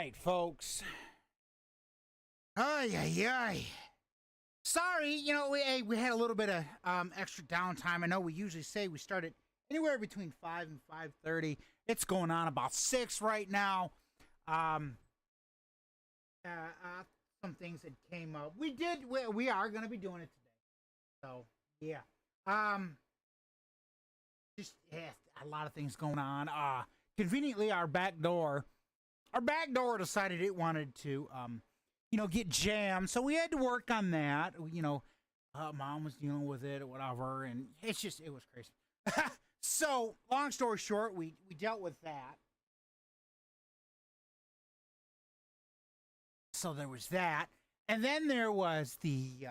right, folks. Ay, ay, ay. Sorry, we had a little bit of extra downtime. I know we usually say we start at anywhere between 5 and 5:30. It's going on about 6 right now. Um, some things that came up. We are going to be doing it today. So, yeah. Um, just yeah, a lot of things going on. Conveniently, our back door decided it wanted to get jammed, so we had to work on that. Mom was dealing with it or whatever, and it was crazy. So long story short, we dealt with that. So there was that, and then there was you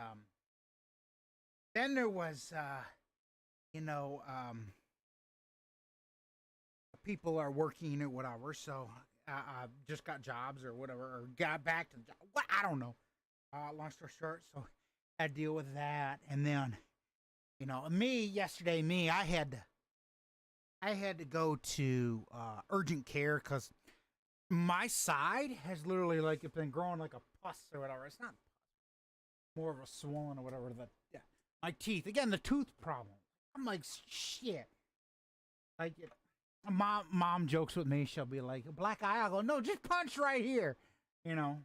know people are working or whatever, so just got jobs or whatever, or got back to the job. What, I don't know. Long story short, so I had to deal with that, and then I had to go to urgent care because my side has literally like it's been growing like a pus or whatever. It's not more of a swollen or whatever. Yeah, my teeth again, the tooth problem. I'm like shit. Like mom jokes with me. She'll be like, "A black eye." I'll go, "No, just punch right here." You know.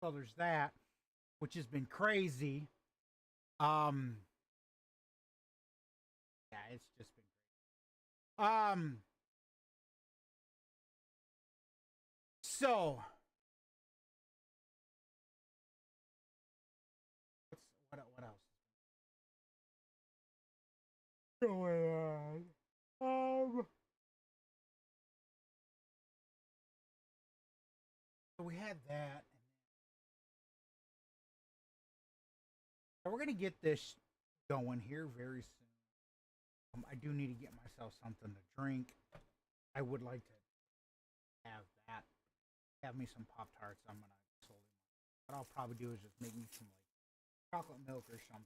So there's that, which has been crazy. Um, yeah, it's just been crazy. So what else is going on? So we had that. So we're gonna get this going here very soon. I do need to get myself something to drink. I would like to have that. Have me some Pop Tarts. I'm gonna slowly. What I'll probably do is just make me some like chocolate milk or something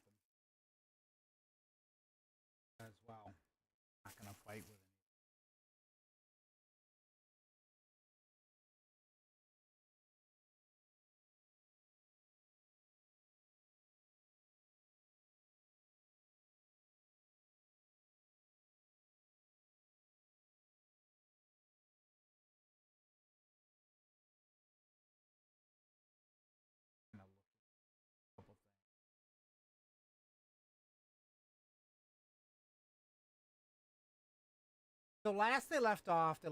as well. Not gonna fight with it. I'm gonna look at a couple things. So last they left off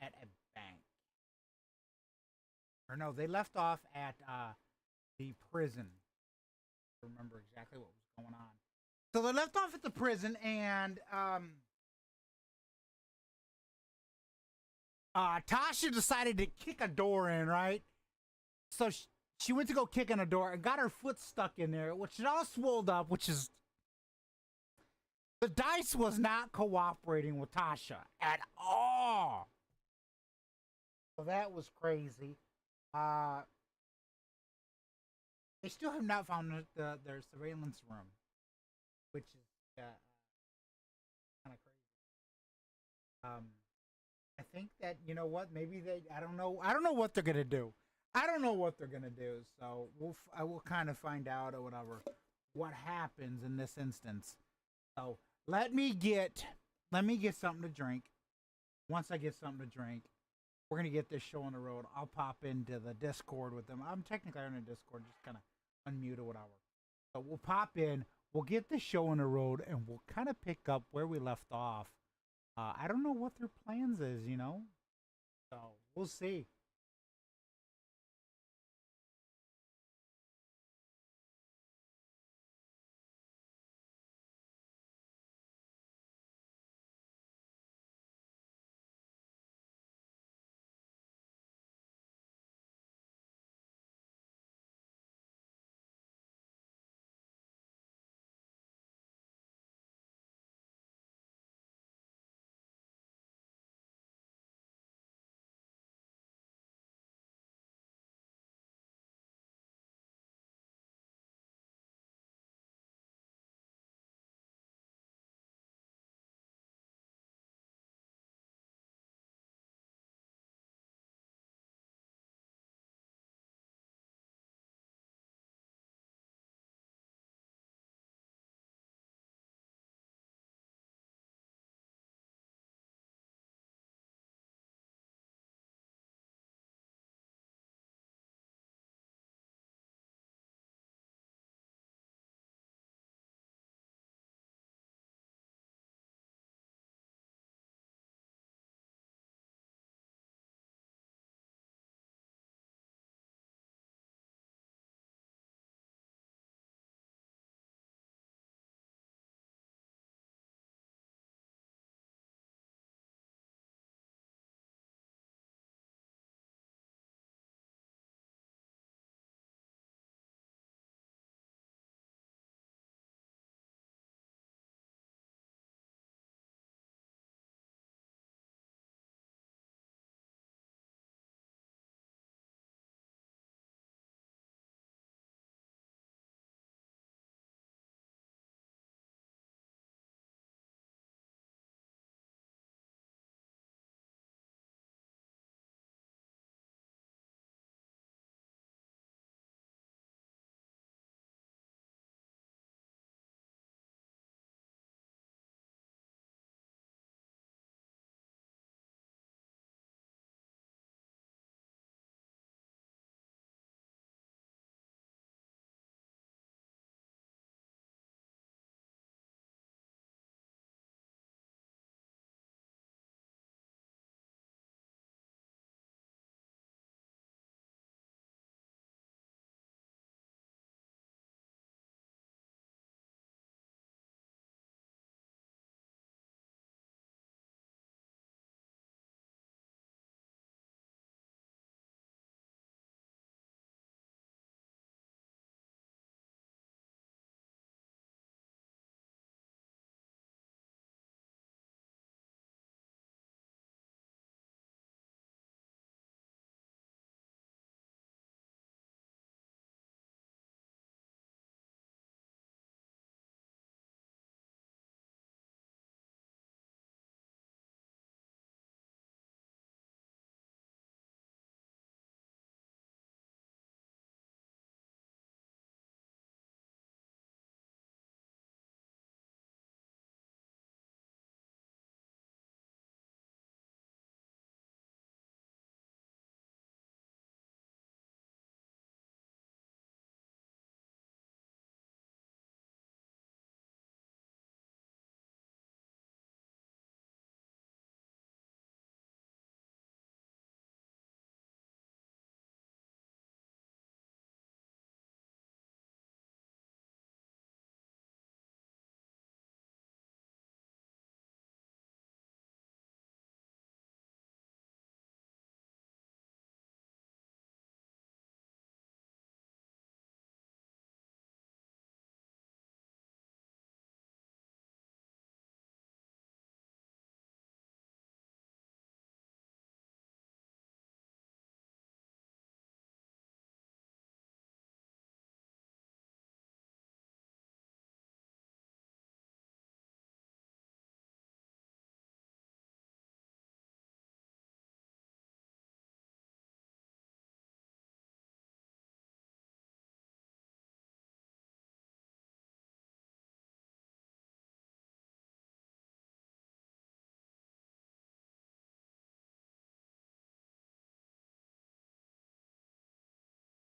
at a bank. Or no, they left off at the prison. I remember exactly what was going on. So they left off at the prison, and Tasha decided to kick a door in, right? So she went to go kick in a door and got her foot stuck in there, which is all swolled up, which is the dice was not cooperating with Tasha at all. So that was crazy. Uh, they still have not found their surveillance room, which is kind of crazy. Um, I think that what maybe they I don't know what they're gonna do. I don't know what they're gonna do. So I will kind of find out or whatever what happens in this instance. So let me get something to drink. Once I get something to drink, we're gonna get this show on the road. I'll pop into the Discord with them. I'm technically on the Discord, just kind of unmute or whatever. So we'll pop in. We'll get the show on the road, and we'll kind of pick up where we left off. I don't know what their plans is. So we'll see.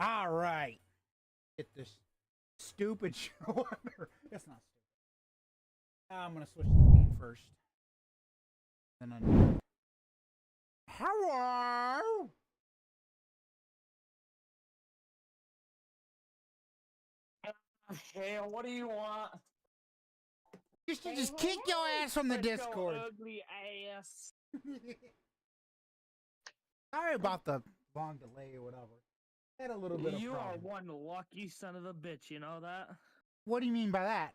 All right. Get this stupid show under. That's not stupid. I'm gonna switch the screen first. Then undo. Hello. Hell, what do you want? Just to just kick your ass from the Discord. Ugly ass. Sorry about the long delay or whatever. Had a little bit of You are problem. one lucky son of a bitch, you know that? What do you mean by that?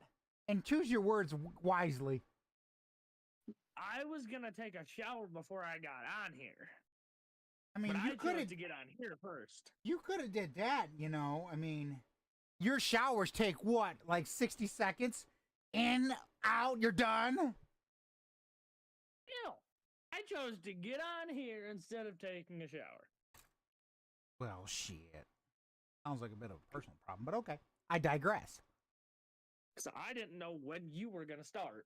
And choose your words wisely. I was gonna take a shower before I got on here. I mean, But you I could chose have to get on here first. you could have did that, you know. I mean, your showers take what, like 60 seconds? In, out, you're done? No, I chose to get on here instead of taking a shower. Well, shit. Sounds like a bit of a personal problem, but okay. I digress. So I didn't know when you were gonna start.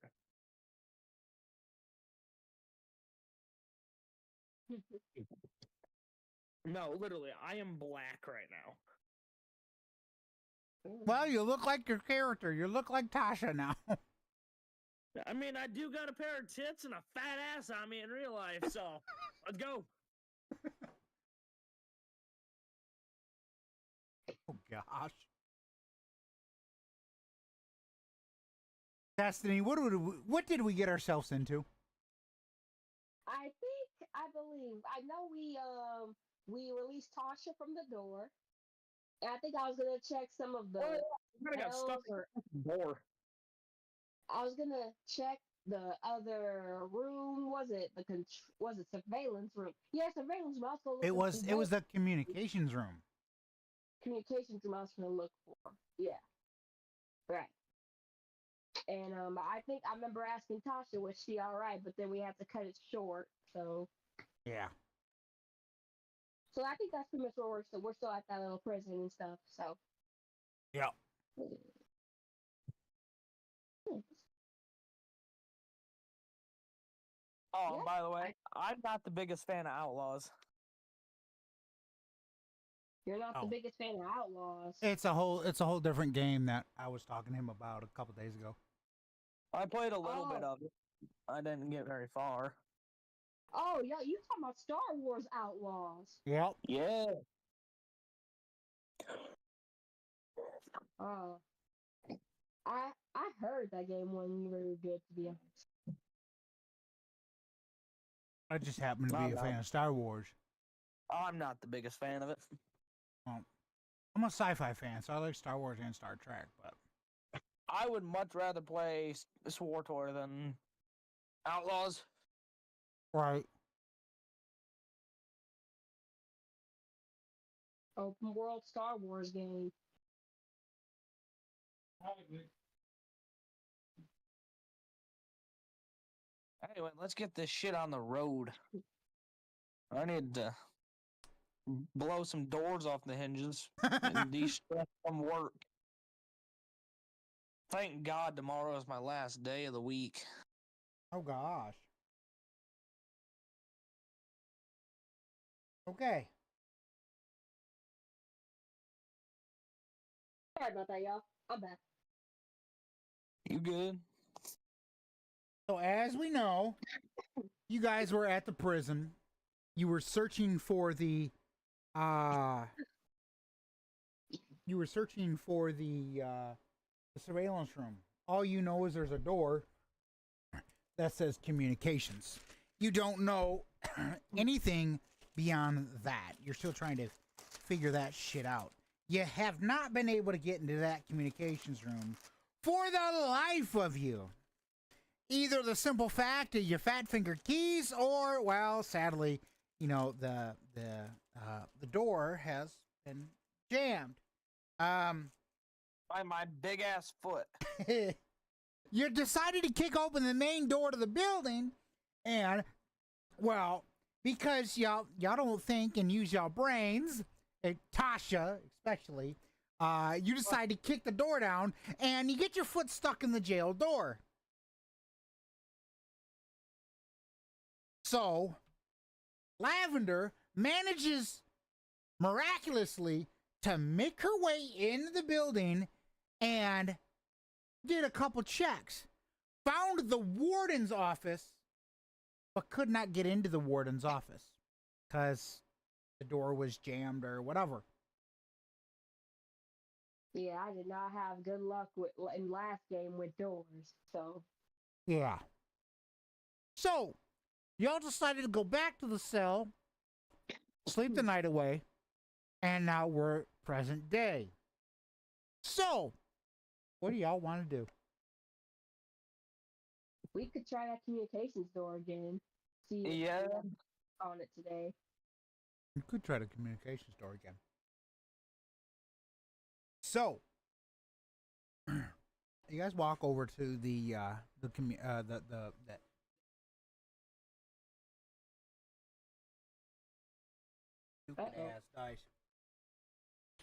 No, literally, I am black right now. Well, you look like your character. You look like Tasha now. I mean, I do got a pair of tits and a fat ass on me in real life, so let's go. Oh, gosh. Destiny, what did we get ourselves into? I believe, I know we released Tasha from the door. And I think I was gonna check some of the. I got stuck in her door. I was gonna check the other room. Was it was it surveillance room? Yeah, surveillance room. I was gonna look It was the communications room. communications room. I was gonna look for. Yeah, right. And I think I remember asking Tasha, was she all right? But then we had to cut it short. So Yeah. I think that's pretty much where we're still. We're still at that little prison and stuff. So. Yeah. Oh, Yeah. by the way, I'm not the biggest fan of Outlaws. You're not Oh. the biggest fan of Outlaws. It's a whole different game that I was talking to him about a couple days ago. I played a little bit Oh. of it. I didn't get very far. Oh, yeah, you talking about Star Wars Outlaws? Yep. Yeah. I heard that game wasn't very good, to be honest. I just happen to be Not a fan bad. of Star Wars. I'm not the biggest fan of it. I'm a sci-fi fan, so I like Star Wars and Star Trek, but I would much rather play SWTOR than Outlaws. right. Open world Star Wars game. Anyway, let's get this shit on the road. I need to blow some doors off the hinges and de-stress from work. Thank God tomorrow is my last day of the week. Oh gosh. Okay. Sorry about that, y'all. I'm back. You good? So as we know, you guys were at the prison. You were searching for the the surveillance room. All you know is there's a door that says communications. You don't know anything beyond that. You're still trying to figure that shit out. You have not been able to get into that communications room for the life of you. Either the simple fact of your fat fingered keys, or, well, sadly, you know, the door has been jammed. By my big ass foot. You decided to kick open the main door to the building, and, well, because y'all don't think and use y'all brains, Tasha especially, you decide to kick the door down, and you get your foot stuck in the jail door. So, Lavender manages miraculously to make her way into the building and did a couple checks. Found the warden's office, but could not get into the warden's office because the door was jammed or whatever. Yeah, I did not have good luck with in last game with doors. So Yeah. So, y'all decided to go back to the cell, sleep the night away, and now we're present day. So, what do y'all want to do? we could try that communications door again. See if Yeah. we have on it today. You could try the communications door again. So, you guys walk over to the stupid Uh-oh. ass dice.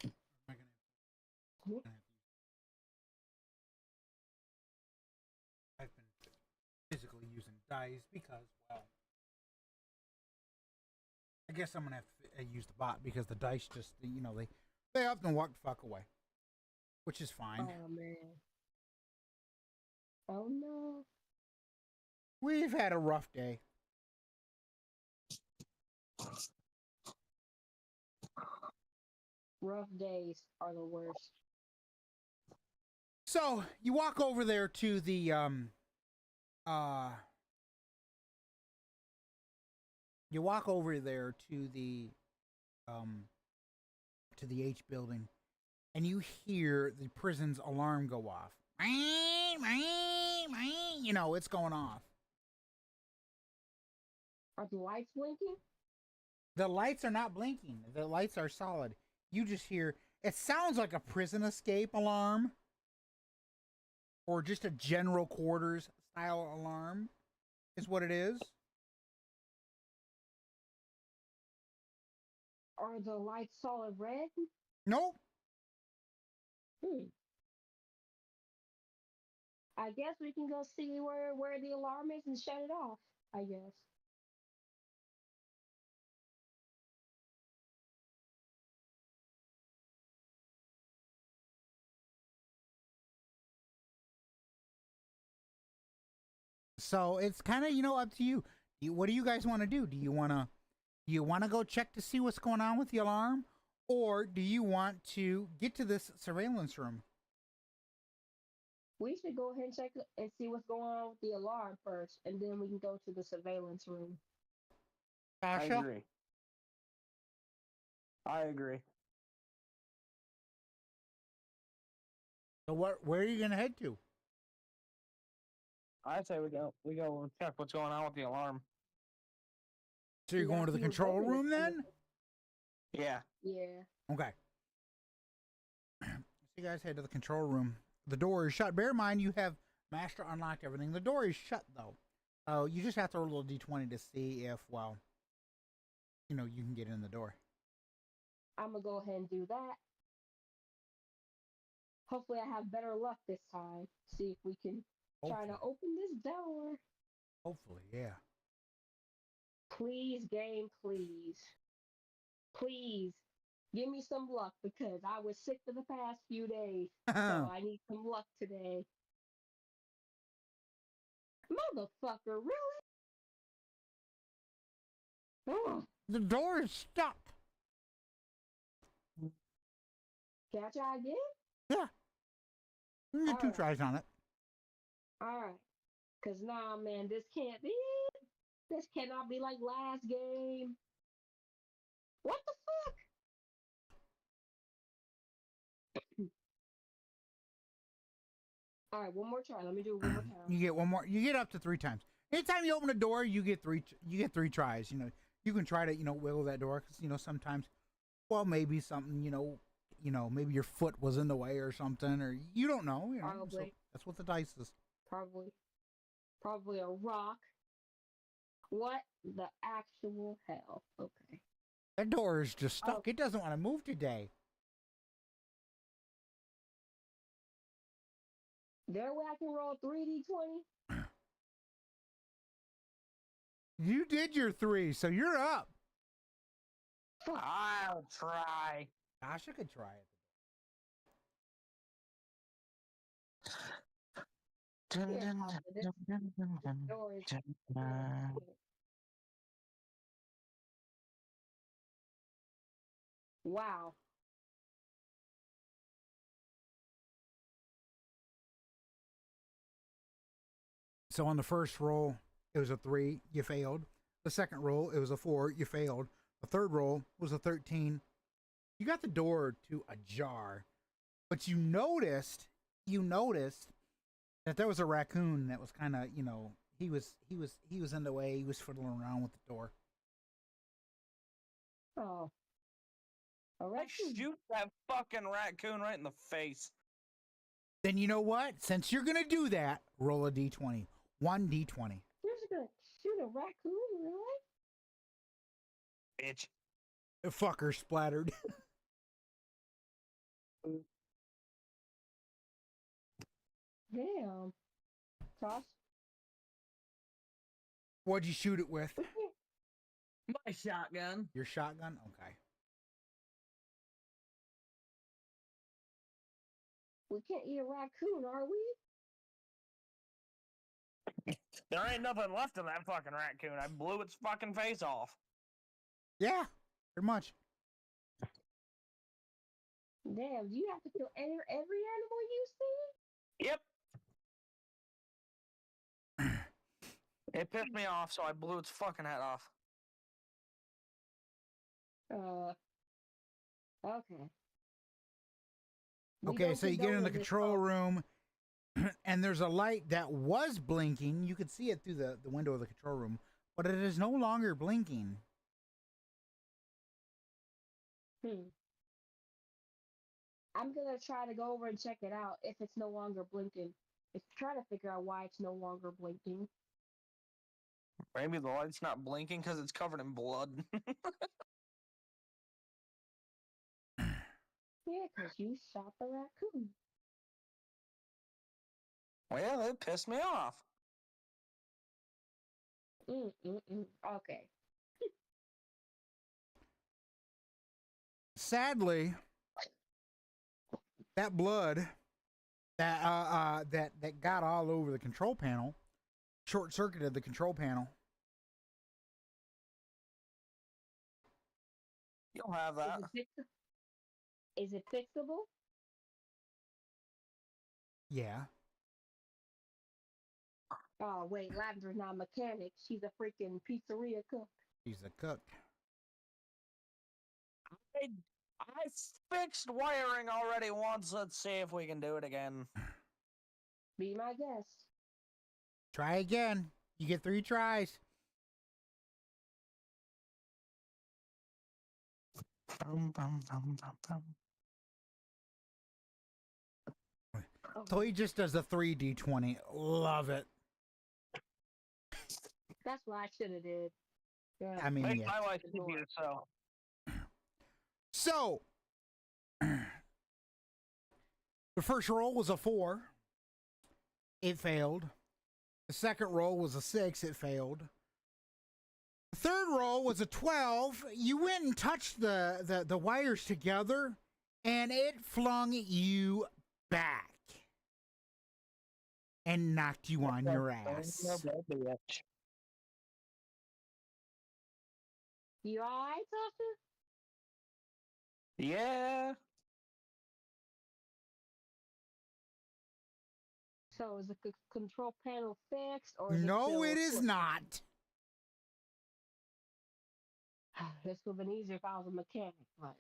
Am I Whoop. I've been physically using dice because, well, I guess I'm gonna have to use the bot because the dice just, they often walk the fuck away, which is fine. Oh man. Oh no. We've had a rough day. Rough days are the worst. So you walk over there to the you walk over there to the H building, and you hear the prison's alarm go off. You know, it's going off. Are the lights blinking? The lights are not blinking. The lights are solid. You just hear, it sounds like a prison escape alarm or just a general quarters style alarm is what it is. Are the lights solid red? Nope. I guess we can go see where the alarm is and shut it off. I guess. So it's kind of, up to you. What do you guys want to do? Do you want to go check to see what's going on with the alarm, or do you want to get to this surveillance room? We should go ahead and check and see what's going on with the alarm first, and then we can go to the surveillance room. I Tasha? agree. I agree. So where are you gonna head to? I say we go check what's going on with the alarm. So you're Yeah, going to the he was control hoping room it's- then? Yeah. Yeah. Okay. So you guys head to the control room. The door is shut. Bear in mind you have master unlocked everything. The door is shut though. So you just have to roll a d20 to see if, well, you can get in the door. I'm gonna go ahead and do that. Hopefully, I have better luck this time. See if we can try to open this door. Hopefully, yeah. Please, game, please. Please. Give me some luck because I was sick for the past few days. So I need some luck today. Motherfucker, really? Oh, The door is stuck. can I try again? Yeah. You can get two Alright. tries on it. Alright. Because nah, man, this can't be it. This cannot be like last game. What the fuck? Alright, one more try. Let me do it one more time. You get one more. You get up to 3 times. Anytime you open a door, you get three. You get 3 tries. You can try to wiggle that door because sometimes, well, maybe something maybe your foot was in the way or something, or you don't know. So Probably. that's what the dice is. Probably a rock. What the actual hell? Okay. That door is just stuck. Oh. It doesn't want to move today. There way I can roll 3d20. You did your 3, so you're up. I'll try. Tasha could try it. Dun, Here, dun, Tasha, this dun, dun, dun, dun, door is dun, not dun. here. Wow. So on the first roll, it was a 3, you failed. The second roll, it was a 4, you failed. The third roll was a 13. You got the door to ajar, but you noticed that there was a raccoon that was kind of, he was in the way. He was fiddling around with the door. Oh. All I right. shoot that fucking raccoon right in the face. Then you know what? Since you're gonna do that, roll a d20. 1d20. You're just gonna shoot a raccoon, really? Bitch. The fucker splattered. Damn. Toss. What'd you shoot it with? My shotgun. Your shotgun? Okay. We can't eat a raccoon, are we? There ain't nothing left of that fucking raccoon. I blew its fucking face off. Yeah, pretty much. Damn, do you have to kill every animal you see? Yep. It pissed me off, so I blew its fucking head off. Okay. We Okay, don't so you get in condone the this, control folks. room, and there's a light that was blinking. You could see it through the window of the control room, but it is no longer blinking. I'm gonna try to go over and check it out if it's no longer blinking. It's trying to figure out why it's no longer blinking. Maybe the light's not blinking because it's covered in blood. Yeah, because you shot the raccoon. Well, it pissed me off. Okay. Sadly, that blood that got all over the control panel short-circuited the control panel. You'll have that. Is it fixable? Yeah. Oh wait, Lavender's not a mechanic. She's a freaking pizzeria cook. She's a cook. I fixed wiring already once. Let's see if we can do it again. Be my guest. Try again. You get 3 tries. Bum, bum, bum, bum, bum. So he just does a 3d20. Love it. That's what I should have did. Yeah. I mean, Make yeah. my life easier, so. So, the first roll was a 4. It failed. The second roll was a 6. It failed. The third roll was a 12. You went and touched the wires together, and it flung you back and knocked you on your ass. You alright, Sasha? Yeah. So is the control panel fixed or is No, it it is still not. This would have been easier if I was a mechanic, but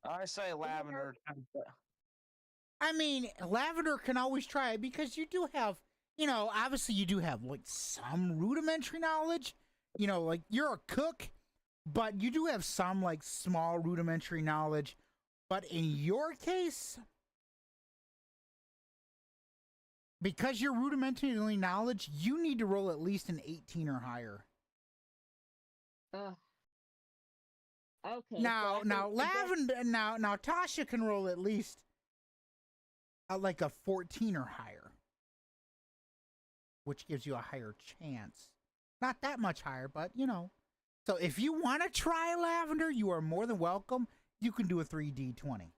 I say lavender. I mean, Lavender can always try it because you do have, obviously you do have like some rudimentary knowledge. Like you're a cook, but you do have some like small rudimentary knowledge. But in your case, because you're rudimentary knowledge, you need to roll at least an 18 or higher. okay. Now Lavender, now Tasha can roll at least like a 14 or higher, which gives you a higher chance. Not that much higher, but So if you want to try Lavender, you are more than welcome. you can do a 3d20.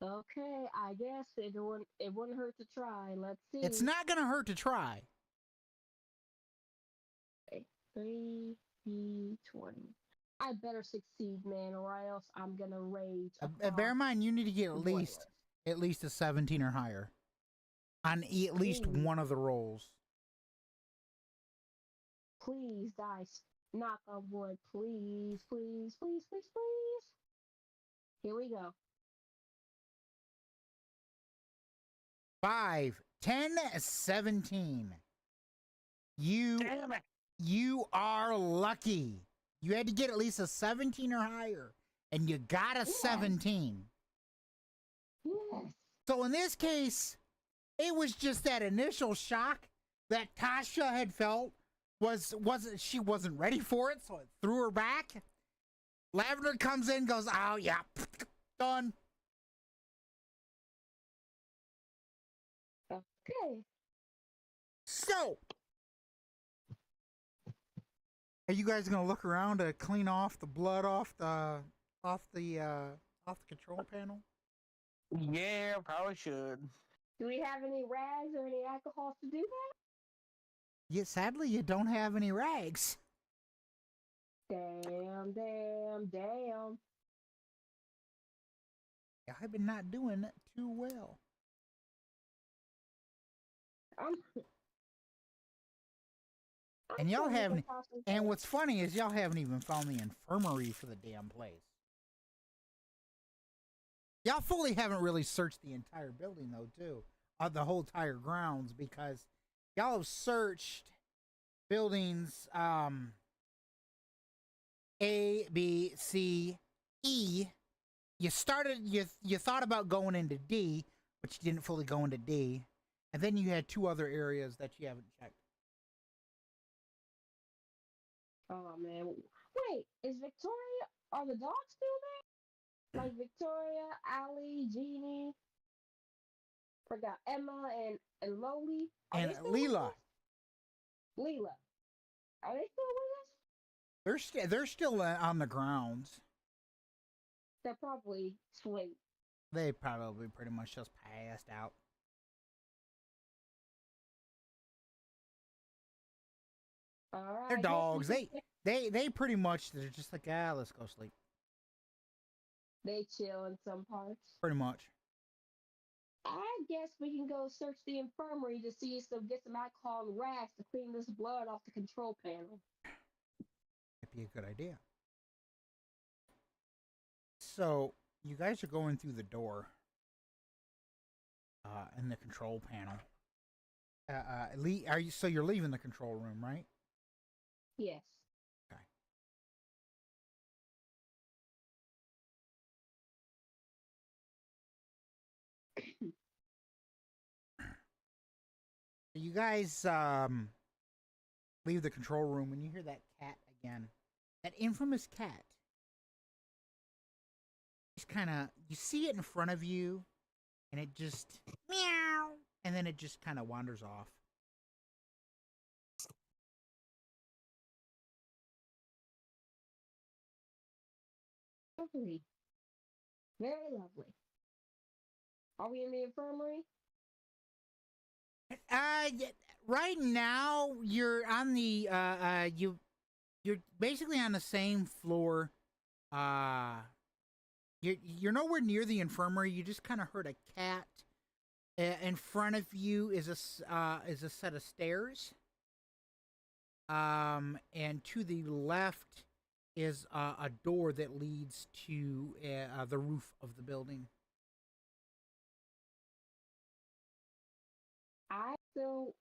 Okay, I guess it wouldn't hurt to try. Let's see. It's not gonna hurt to try. 3d20. I better succeed, man, or else I'm gonna rage. Bear in mind, you need to get the boilers. at least a 17 or higher on at least Ooh. one of the rolls. Please, dice. Knock on wood. Please, please, please, please, please. Here we go. 5, 10, 17. Damn it. You are lucky. You had to get at least a 17 or higher, and you got a 17. Yes. So in this case, it was just that initial shock that Tasha had felt she wasn't ready for it, so it threw her back. Lavender comes in, goes, oh yeah, done. Okay. So, are you guys gonna look around to clean off the blood off the control panel? Yeah, probably should. Do we have any rags or any alcohol to do that? Yeah, sadly, you don't have any rags. Damn, damn, damn. I've been not doing too well. I'm And y'all still haven't. looking for some And things. what's funny is y'all haven't even found the infirmary for the damn place. Y'all fully haven't really searched the entire building though, too, the whole entire grounds, because y'all have searched buildings A, B, C, E. You thought about going into D, but you didn't fully go into D, and then you had two other areas that you haven't checked. Oh man. Wait, is Victoria, are the dogs still there? Like Victoria, Allie, Jeannie, forgot Emma and Loli. Are And they still with Leela, us? Leela. Are they still with us? they're still on the grounds. They're probably asleep. They probably pretty much just passed out. All right. They're I guess we dogs. can- They pretty much, they're just like, let's go sleep. They chill in some parts. Pretty much. I guess we can go search the infirmary to get some alcohol and rags to clean this blood off the control panel. Might be a good idea. So you guys are going through the door in the control panel. So you're leaving the control room, right? Yes. Okay. You guys leave the control room when you hear that cat again. That infamous cat. Just kind of, you see it in front of you, and it just meow, and then it just kind of wanders off. Lovely. Very lovely. Are we in the infirmary? Right now you're on the you're basically on the same floor. You're nowhere near the infirmary. You just kind of heard a cat. In front of you is a set of stairs. And to the left is a door that leads to the roof of the building. I still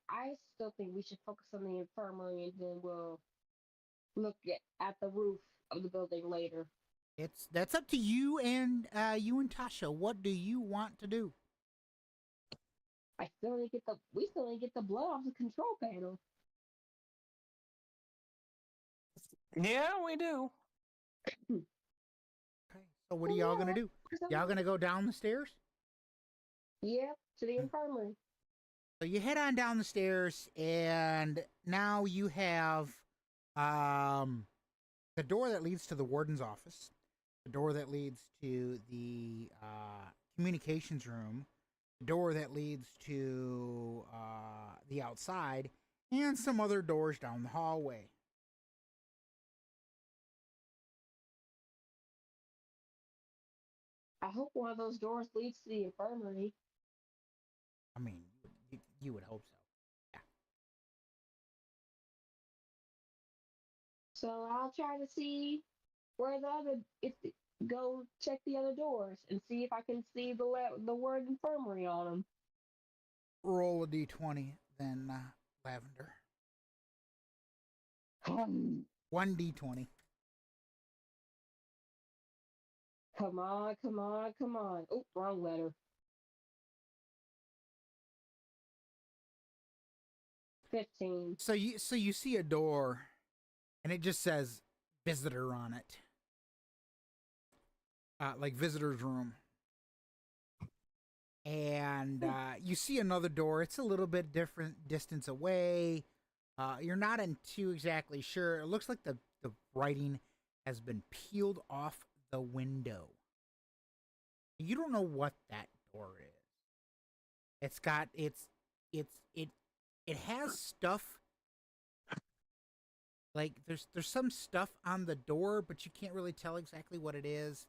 think we should focus on the infirmary and then we'll look at the roof of the building later. That's up to you and Tasha. What do you want to do? We still need to get the blood off the control panel. Yeah, we do. Okay. So what are y'all gonna do? Y'all gonna go down the stairs? Yep, to the infirmary. So you head on down the stairs, and now you have the door that leads to the warden's office. the door that leads to the communications room, the door that leads to the outside, and some other doors down the hallway. I hope one of those doors leads to the infirmary. I mean, you would hope so. Yeah. So I'll try to see where the other go check the other doors and see if I can see the word infirmary on them. Roll a d20, then Lavender. One d20. Come on, come on, come on. Oh, wrong letter. 15. So you see a door, and it just says visitor on it, like visitor's room. And you see another door. It's a little bit different distance away. You're not too exactly sure. It looks like the writing has been peeled off the window. You don't know what that door is. It has stuff, like there's some stuff on the door, but you can't really tell exactly what it is.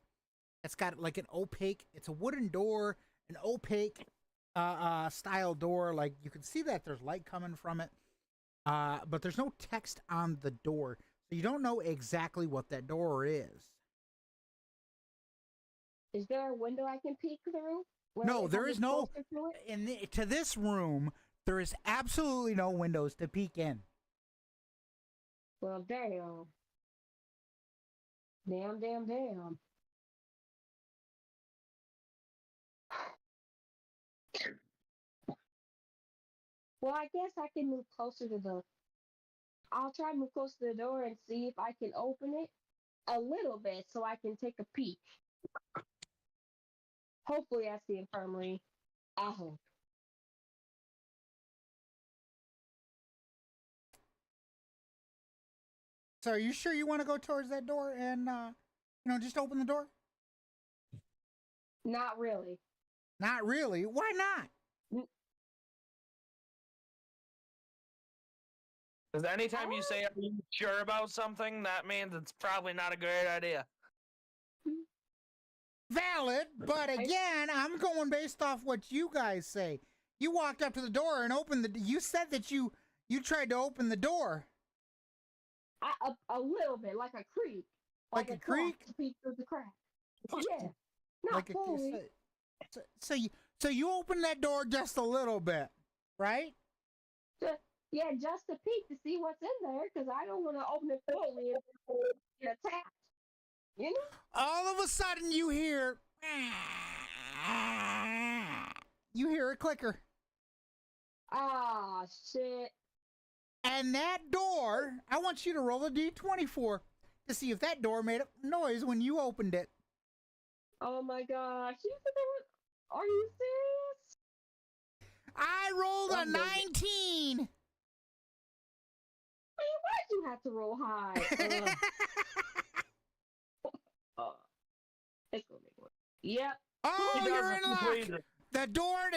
It's got like it's a wooden door, an opaque style door. Like you can see that there's light coming from it, but there's no text on the door, so you don't know exactly what that door is. Is there a window I can peek through? No, there is no. To this room, there is absolutely no windows to peek in. Well, damn. Damn. Well, I guess I can move closer to the. I'll try to move closer to the door and see if I can open it a little bit so I can take a peek. Hopefully, that's the infirmary. I hope. So, are you sure you want to go towards that door and, just open the door? Not really. Not really? Why not? Because anytime you say, "Are you sure about something?" that means it's probably not a great idea. Valid, but again, I'm going based off what you guys say. You walked up to the door and opened you said that you tried to open the door. A little bit, like a creak. Like a creak? To peek through the crack. Yeah. Not Like fully. so you opened that door just a little bit, right? Yeah, just to peek to see what's in there, because I don't want to open it fully and get attacked. You know? All of a sudden, you hear a clicker, Ah, shit. and that door. I want you to roll a d24 to see if that door made a noise when you opened it. Oh my gosh. Are you serious? I rolled a 19. Why'd you have to roll high? It's gonna make one. Yep. Oh, you're in luck. The door,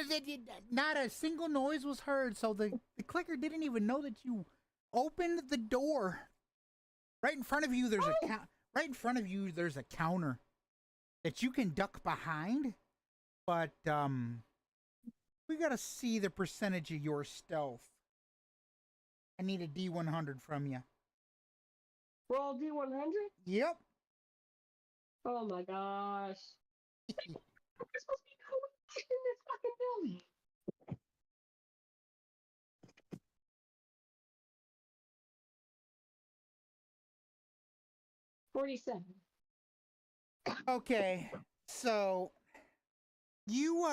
not a single noise was heard, so the clicker didn't even know that you opened the door. Right in front of you, there's a counter that you can duck behind, but we gotta see the percentage of your stealth. I need a D100 from you. Roll D100? Yep. Oh my gosh. We're supposed to be going in this fucking building. $47. Okay, so you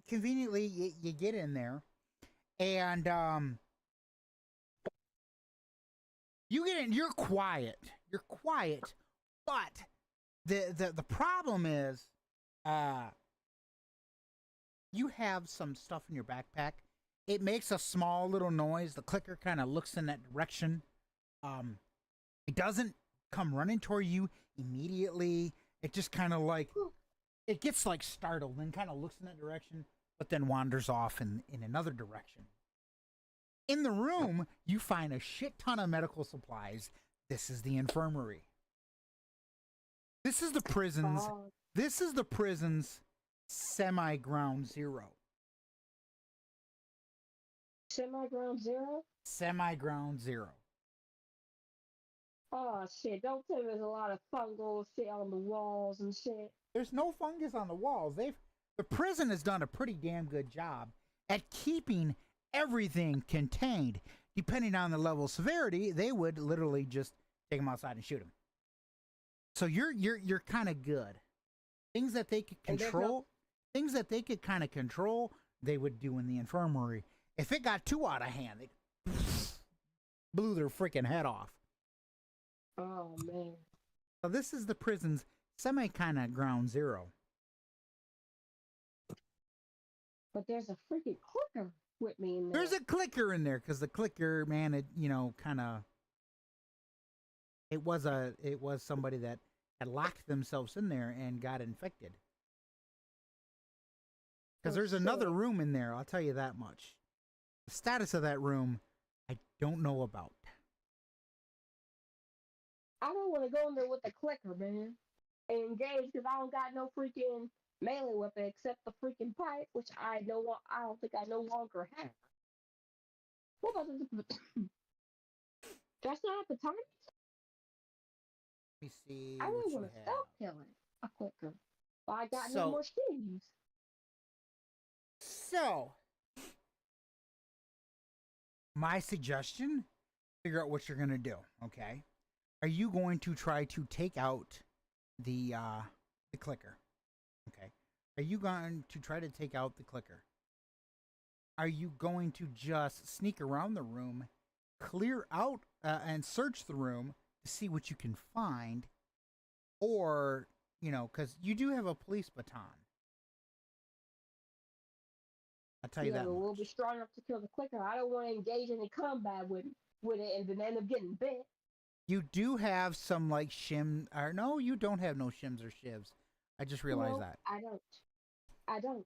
conveniently you get in there, and you get in. You're quiet, but the problem is you have some stuff in your backpack. It makes a small little noise. The clicker kind of looks in that direction. It doesn't come running toward you immediately. it just kind of like, it gets like startled and kind of looks in that direction, but then wanders off in another direction. In the room, you find a shit ton of medical supplies. This is the infirmary. This is the prison's. Oh, This is the prison's semi-ground zero. semi-ground zero? Semi-ground zero. Oh shit! Don't tell me there's a lot of fungal shit on the walls and shit. There's no fungus on the walls. The prison has done a pretty damn good job at keeping everything contained. Depending on the level of severity, they would literally just take them outside and shoot them. So you're kind of good. Things that they could And there's control, things that they could kind of control, they would do in the infirmary. If it got too out of hand, they blew their freaking head off. Oh man. So this is the prison's semi kind of ground zero. But there's a freaking clicker with me in there. There's a clicker in there because the clicker, man, it kind of. It was somebody that had locked themselves in there and got infected. Because Oh, there's another shit. room in there. I'll tell you that much. The status of that room, I don't know about. I don't want to go in there with the clicker, man, and engage because I don't got no freaking melee weapon except the freaking pipe, which I don't think I no longer have. What about the? That's not the time. Let me see I what really you want to have. stealth kill it. A clicker. But I got So- no more skins. So, my suggestion: figure out what you're gonna do. Okay, are you going to try to take out the clicker? Okay, are you going to try to take out the clicker? Are you going to just sneak around the room, clear out and search the room to see what you can find, or because you do have a police baton. I'll tell you Yeah, that but we'll much. be strong enough to kill the clicker. I don't want to engage in a combat with it and then end up getting bit. You do have some like shim, or no, you don't have no shims or shivs. I just realized No, that. I don't.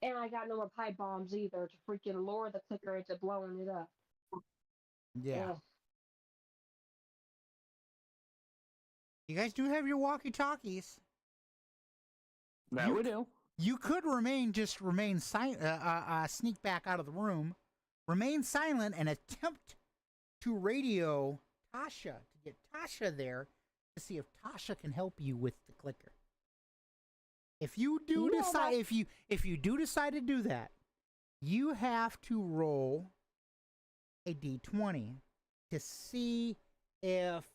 And I got no more pipe bombs either to freaking lure the clicker into blowing it up. Yeah. Ugh. You guys do have your walkie-talkies. That You- we do. You could remain silent, sneak back out of the room, remain silent, and attempt to radio Tasha to get Tasha there to see if Tasha can help you with the clicker. If you do Yeah, decide, if you do decide to do that, you have to roll a d20 to see if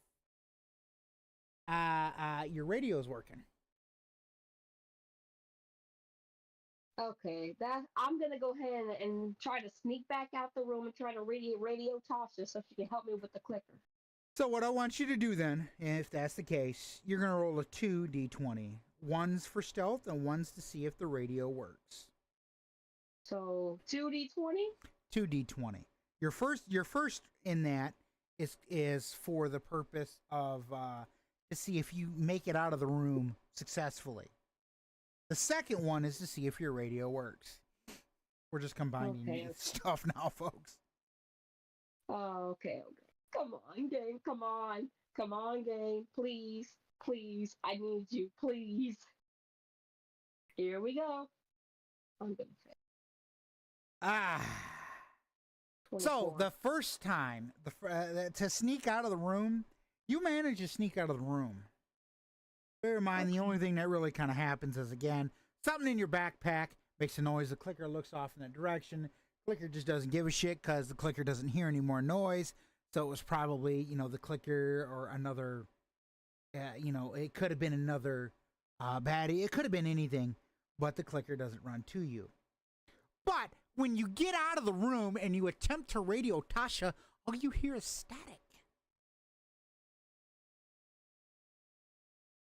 your radio is working. Okay, I'm gonna go ahead and try to sneak back out the room and try to radio Tasha so she can help me with the clicker. So what I want you to do then, if that's the case, you're gonna roll a 2d20. One's for stealth and one's to see if the radio works. So 2d20. 2d20. Your first in that is for the purpose of to see if you make it out of the room successfully. The second one is to see if your radio works. We're just combining Okay. stuff now, folks. Oh, okay. Come on, game. Come on, game. Please, I need you. Please. Here we go. I'm gonna fail. So 24. the first time to sneak out of the room, you manage to sneak out of the room. Bear in mind, the only thing that really kind of happens is, again, something in your backpack makes a noise. The clicker looks off in that direction. Clicker just doesn't give a shit because the clicker doesn't hear any more noise. So it was probably, the clicker or another, it could have been another baddie. It could have been anything, but the clicker doesn't run to you. But when you get out of the room and you attempt to radio Tasha, all you hear is static.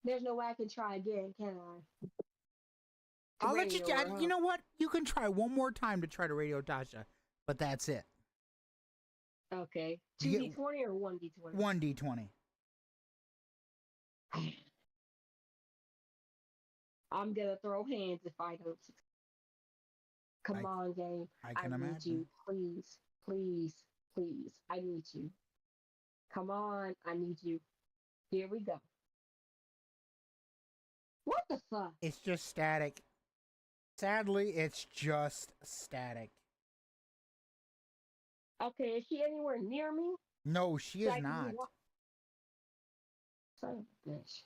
There's no way I can try again, can I? I'll let you. Radio her, huh? You know what? You can try one more time to try to radio Tasha, but that's it. Okay. You Two get D 20 or 1d20? 1d20. I'm gonna throw hands if I don't. Come I on, game. I I can need you. imagine. Please, please, please. I need you. Come on, I need you. Here we go. What the fuck? It's just static. Sadly, it's just static. Okay, is she anywhere near me? No, she So is I can just not. walk. Son of a bitch.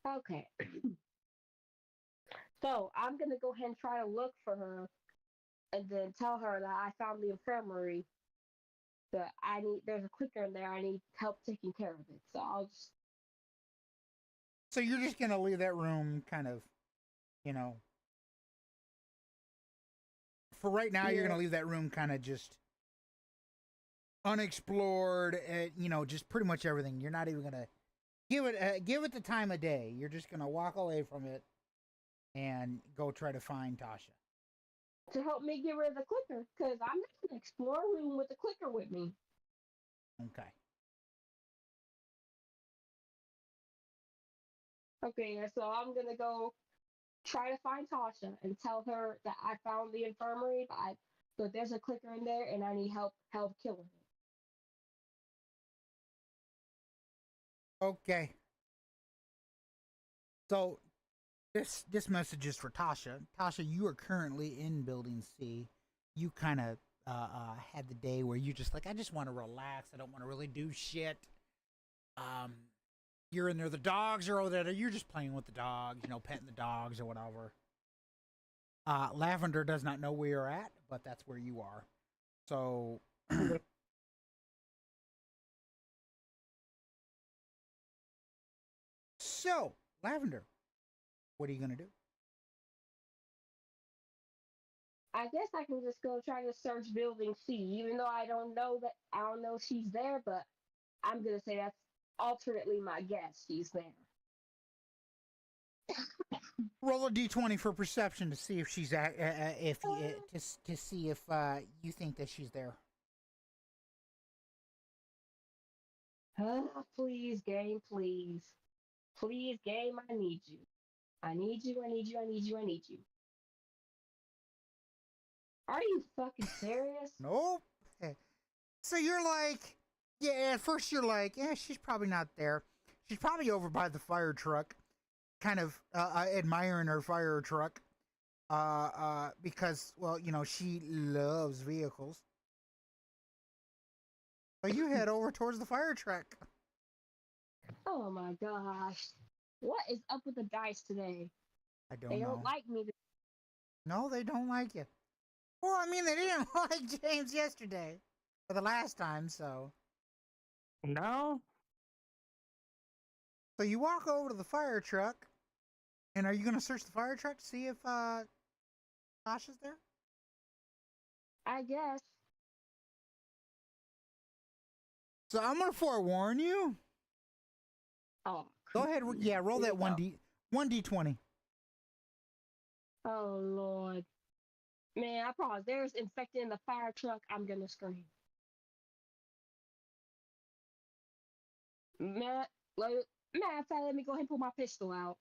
Okay. So I'm gonna go ahead and try to look for her and then tell her that I found the infirmary. But there's a clicker in there. I need help taking care of it. So I'll just, So you're just gonna leave that room kind of, you know, for right now, you're yeah. gonna leave that room kind of just unexplored. Just pretty much everything. You're not even gonna give it the time of day. You're just gonna walk away from it and go try to find Tasha. To help me get rid of the clicker, because I'm not gonna explore a room with the clicker with me. Okay. Okay, so I'm gonna go try to find Tasha and tell her that I found the infirmary, but there's a clicker in there and I need help killing it. Okay. So this message is for Tasha. Tasha, you are currently in Building C. You kind of had the day where you just like, I just want to relax. I don't want to really do shit. Um, you're in there. The dogs are over there. You're just playing with the dogs, petting the dogs or whatever. Lavender does not know where you're at, but that's where you are. So, so Lavender, what are you gonna do? I guess I can just go try to search building C, even though I don't know if she's there, but I'm gonna say that's alternately my guess she's there. Roll a d20 for perception to see if she's at, if to see if you think that she's there. Please, game, please. Please, game, I need you. I need you, I need you, I need you, I need you. Are you fucking serious? Nope. So you're like, yeah. At first you're like, yeah, she's probably not there. She's probably over by the fire truck, kind of admiring her fire truck, because well, she loves vehicles. So you head over towards the fire truck. Oh my gosh. What is up with the dice today? I They don't don't know. like me. No, they don't like you. Well, I mean, they didn't like James yesterday, or the last time. No? So you walk over to the fire truck, and are you gonna search the fire truck to see if Tasha's there? I guess. So I'm gonna forewarn you. Oh, Go ahead. Yeah, roll here that we go. 1d20. Oh Lord. Man, I promise there's infected in the fire truck, I'm gonna scream. Matt, matter of fact, let me go ahead and pull my pistol out.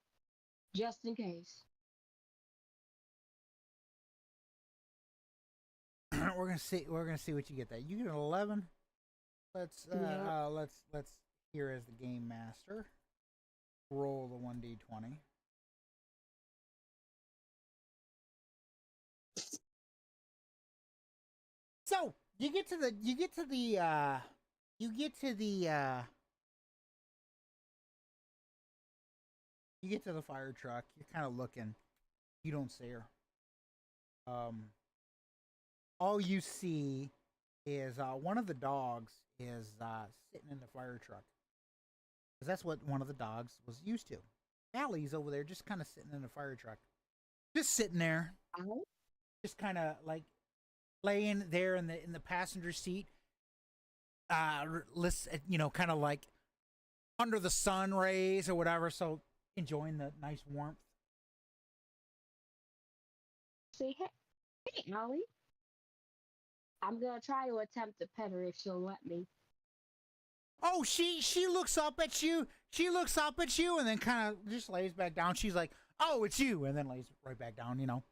Just in case. We're gonna see. We're gonna see what you get. That you get an 11. Yeah. Let's here as the game master. Roll the 1d20. So you get to the you get to the you get to the you get to the fire truck. You're kind of looking. You don't see her. Um, all you see is one of the dogs is sitting in the fire truck because that's what one of the dogs was used to. Allie's over there, just kind of sitting in the fire truck, just sitting there, Oh. just kind of like laying there in the passenger seat, listen, kind of like under the sun rays or whatever, so enjoying the nice warmth. Say, hey, Ollie. I'm gonna try to attempt to pet her if she'll let me. Oh, she looks up at you. She looks up at you and then kind of just lays back down. She's like, "Oh, it's you," and then lays right back down. You know.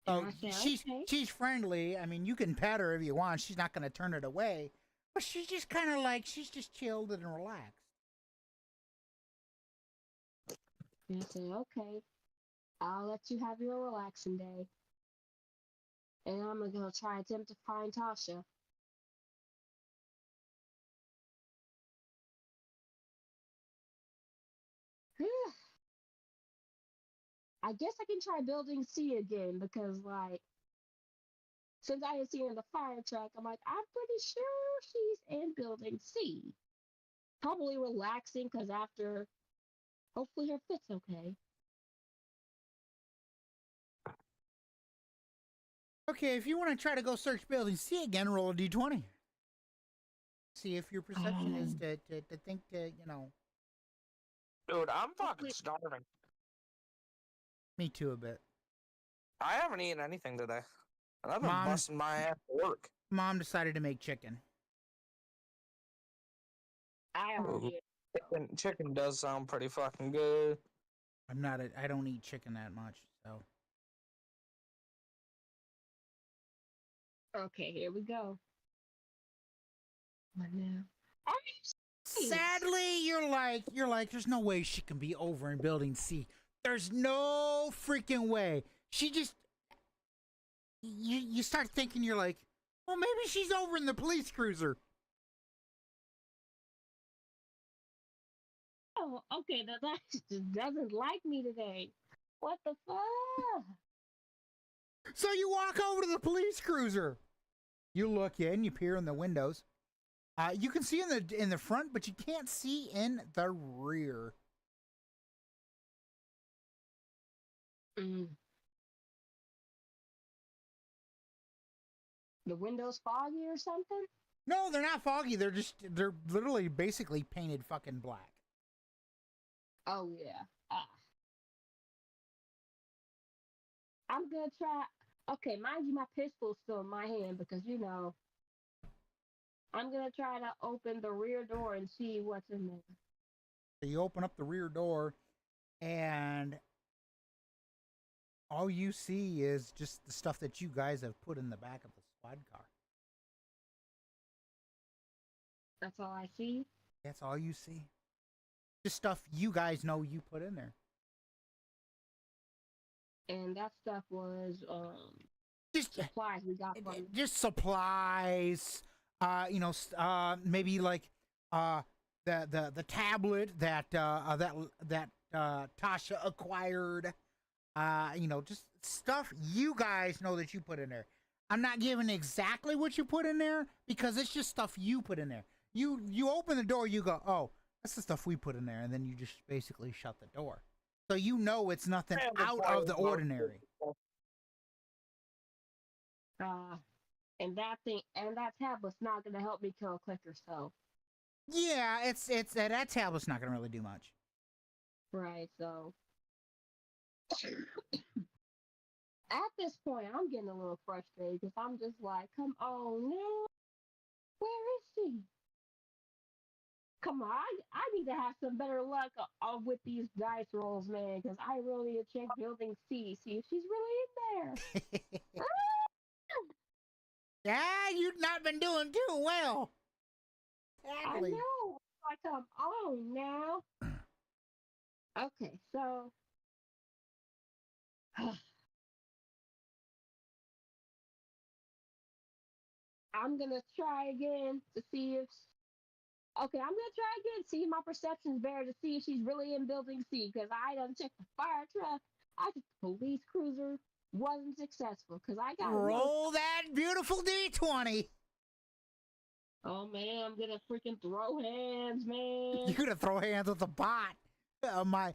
And So I say, okay. she's friendly. I mean, you can pet her if you want. She's not gonna turn it away. But she's just kind of like she's just chilled and relaxed. And I say, okay. I'll let you have your relaxing day. And I'm gonna try attempt to find Tasha. I guess I can try building C again because, like, since I didn't see her in the fire truck, I'm like, I'm pretty sure she's in building C. Probably relaxing because after, hopefully her fit's okay. Okay, if you want to try to go search building C again, roll a d20. See if your perception is to think to Dude, I'm fucking Hopefully- starving. me too a bit. I haven't eaten anything today. And I've been Mom- busting my ass at work. Mom decided to make chicken. I already. Chicken does sound pretty fucking good. I don't eat chicken that much, so. Okay, here we go. What now? Are you serious? Sadly, you're like, there's no way she can be over in building C. There's no freaking way. She just, you start thinking, you're like, well, maybe she's over in the police cruiser. Oh, okay, that just doesn't like me today. What the fuck? So you walk over to the police cruiser. You look in, you peer in the windows. You can see in the front, but you can't see in the rear. Mm. The windows foggy or something? No, they're not foggy. They're literally basically painted fucking black. Oh yeah. I'm gonna try. Okay, mind you, my pistol's still in my hand because I'm gonna try to open the rear door and see what's in there. So you open up the rear door, and all you see is just the stuff that you guys have put in the back of the squad car. That's all I see. That's all you see. Just stuff you guys know you put in there. And that stuff was Just supplies we got from. just supplies. Maybe like the tablet that Tasha acquired. Just stuff you guys know that you put in there. I'm not giving exactly what you put in there because it's just stuff you put in there. You open the door, you go, oh, that's the stuff we put in there, and then you just basically shut the door. So you know it's nothing out of the ordinary. And that tablet's not gonna help me kill a clicker, so. Yeah, it's that tablet's not gonna really do much. Right, so. At this point, I'm getting a little frustrated because I'm just like, come on, no. Where is she? Come on, I need to have some better luck with these dice rolls, man, because I really need to check building C, see if she's really in there. Yeah, you've not been doing too well. I Sadly. know. Like, come on now. Okay, so. I'm gonna try again to see if. Okay, I'm gonna try again, see if my perception's better to see if she's really in building C, because I done checked the fire truck, I checked the police cruiser, wasn't successful, because I got Roll that beautiful D20. Oh man, I'm gonna freaking throw hands, man. You're gonna throw hands with the bot. My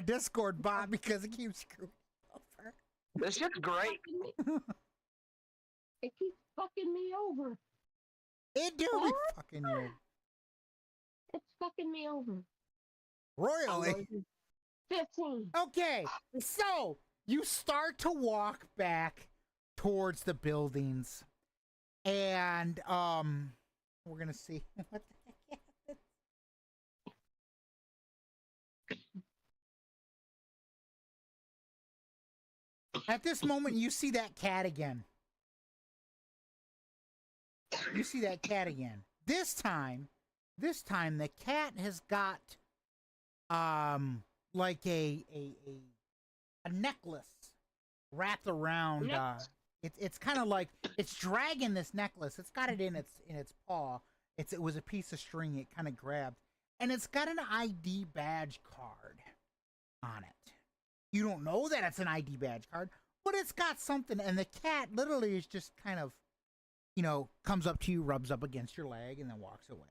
Discord bot because it keeps screwing over. This shit's great. It keeps fucking me over. It do be fucking you. It's fucking me over. Royally. 15. Okay, so you start to walk back towards the buildings, and we're gonna see what the heck happens. At this moment, you see that cat again. You see that cat again. This time, the cat has got like a necklace wrapped around. It's kind of like it's dragging this necklace. It's got it in its paw. It was a piece of string. It kind of grabbed, and it's got an ID badge card on it. You don't know that it's an ID badge card, but it's got something. And the cat literally is just kind of, comes up to you, rubs up against your leg, and then walks away.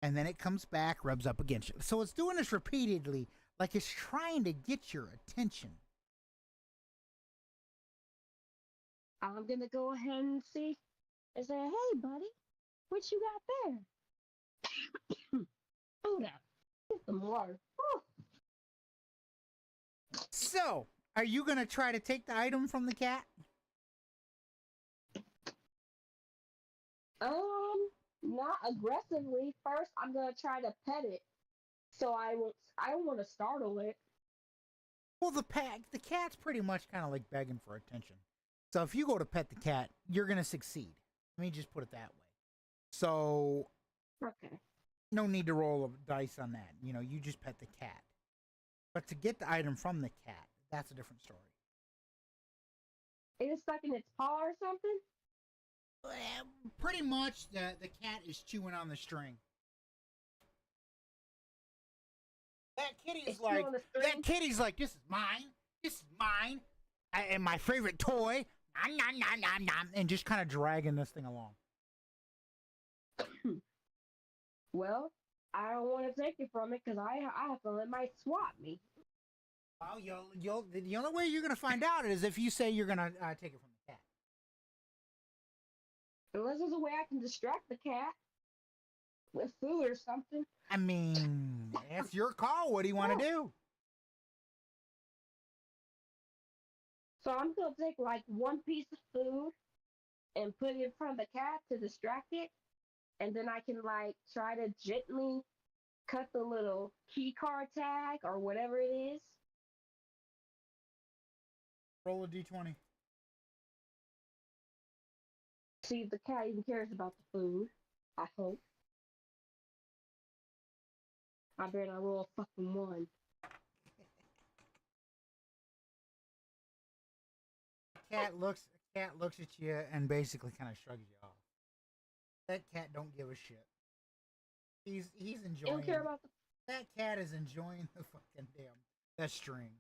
And then it comes back, rubs up against you. So it's doing this repeatedly, like it's trying to get your attention. I'm gonna go ahead and see and say, hey, buddy, what you got there? Hold up. Get some water. Whew. So, are you going to try to take the item from the cat? Not aggressively. First, I'm gonna try to pet it, so I don't want to startle it. Well, the cat's pretty much kind of like begging for attention. So if you go to pet the cat, you're going to succeed. Let me just put it that way. So, Okay. no need to roll a dice on that. You just pet the cat. But to get the item from the cat, that's a different story. Is it stuck in its paw or something? Pretty much, the cat is chewing on the string. That kitty's like, this is mine. This is mine. And my favorite toy. Nom, nom, nom, nom, nom, and just kind of dragging this thing along. Well, I don't want to take it from it because I have to let it might swat me. Well, the only way you're going to find out is if you say you're going to take it from the cat. Unless there's a way I can distract the cat with food or something. I mean, it's your call. What do you want to do? So I'm gonna take like one piece of food and put it in front of the cat to distract it, and then I can like try to gently cut the little key card tag or whatever it is. Roll a d20. See if the cat even cares about the food. I hope. I better not roll a fucking 1. Cat looks at you and basically kind of shrugs you off. That cat don't give a shit. He's enjoying. You don't care about the. That cat is enjoying the fucking that string.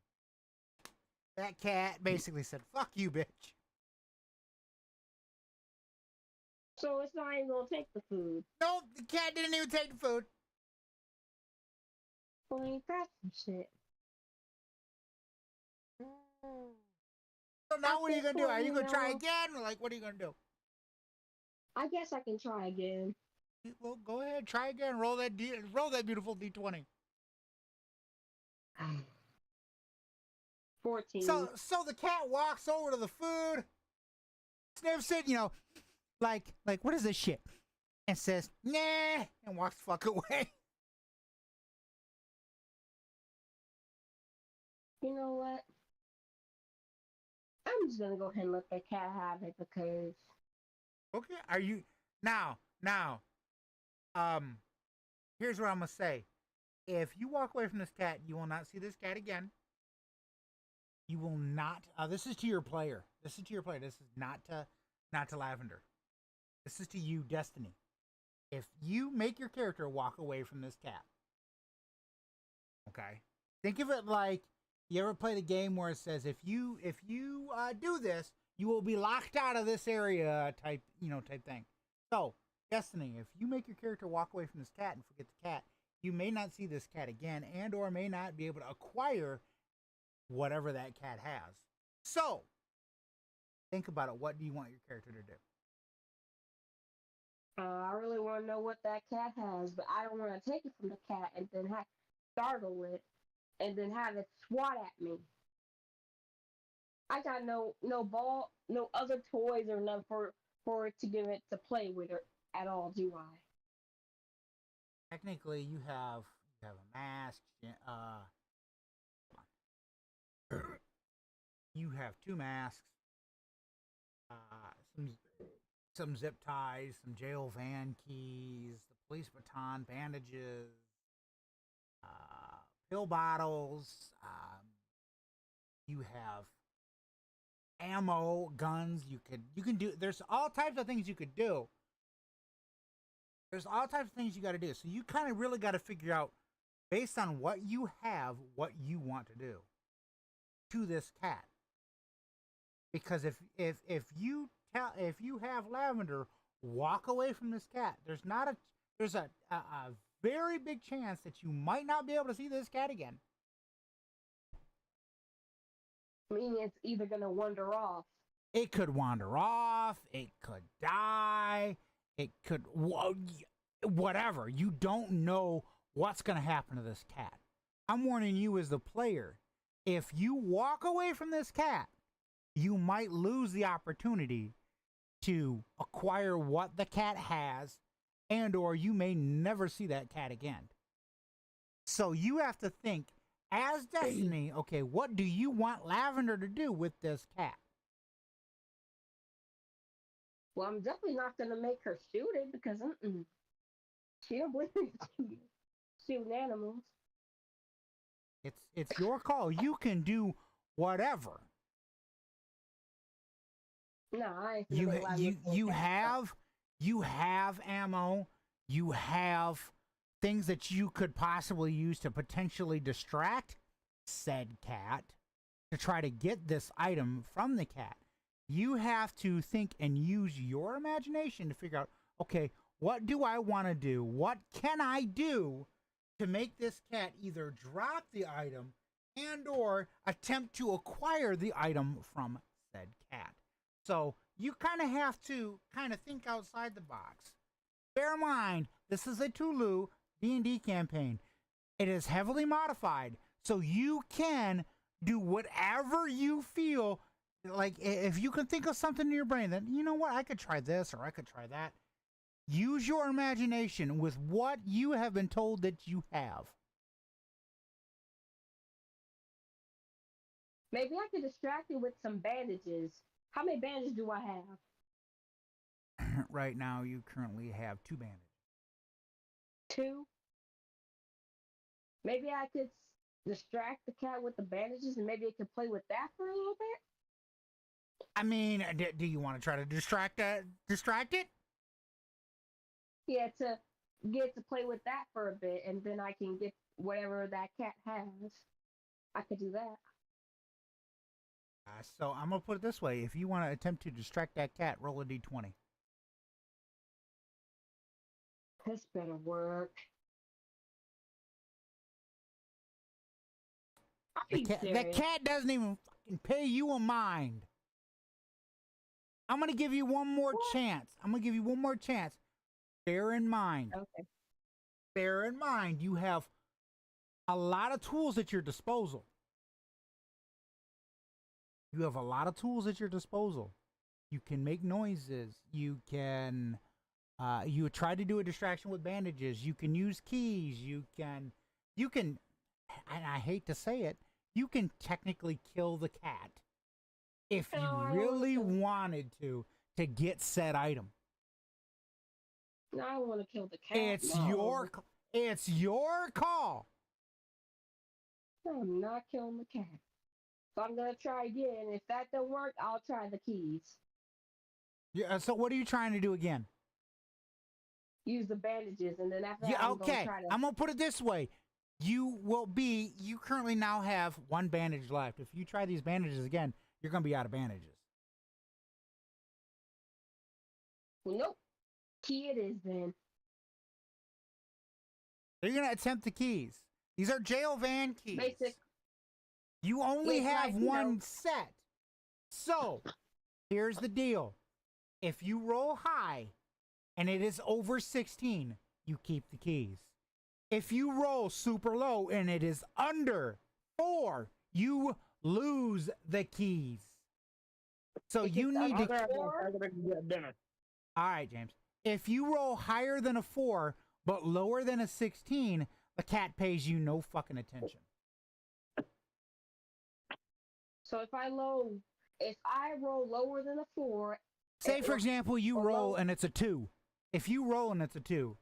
That cat basically said, "Fuck you, bitch." So it's not even gonna take the food. Nope, the cat didn't even take the food. Well, ain't that some shit? So now what are you gonna do? Are you gonna try again? Or like, what are you gonna do? I guess I can try again. Well, go ahead, try again. Roll that beautiful d20. 14. So the cat walks over to the food, sniffs it, like what is this shit? And says, nah, and walks the fuck away. You know what? I'm just gonna go ahead and let the cat have it because. Okay, are you now? Here's what I'm gonna say. If you walk away from this cat, you will not see this cat again. You will not. This is to your player. This is not to Lavender. This is to you, Destiny. If you make your character walk away from this cat, okay, think of it like you ever play the game where it says if you do this, you will be locked out of this area type thing. So, Destiny, if you make your character walk away from this cat and forget the cat, you may not see this cat again and or may not be able to acquire whatever that cat has. So, think about it. What do you want your character to do? I really want to know what that cat has, but I don't want to take it from the cat and then startle it. and then have it swat at me. I got no ball, no other toys or none for it to give it to play with or at all, do I? Technically, you have a mask. You have two masks, some zip ties, some jail van keys, the police baton, bandages, pill bottles. You have ammo, guns. You can do. There's all types of things you could do. There's all types of things you got to do. So you kind of really got to figure out, based on what you have, what you want to do to this cat. Because if you have Lavender walk away from this cat, there's a very big chance that you might not be able to see this cat again. I mean, it's either gonna wander off. It could wander off. It could die. It could whatever. You don't know what's going to happen to this cat. I'm warning you as the player. If you walk away from this cat, you might lose the opportunity to acquire what the cat has, and or you may never see that cat again. So you have to think, as Destiny, okay, what do you want Lavender to do with this cat? Well, I'm definitely not gonna make her shoot it because she don't believe in shooting animals. It's your call. You can do whatever. No, I ain't gonna make Lavender you have ammo. You have things that you could possibly use to potentially distract said cat to try to get this item from the cat. You have to think and use your imagination to figure out, okay, what do I want to do? What can I do to make this cat either drop the item and or attempt to acquire the item from said cat? So you kind of have to kind of think outside the box. Bear in mind, this is a TLOU D&D campaign. It is heavily modified, so you can do whatever you feel. Like, if you can think of something in your brain that, you know what, I could try this or I could try that. Use your imagination with what you have been told that you have. Maybe I could distract it with some bandages. How many bandages do I have? Right now, you currently have 2 bandages. 2? Maybe I could distract the cat with the bandages and maybe it could play with that for a little bit? I mean, do you want to try to distract it? Yeah, to get to play with that for a bit, and then I can get whatever that cat has. I could do that. So I'm going to put it this way. If you want to attempt to distract that cat, roll a d20. This better work. The cat doesn't even fucking pay you a mind. I'm going to give you one more chance. Bear in mind. Okay. Bear in mind, you have a lot of tools at your disposal. You can make noises. You can, you try to do a distraction with bandages. You can use keys. You can, and I hate to say it, you can technically kill the cat if you really wanted to get said item. No, I want to kill the cat. It's your call. I'm not killing the cat. So I'm gonna try again. If that don't work, I'll try the keys. Yeah. So what are you trying to do again? Use the bandages, and then after that, I'm gonna put it this way. You currently now have 1 bandage left. If you try these bandages again, you're gonna be out of bandages. Well, nope. Key it is then. You're gonna attempt the keys. These are jail van keys. Basic. You only have one set. So, here's the deal. If you roll high and it is over 16, you keep the keys. If you roll super low and it is under 4, you lose the keys. So If you it's need under to. four, get dinner. All right, James. If you roll higher than a 4 but lower than a 16, the cat pays you no fucking attention. so if I roll lower than a 4, Say, for example, you or roll low- and it's a 2. If you roll and it's a 2,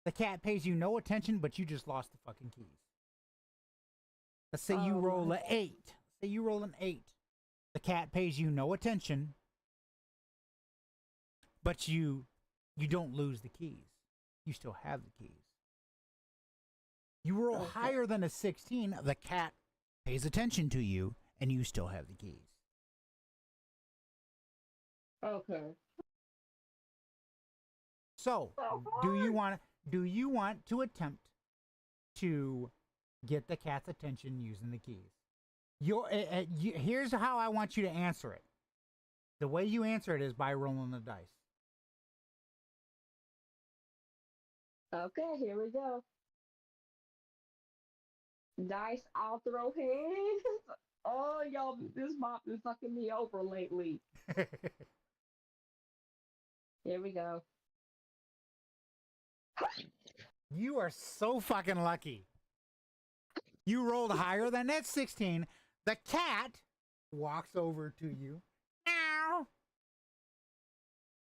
the cat pays you no attention, but you just lost the fucking keys. Let's say you Oh roll my an 8. Say you roll an 8. The cat pays you no attention, but you don't lose the keys. You still have the keys. You roll Okay. higher than a 16, the cat pays attention to you, and you still have the keys. okay. So, So do you want to attempt to get the cat's attention using the keys? Here's how I want you to answer it. The way you answer it is by rolling the dice. Okay, here we go. Dice, I'll throw hands. Oh, y'all, this mop been fucking me over lately. Here we go. You are so fucking lucky. You rolled higher than that 16. The cat walks over to you. Meow.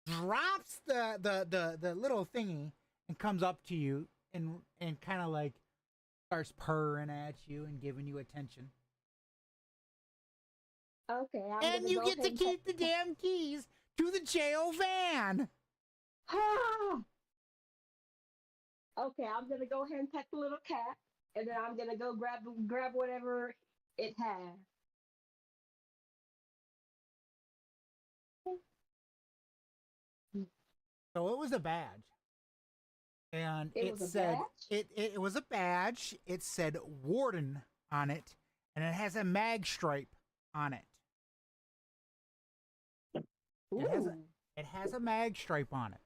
Drops the little thingy and comes up to you and kind of like starts purring at you and giving you attention. Okay, And you get to keep the damn keys to the jail van. Okay, I'm gonna go ahead and pet the little cat, and then I'm gonna go grab whatever it has. So it was a badge. And It it was a said badge? it was a badge. It said warden on it, and it has a mag stripe on it. Ooh. It has a mag stripe on it.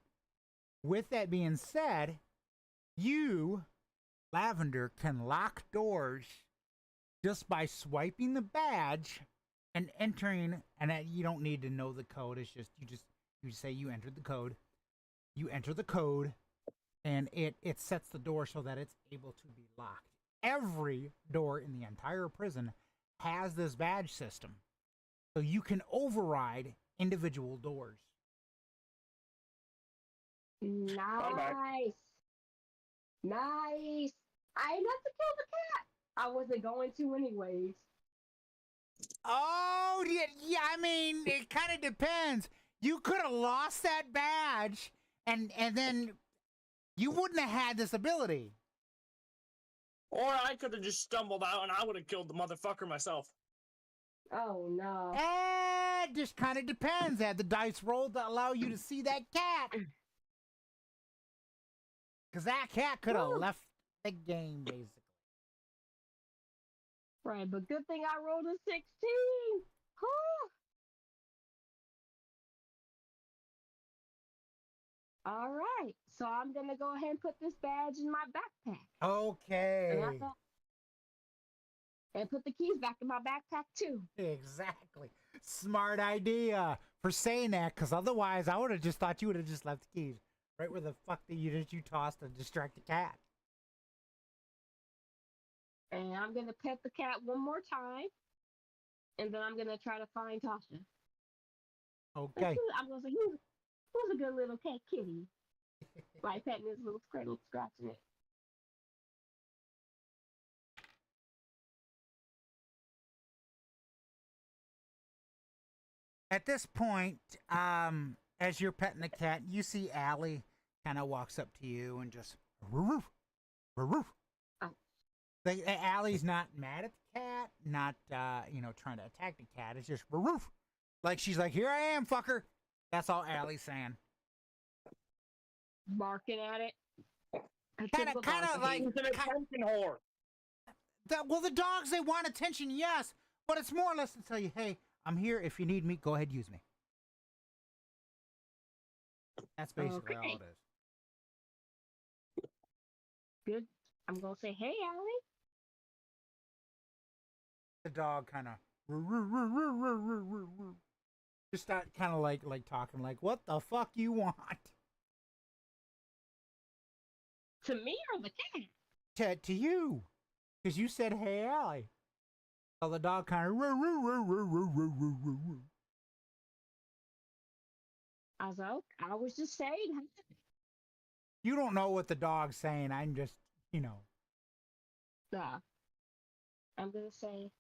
With that being said, you, Lavender, can lock doors just by swiping the badge and entering. And you don't need to know the code. It's just you say you entered the code. You enter the code, and it sets the door so that it's able to be locked. Every door in the entire prison has this badge system, so you can override individual doors. Nice. Nice. I didn't have to kill the cat. I wasn't going to anyways. Oh, yeah, I mean, it kind of depends. You could have lost that badge, and then you wouldn't have had this ability. Or I could have just stumbled out and I would have killed the motherfucker myself. Oh no. It just kind of depends. Had the dice rolled to allow you to see that cat. Because that cat could have left the game, basically. Right, but good thing I rolled a 16. Whew. All right, so I'm gonna go ahead and put this badge in my backpack. Okay. And put the keys back in my backpack too. Exactly. Smart idea for saying that, because otherwise I would have just thought you would have just left the keys right where the fuck that you tossed to distract the cat. And I'm gonna pet the cat one more time, and then I'm gonna try to find Tasha. Okay. I'm gonna say, who's a good little cat kitty? Like petting his little cradle, scratching it. At this point, as you're petting the cat, you see Allie kind of walks up to you and just roof, roof. Oh. Allie's not mad at the cat, not trying to attack the cat. It's just roof. Like she's like, "Here I am, fucker." That's all Allie's saying. Barking at it. Kind of like He's an attention whore. well, the dogs, they want attention, yes, but it's more or less to tell you, hey, I'm here. If you need me, go ahead, use me. That's basically all it is. Good. I'm gonna say, hey, Allie. The dog kind of just start kind of like talking like, "What the fuck you want?" To me or the cat? To you, because you said, "Hey, Allie." So the dog kind of. I was just saying. You don't know what the dog's saying. I'm just, Nah. I'm gonna say.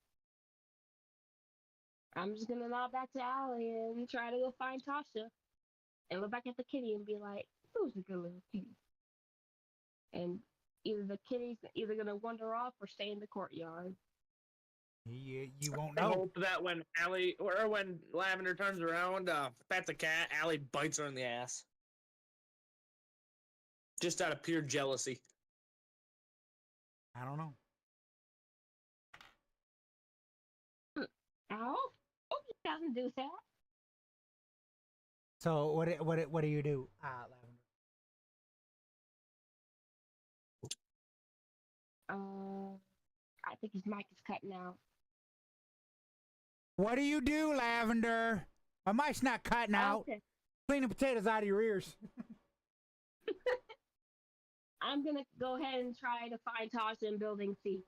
I'm just gonna nod back to Allie and try to go find Tasha, and look back at the kitty and be like, "Who's a good little kitty?" And either the kitty's either gonna wander off or stay in the courtyard. you won't I know. hope that when Allie or when Lavender turns around, pet the cat, Allie bites her in the ass. Just out of pure jealousy. I don't know. Ow! Oh, he doesn't do that. So what do you do, Lavender? I think his mic is cutting out. What do you do, Lavender? My mic's not cutting out. Okay. Clean the potatoes out of your ears. I'm gonna go ahead and try to find Tasha in Building C.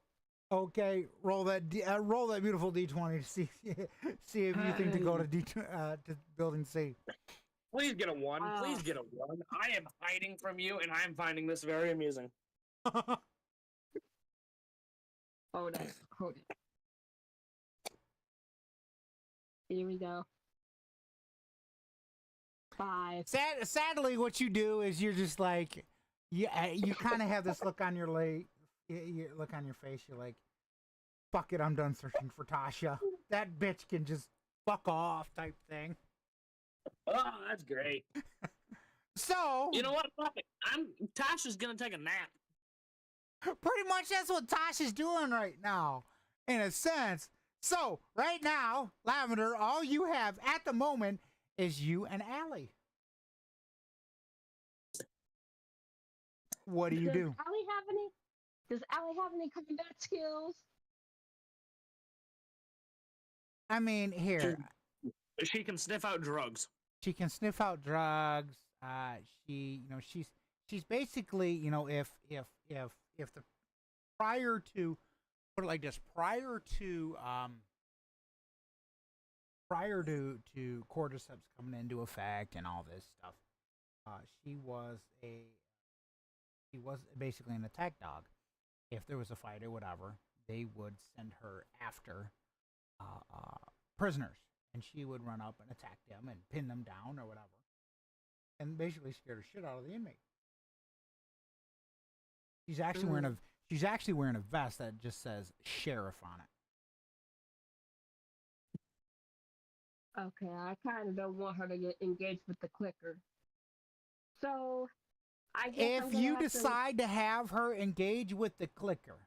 Okay, roll that beautiful D20 to see if you think to go to to building C. Please get a 1. Please get a 1. I am hiding from you, and I am finding this very amusing. Hold it. Here we go. 5. Sadly, what you do is you're just like, you kind of have this look on your look on your face. You're like, fuck it, I'm done searching for Tasha. That bitch can just fuck off, type thing. Oh, that's great. So You know what? Fuck it. Tasha's gonna take a nap. pretty much that's what Tasha's doing right now, in a sense. So right now, Lavender, all you have at the moment is you and Allie. What do you do? Does Allie have any combat skills? I mean, here She can sniff out drugs. she can sniff out drugs. She's basically, if the prior to, put it like this, prior to cordyceps coming into effect and all this stuff, she was basically an attack dog. If there was a fight or whatever, they would send her after prisoners, and she would run up and attack them and pin them down or whatever, and basically scare the shit out of the inmate. She's actually wearing a vest that just says sheriff on it. Okay, I kind of don't want her to get engaged with the clicker. So, I guess If you decide to have her engage with the clicker,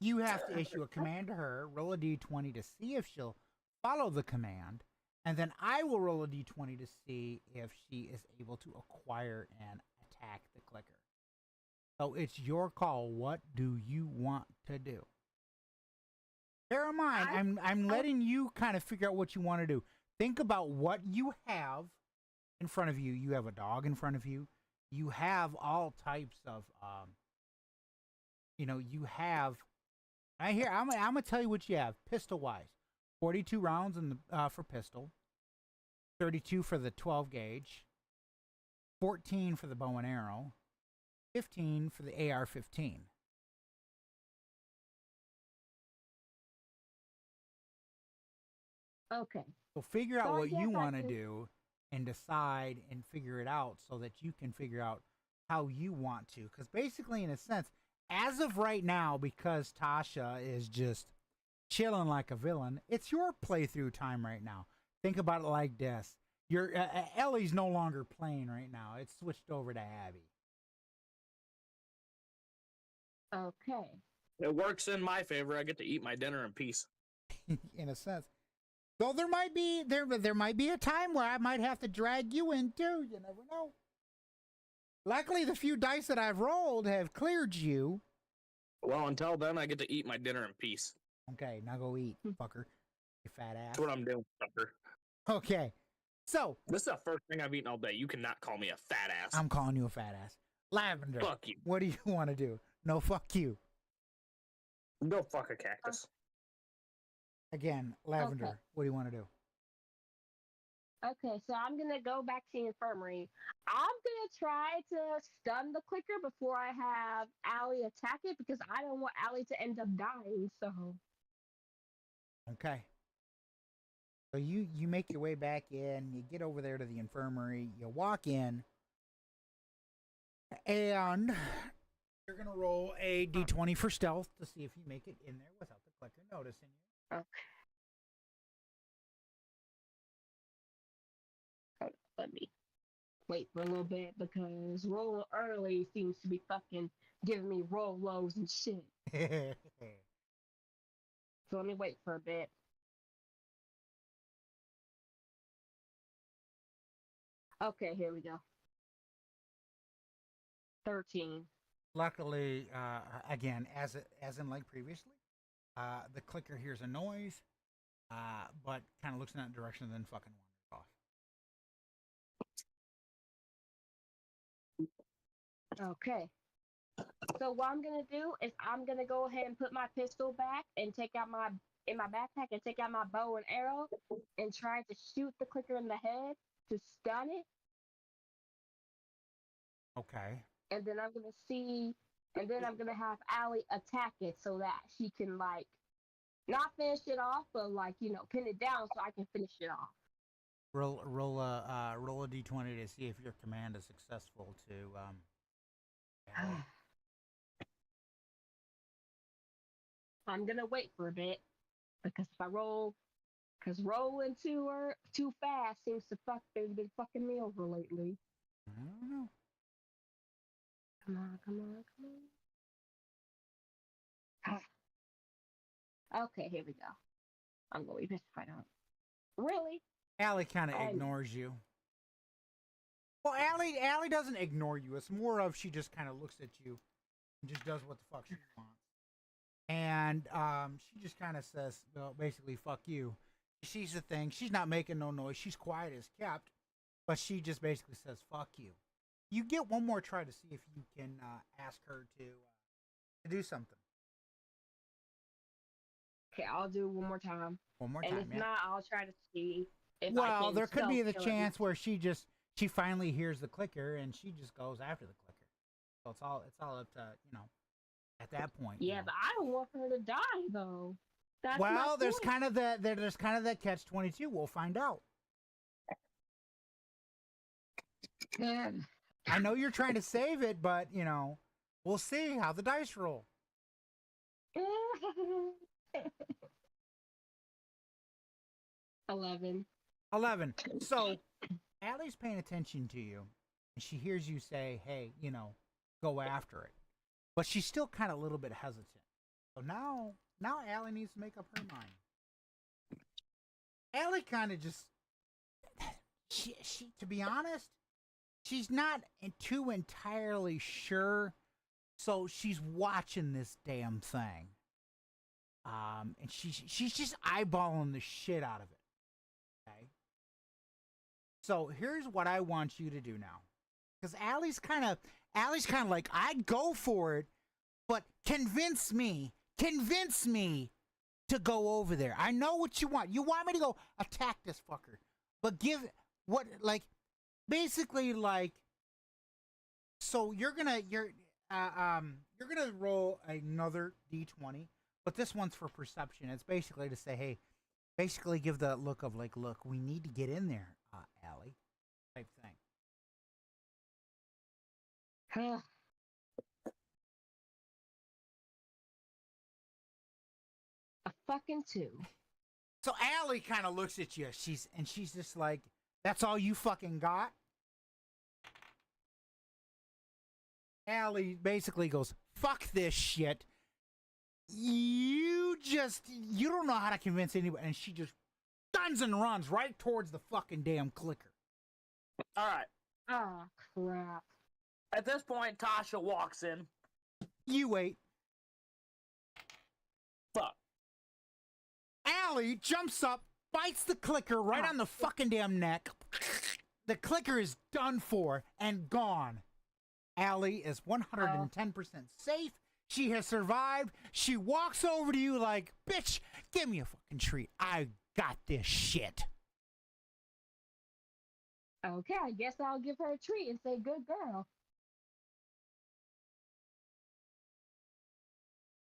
you have to issue a command to her, roll a d20 to see if she'll follow the command, and then I will roll a d20 to see if she is able to acquire and attack the clicker. So it's your call. What do you want to do? Bear in mind, I'm letting you kind of figure out what you want to do. Think about what you have in front of you. You have a dog in front of you. You have all types of, you have. Right here, I'm gonna tell you what you have. Pistol wise, 42 rounds in the for pistol, 32 for the 12 gauge, 14 for the bow and arrow, 15 for the AR-15. Okay. So figure out So I what you guess I want to can- do and decide and figure it out so that you can figure out how you want to. Because basically, in a sense, as of right now, because Tasha is just chilling like a villain, it's your playthrough time right now. Think about it like this. Your Ellie's no longer playing right now. It's switched over to Abby. Okay. It works in my favor. I get to eat my dinner in peace. In a sense. Though there might be a time where I might have to drag you in too. You never know. Luckily, the few dice that I've rolled have cleared you. Well, until then, I get to eat my dinner in peace. Okay, now go eat, fucker. You fat ass. That's what I'm doing, sucker. Okay, so This is the first thing I've eaten all day. You cannot call me a fat ass. I'm calling you a fat ass. Lavender. Fuck you. What do you want to do? No, fuck you. Go fuck a cactus. Again, Lavender. Okay. What do you want to do? Okay, so I'm gonna go back to the infirmary. I'm gonna try to stun the clicker before I have Allie attack it because I don't want Allie to end up dying. So Okay. So you make your way back in. You get over there to the infirmary. You walk in, and you're gonna roll a d20 for stealth to see if you make it in there without the clicker noticing you. okay. Let me wait for a little bit because rolling early seems to be fucking giving me roll lows and shit. So let me wait for a bit. Okay, here we go. 13. Luckily, again, as in like previously, the clicker hears a noise, but kind of looks in that direction and then fucking wanders off. Okay. So what I'm gonna do is I'm gonna go ahead and put my pistol back and take out my backpack and take out my bow and arrow and try to shoot the clicker in the head to stun it. Okay. And then I'm gonna have Allie attack it so that she can like not finish it off, but like pin it down so I can finish it off. Roll a d20 to see if your command is successful to I'm gonna wait for a bit because rolling too fast seems to has been fucking me over lately. I don't know. Come on, come on, come on. Okay, here we go. I'm gonna be mystified out. Really? Allie kind of ignores you. Well, Allie doesn't ignore you. It's more of she just kind of looks at you and just does what the fuck she wants. And she just kind of says, well, basically, fuck you. She sees the thing. She's not making no noise. She's quiet as kept. But she just basically says, fuck you. You get one more try to see if you can ask her to do something. Okay, I'll do one more time. One more and time, if yeah. not, I'll try to see if I Well, can there could be the stealth kill chance where she finally hears the clicker and she just goes after the clicker. So it's all up to, at that point. Yeah, but I don't want her to die though. That's well, my there's point. there's kind of that catch-22. We'll find out. I know you're trying to save it, but we'll see how the dice roll. 11. 11. So Allie's paying attention to you, and she hears you say, "Hey, go after it," but she's still kind of a little bit hesitant. So now Allie needs to make up her mind. Allie kind of just she to be honest, she's not too entirely sure. So she's watching this damn thing. And she's just eyeballing the shit out of it. Okay. So here's what I want you to do now. Because Allie's kind of like, I'd go for it, but convince me to go over there. I know what you want. You want me to go attack this fucker. But basically so you're gonna roll another d20, but this one's for perception. It's basically to say, hey, basically give the look of like, look, we need to get in there, Allie, type thing. A fucking 2. So Allie kind of looks at you. She's just like, that's all you fucking got? Allie basically goes, fuck this shit. You don't know how to convince anybody. And she just guns and runs right towards the fucking damn clicker. All right. Oh, crap. At this point, Tasha walks in. You wait. Allie jumps up, bites the clicker right on the fucking damn neck. The clicker is done for and gone. Allie is 110% safe. She has survived. She walks over to you like, bitch, give me a fucking treat. I got this shit. Okay, I guess I'll give her a treat and say, good girl.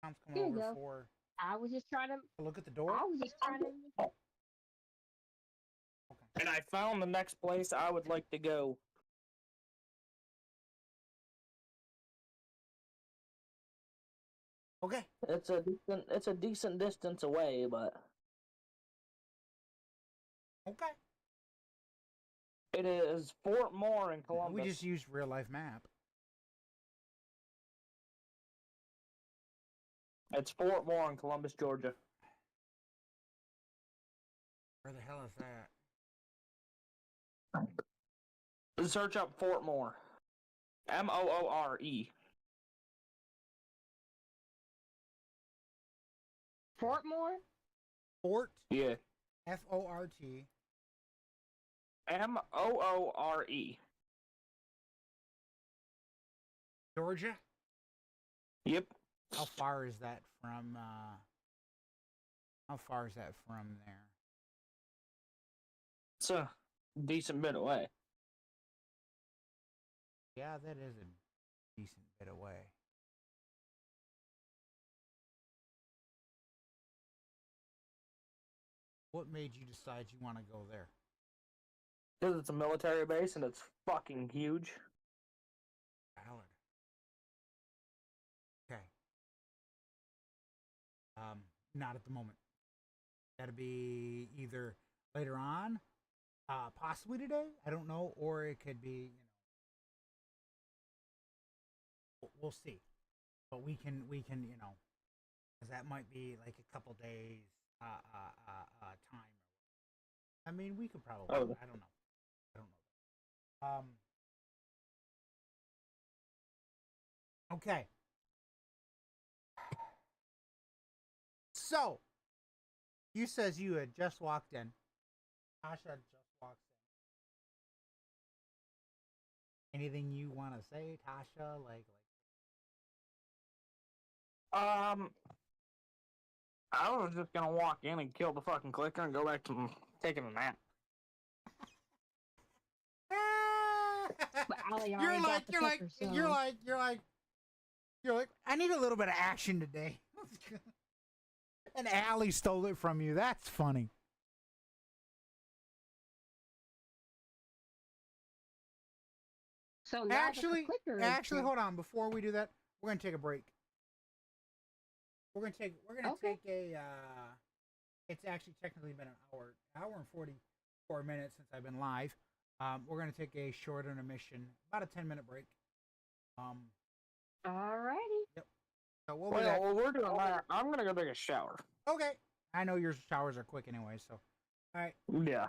Mom's coming Here you over go. for I was just trying to. a look at the door. I was just trying to. And I found the next place I would like to go. Okay. It's a decent distance away, but Okay. it is Fort Moore in Columbus. We just used real life map. It's Fort Moore in Columbus, Georgia. Where the hell is that? Search up Fort Moore. Moore. Fort Moore? Fort. Yeah. F-O-R-T. Moore. Georgia? Yep. How far is that from there? It's a decent bit away. Yeah, that is a decent bit away. What made you decide you want to go there? Because it's a military base and it's fucking huge. Ballard. Okay. Not at the moment. That'd be either later on, possibly today. I don't know, or it could be, we'll see. But we can, because that might be like a couple days, time. I mean, we could probably. Oh. I don't know. Okay. So, you says you had just walked in. Tasha just walked in. Anything you want to say, Tasha? I was just gonna walk in and kill the fucking clicker and go back to taking a nap. But Allie already got the clicker, so. You're like, I need a little bit of action today. And Allie stole it from you. That's funny. So now Actually, the clicker is hold on. Before we do that, we're gonna take a break. We're gonna take a. It's actually technically been an hour and 44 minutes since I've been live. We're gonna take a short intermission, about a 10-minute break. Alrighty. Yep. So we'll be back. Well, we're doing that. I'm gonna go take a shower. Okay. I know your showers are quick anyway, so. All right. Yeah.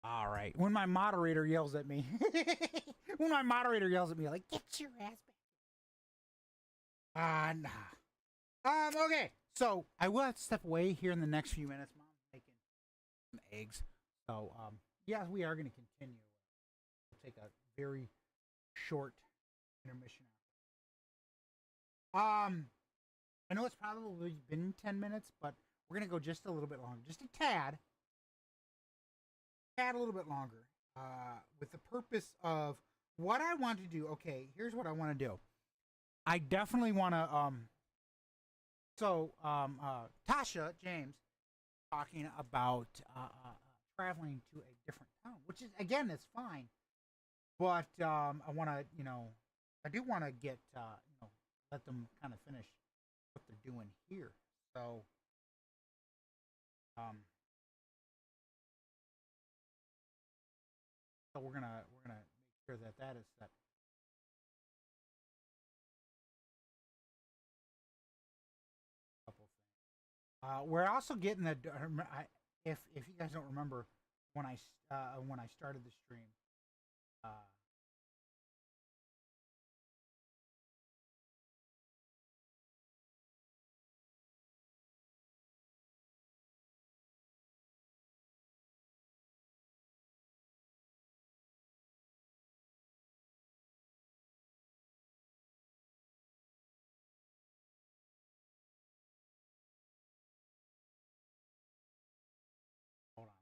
All right. When my moderator yells at me, when my moderator yells at me, like, get your ass back. Nah. Okay. So I will have to step away here in the next few minutes. Mom's making some eggs. So, yeah, we are going to continue. We'll take a very short intermission. I know it's probably been 10 minutes, but we're going to go just a little bit longer, just a tad a little bit longer, with the purpose of what I want to do. Okay, here's what I want to do. I definitely want to, Tasha James talking about traveling to a different town, which is, again, it's fine. But I want to, I do want to get, let them kind of finish what they're doing here. So, so we're gonna make sure that that is set. We're also getting the. If you guys don't remember when I started the stream, uh, hold on.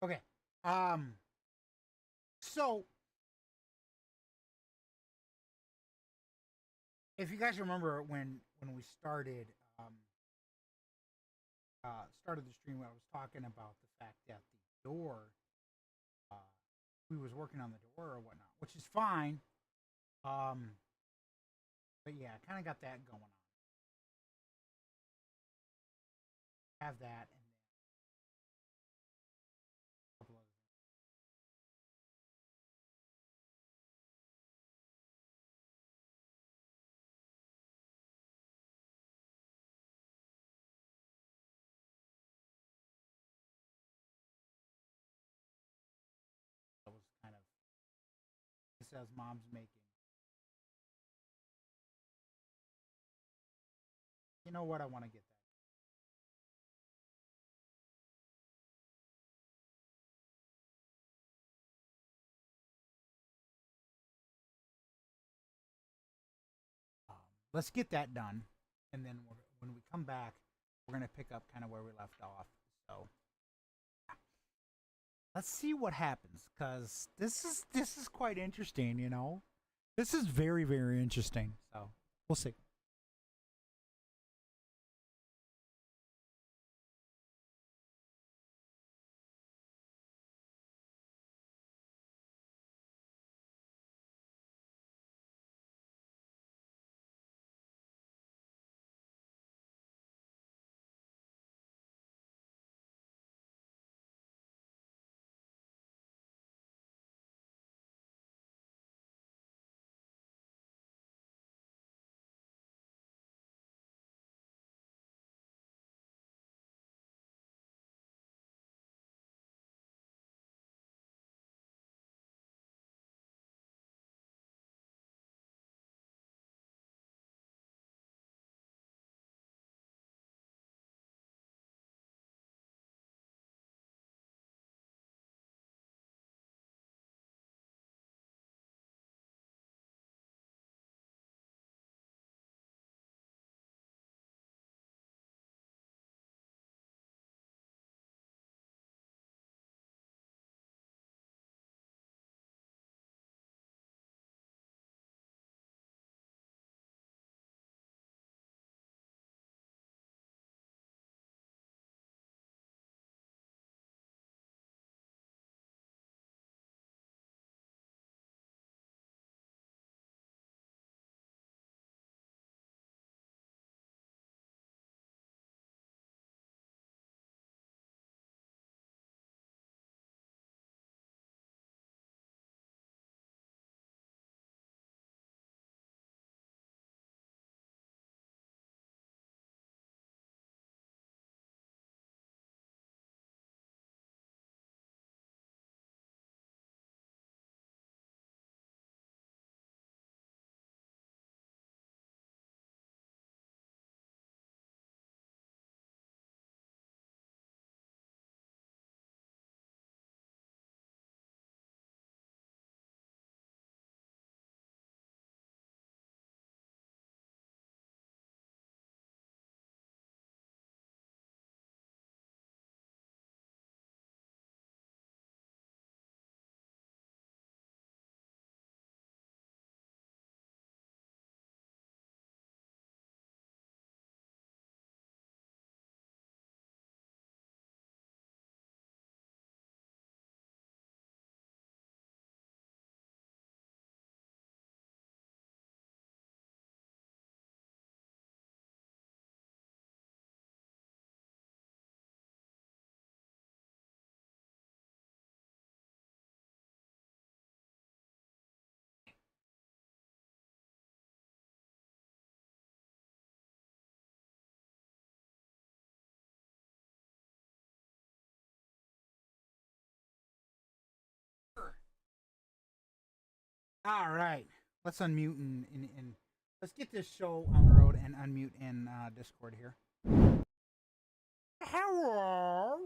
Okay. So if you guys remember when we started started the stream, I was talking about the fact that the door, uh, we was working on the door or whatnot, which is fine. Um, but yeah, I kind of got that going on. Have that and then a couple other things. That was kind of it says mom's making. You know what? I want to get that. Um, let's get that done, and then when we come back, we're gonna pick up kind of where we left off. So let's see what happens, because this is quite interesting. This is very very interesting. So we'll see. All right. Let's unmute and let's get this show on the road and unmute in Discord here. Hello.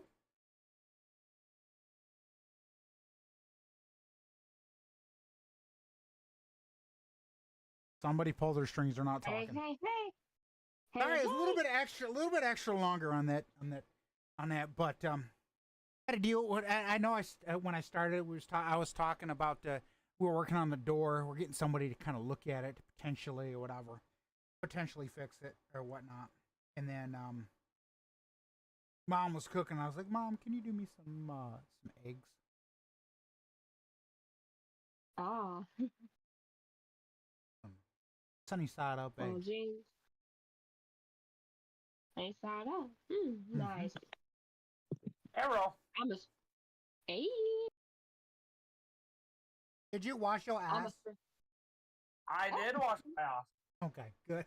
Somebody pull their strings. They're not Hey, talking. hey, hey. Hey, All right, it's a little hey. bit extra longer on that. But I had to deal with. I know when I started, I was talking about we were working on the door. We're getting somebody to kind of look at it potentially or whatever, potentially fix it or whatnot. And then Mom was cooking. I was like, Mom, can you do me some eggs? Ah, Some sunny side up oh, eggs. jeez. Nice side up. Mm-hmm. Nice. Arrow. I'm a. Hey. Did you wash your I'm ass? I did wash my ass. Okay, good.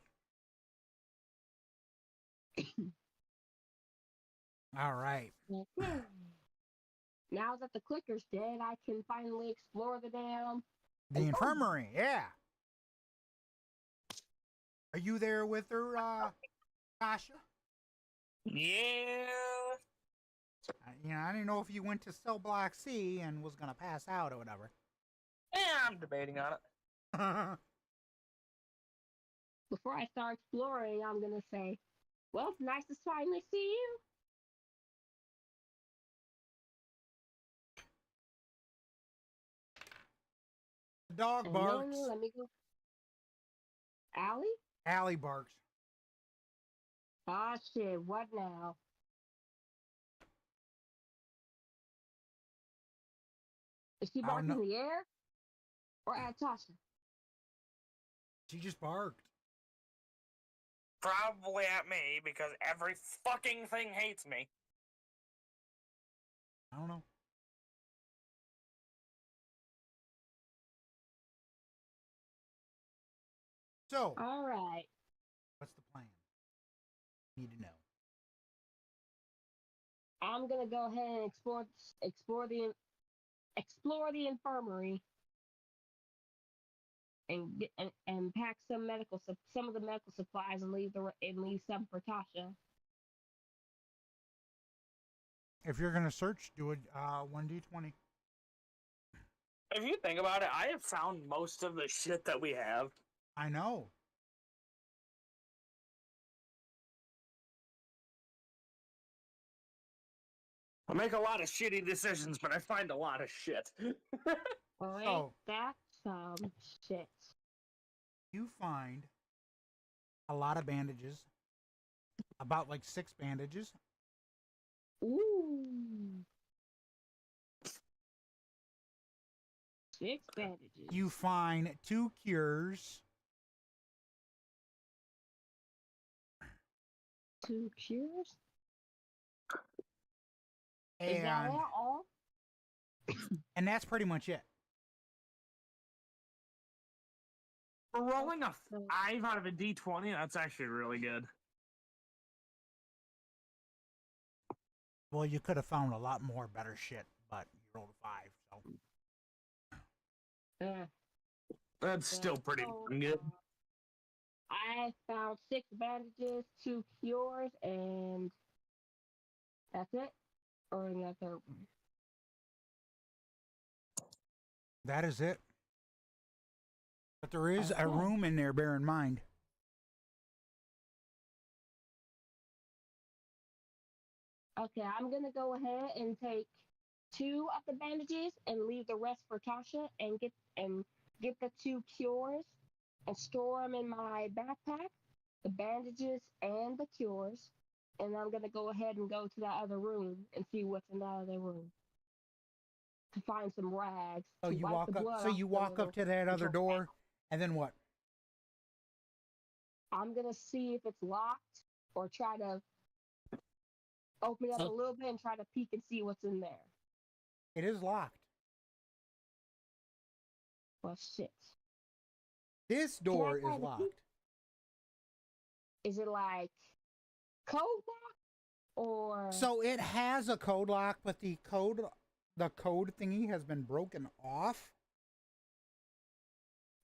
All right. Okay. Now that the clicker's dead, I can finally explore the damn. The infirmary, yeah. Are you there with her, Tasha? Yeah. I didn't know if you went to cell block C and was gonna pass out or whatever. Yeah, I'm debating on it. Before I start exploring, I'm gonna say, well, it's nice to finally see you. The dog And barks. then let me go. Allie? Allie barks. Ah, shit. What now? Is she I don't barking know. in the air or at Tasha? She just barked. Probably at me because every fucking thing hates me. I don't know. So, All right. what's the plan? Need to know. I'm gonna go ahead and explore the infirmary and and pack some of the medical supplies and leave some for Tasha. If you're gonna search, do it 1d20. If you think about it, I have found most of the shit that we have. I know. I make a lot of shitty decisions, but I find a lot of shit. Oh, ain't So that some shit? you find a lot of bandages, about like 6 bandages. Ooh. 6 bandages. You find 2 cures. 2 cures? Is that And all? and that's pretty much it. For rolling a So- 5 out of a d20, that's actually really good. Well, you could have found a lot more better shit, but you rolled a 5, so That's still pretty good. I found 6 bandages, 2 cures, and that's it. Or the third one. that is it. But there is a Okay. room in there, bear in mind. Okay, I'm gonna go ahead and take 2 of the bandages and leave the rest for Tasha and get the 2 cures and store them in my backpack, the bandages and the cures. And I'm gonna go ahead and go to that other room and see what's in that other room to find some rags So to you wipe walk the up. blood So off you the walk little up to that other control panel. door, and then what? I'm gonna see if it's locked or try to open it up a little bit and try to peek and see what's in there. It is locked. Well, shit. This Can I door try is to locked. peek? Is it like code lock or? So it has a code lock, but the code thingy has been broken off.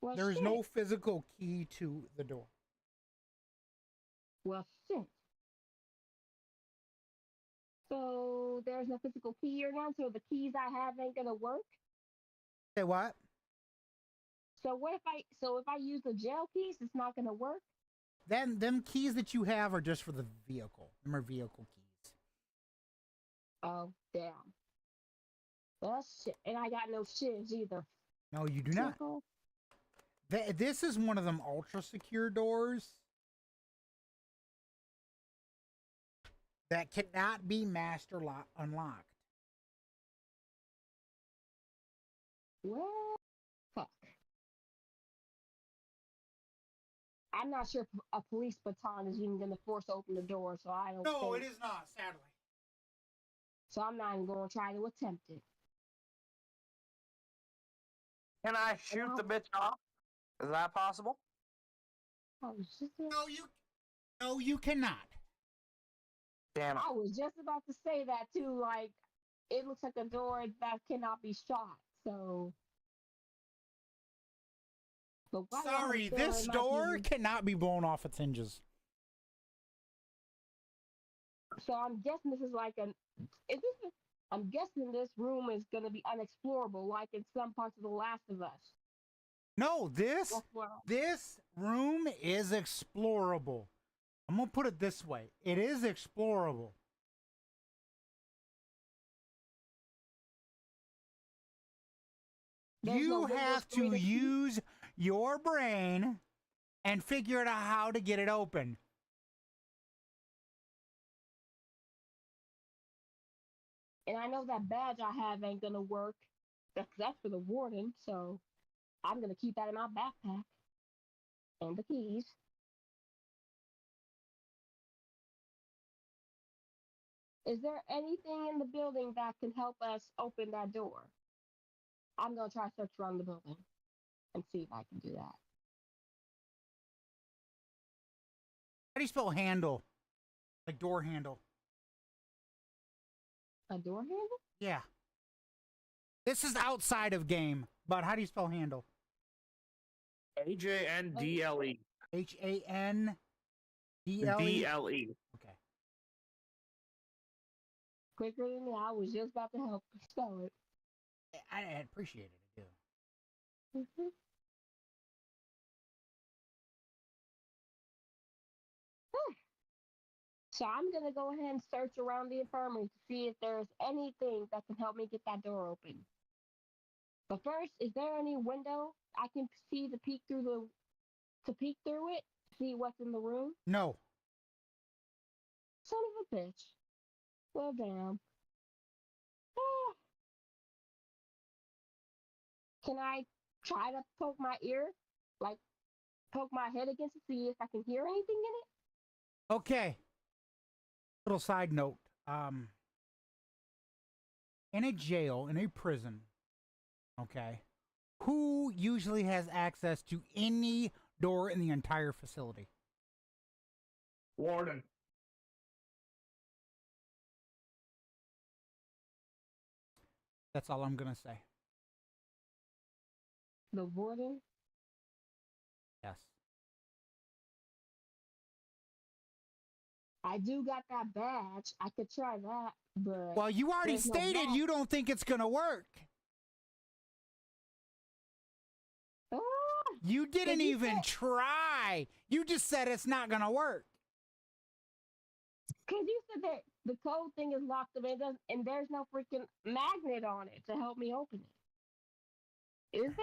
Well, There is shit. no physical key to the door. Well, shit. So there's no physical key here now, so the keys I have ain't gonna work. Say what? So what if I use the jail keys, it's not gonna work? Then them keys that you have are just for the vehicle. Them are vehicle keys. Oh damn. Well shit, and I got no shivs either. No, you do not. Sicko. This is one of them ultra secure doors that cannot be master unlocked. Well, fuck. I'm not sure if a police baton is even gonna force open the door, so I don't No, think. it is not, sadly. So I'm not even gonna try to attempt it. Can I shoot the bitch off? Is that possible? I was just No, you cannot. Damn it. I was just about to say that too. Like, it looks like a door that cannot be shot. So, but why do I have a Sorry, feeling this it might door be- cannot be blown off its hinges. So I'm guessing this is like an. Is this? I'm guessing this room is gonna be unexplorable, like in some parts of The Last of Us. No, this That's what. this room is explorable. I'm gonna put it this way: it is explorable. There's no You windows have for me to see? use your brain and figure out how to get it open. And I know that badge I have ain't gonna work. That's for the warden, so I'm gonna keep that in my backpack. And the keys. Is there anything in the building that can help us open that door? I'm gonna try to search around the building and see if I can do that. How do you spell handle? Like door handle. A door handle? Yeah. This is outside of game, but how do you spell handle? AJNDLE. HANDLE. DLE. Okay. Quicker than me, I was just about to help spell it. I appreciate it. I do. Mhm. So I'm gonna go ahead and search around the infirmary to see if there's anything that can help me get that door open. But first, is there any window I can see to peek through it, see what's in the room? No. Son of a bitch. Well, damn. Ah. Can I try to poke my ear, like poke my head against it, see if I can hear anything in it? Okay. Little side note. In a jail, in a prison, okay, who usually has access to any door in the entire facility? Warden. That's all I'm gonna say. The warden? Yes. I do got that badge. I could try that, but Well, you already there's no stated badge. you don't think it's gonna work. Ah, You didn't you even said- try. You just said it's not gonna work. Cause you said that the code thing is locked up and, and there's no freaking magnet on it to help me open it. Is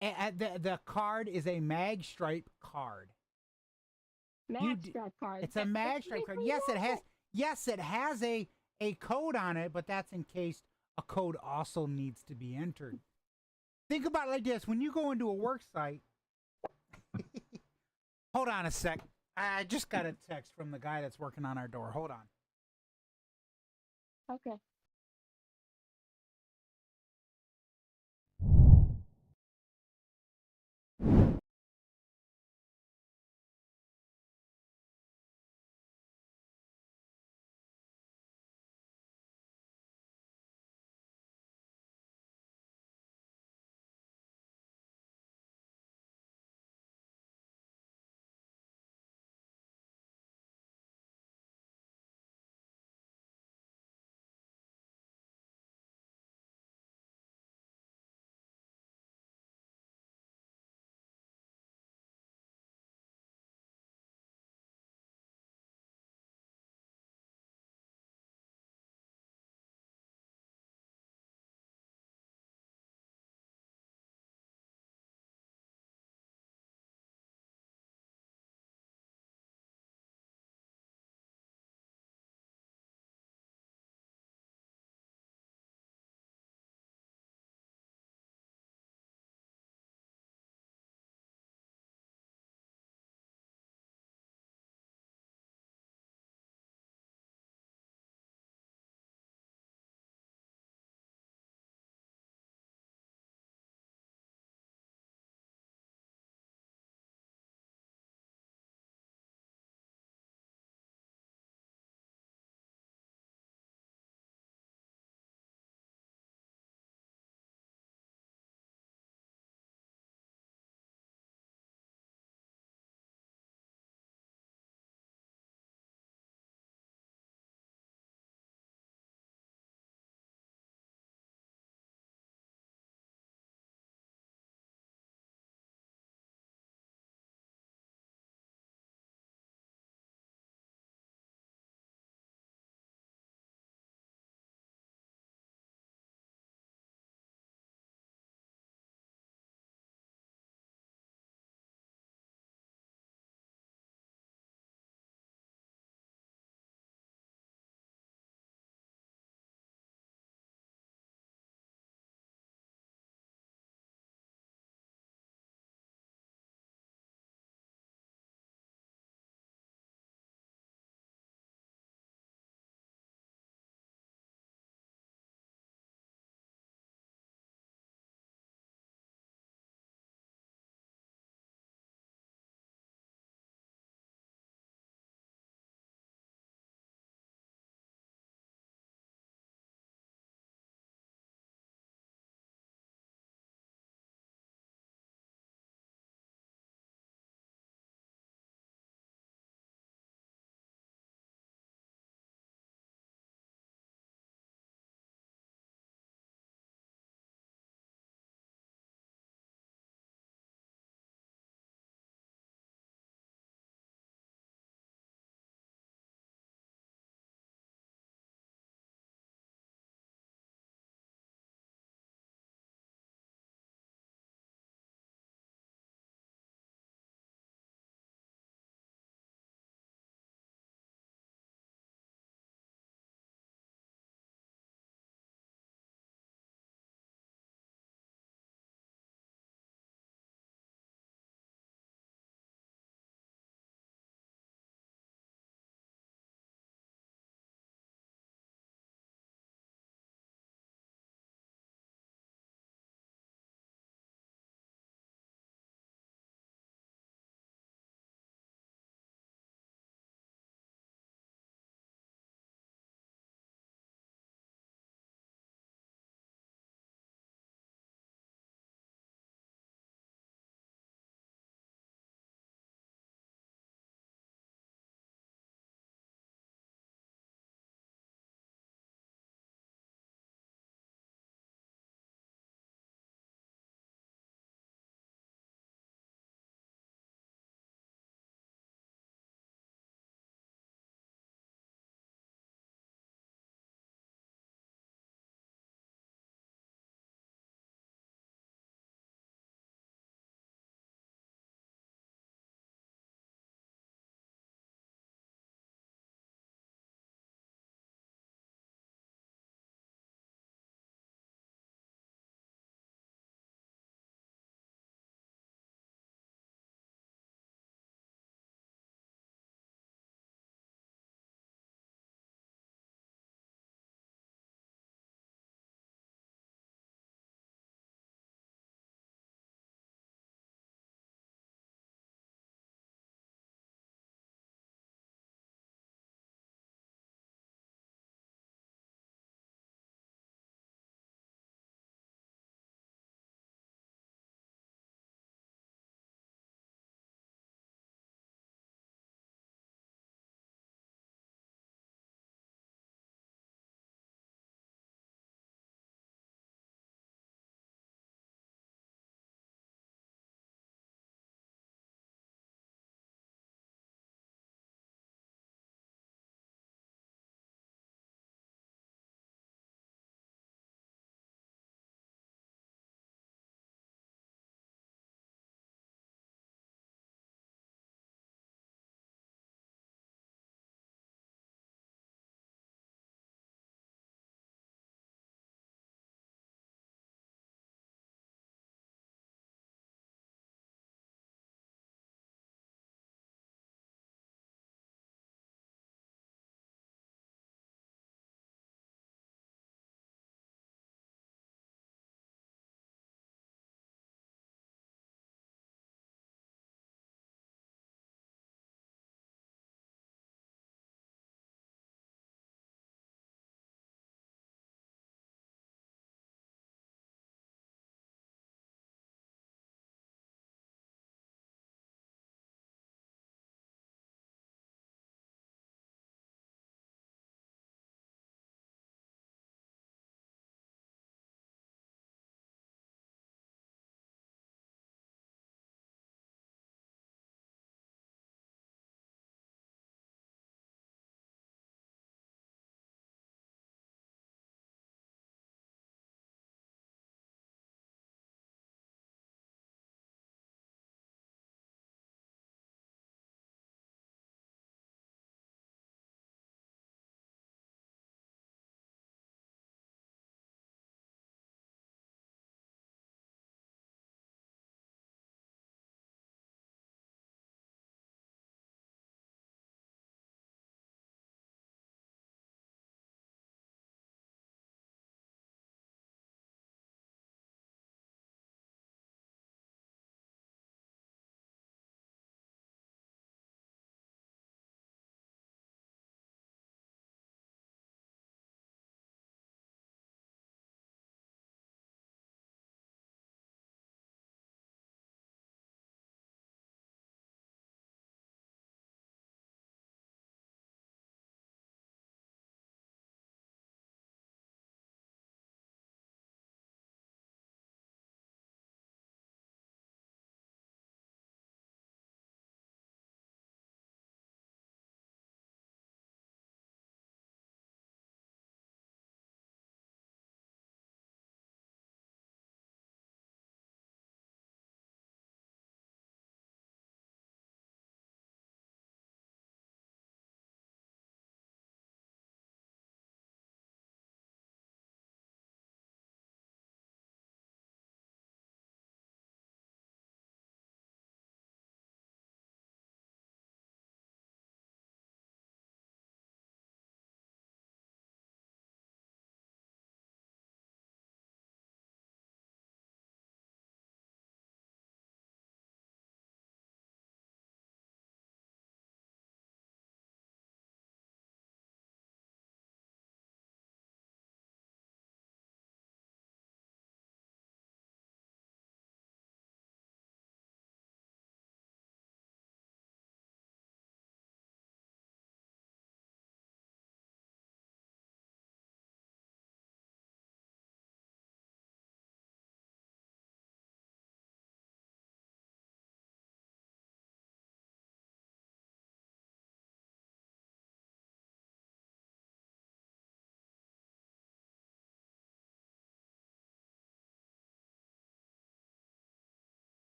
there? The card is a mag stripe card. Mag stripe card. It's a mag stripe card. Yes, it has. Yes, it has a code on it, but that's in case a code also needs to be entered. Think about it like this: when you go into a work site. Hold on a sec. I just got a text from the guy that's working on our door. Hold on. Okay.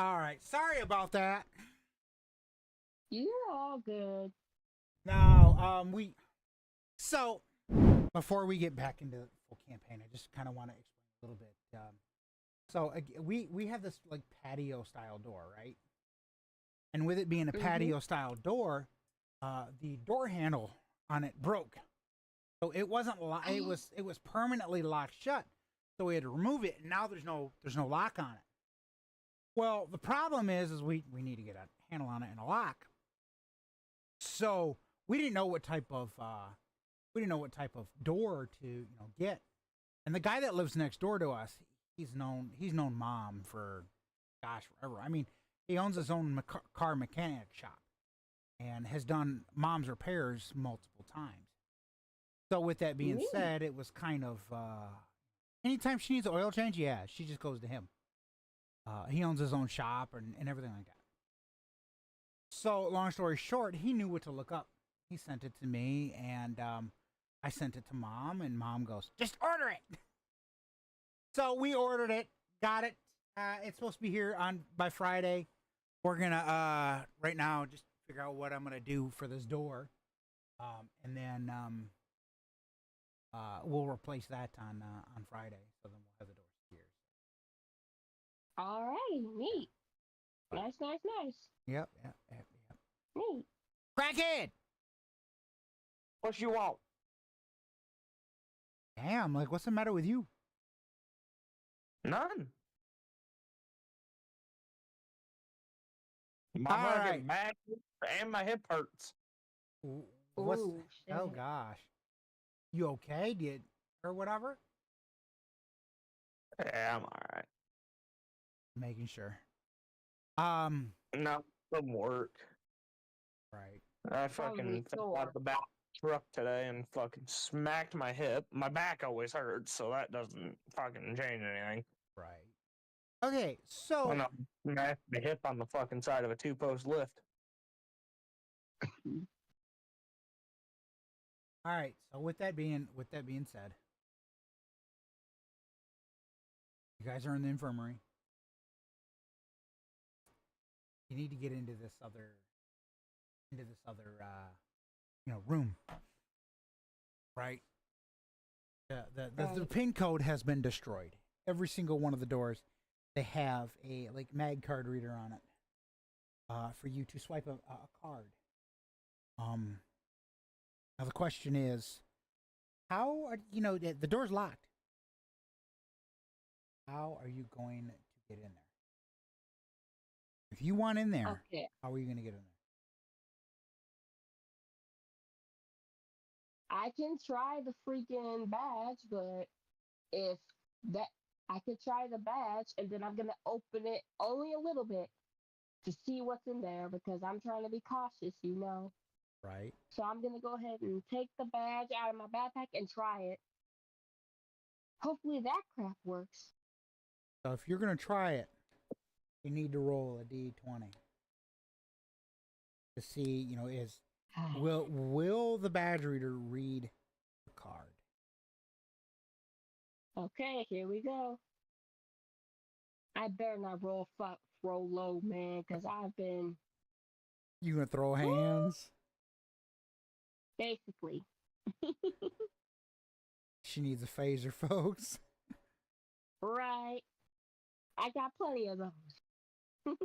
All right. Sorry about that. You're all good. Now, so before we get back into the full campaign, I just kind of want to explain a little bit. We have this like patio style door, right? And with it being a patio style door, the door handle on it broke, so it wasn't it was permanently locked shut. So we had to remove it, and now there's no lock on it. Well, the problem is we need to get a handle on it and a lock. So we didn't know what type of door to get. And the guy that lives next door to us, he's known Mom for gosh forever. I mean, he owns his own car mechanic shop and has done Mom's repairs multiple times. So with that being said, it was kind of anytime she needs an oil change, yeah, she just goes to him. He owns his own shop and everything like that. So long story short, he knew what to look up. He sent it to me, and I sent it to Mom, and Mom goes, "Just order it." So we ordered it, got it. It's supposed to be here by Friday. We're gonna right now just figure out what I'm gonna do for this door, and then we'll replace that on Friday. So then we'll have the doors here. All right, neat. Nice. Yep. Neat. Crackhead! What you want? Damn, like what's the matter with you? None. My All fucking right. back and my hip hurts. What's Ooh, oh shit. gosh. You okay? Did or whatever? Yeah, I'm alright. Making sure. No, from work. Right. I Probably fucking fell sore. out the back truck today and fucking smacked my hip. My back always hurts, so that doesn't fucking change anything. Right. Okay, so Oh no, smacked the hip on the fucking side of a 2-post lift. all right. So with that being said, you guys are in the infirmary. You need to get into this other room. Right? The pin code has been destroyed. Every single one of the doors, they have a like mag card reader on it. For you to swipe a card. Now the question is, how are the door's locked? How are you going to get in there? If you want in there, Okay. how are you going to get in there? I can try the freaking badge, but if that I could try the badge and then I'm gonna open it only a little bit to see what's in there because I'm trying to be cautious, Right. So I'm gonna go ahead and take the badge out of my backpack and try it. Hopefully that crap works. So if you're going to try it, you need to roll a d20 to see, will the badge reader read the card? Okay, here we go. I better not roll low, man, because I've been You going to throw hands? basically. She needs a phaser, folks. Right. I got plenty of those.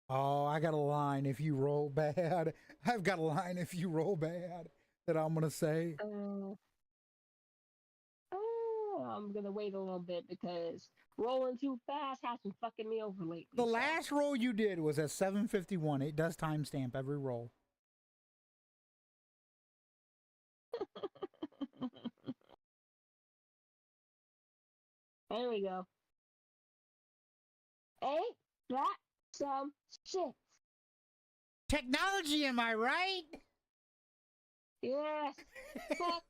Oh, I got a line if you roll bad. I've got a line if you roll bad that I'm going to say. I'm gonna wait a little bit because rolling too fast has been fucking me over lately. The last roll you did was at 7:51. It does timestamp every roll. There we go. Ain't that some shit? Technology, am I right? Yes. Fuck.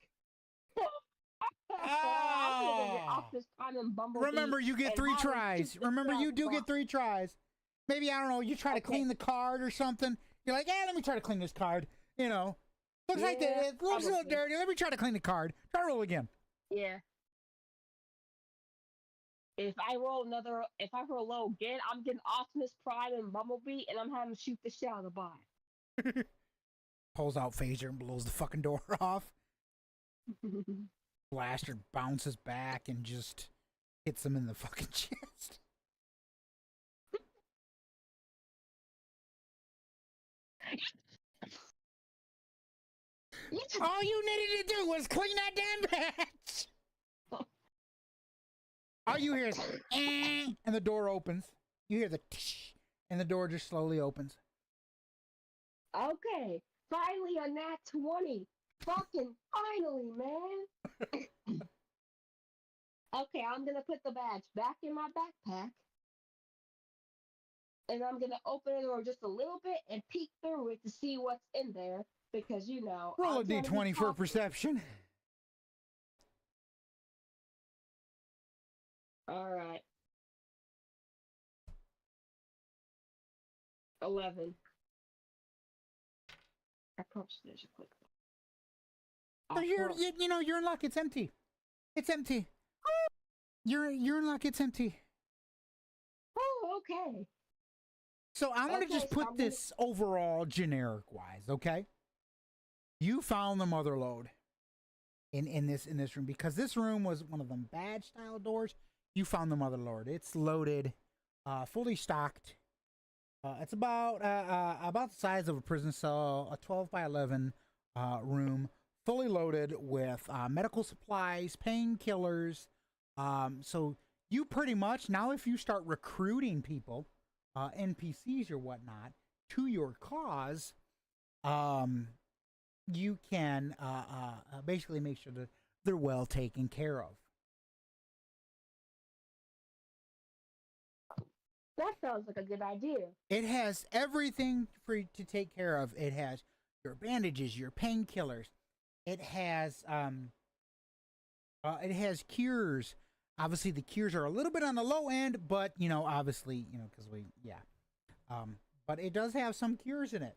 I'm gonna get off this time and Bumblebee. Remember, you get and 3 have him tries. shoot the Remember, you crap do off. get 3 tries. Maybe, I don't know, you try to clean the card or something. You're like, let me try to clean this card. Looks like it looks a little dirty. Let me try to clean the card. Try to roll again. Yeah. if I roll low again, I'm getting Optimus Prime and Bumblebee, and I'm having to shoot the shit out of the bot. Pulls out phaser and blows the fucking door off. Blaster bounces back and just hits him in the fucking chest. All you needed to do was clean that damn hatch. All you hear is and the door opens. You hear the tsh, and the door just slowly opens. Okay, finally a nat 20. Fucking finally, man. Okay, I'm gonna put the badge back in my backpack. And I'm gonna open the door just a little bit and peek through it to see what's in there. Because, you know, Roll a I'm trying to be d20 for cautious. perception. Alright. 11. I probably should click. So you're in luck. It's empty. It's empty. You're in luck. It's empty. Oh, okay. So I'm gonna Okay, just so put I'm gonna- this overall generic wise, okay? You found the mother lode in this room because this room was one of them badge style doors. You found the mother lode. It's loaded, fully stocked. It's about the size of a prison cell, a 12 by 11 room, fully loaded with medical supplies, painkillers. So you pretty much now, if you start recruiting people, NPCs or whatnot, to your cause, you can basically make sure that they're well taken care of. That sounds like a good idea. It has everything for you to take care of. It has your bandages, your painkillers. It has cures. Obviously, the cures are a little bit on the low end, but obviously, because but it does have some cures in it.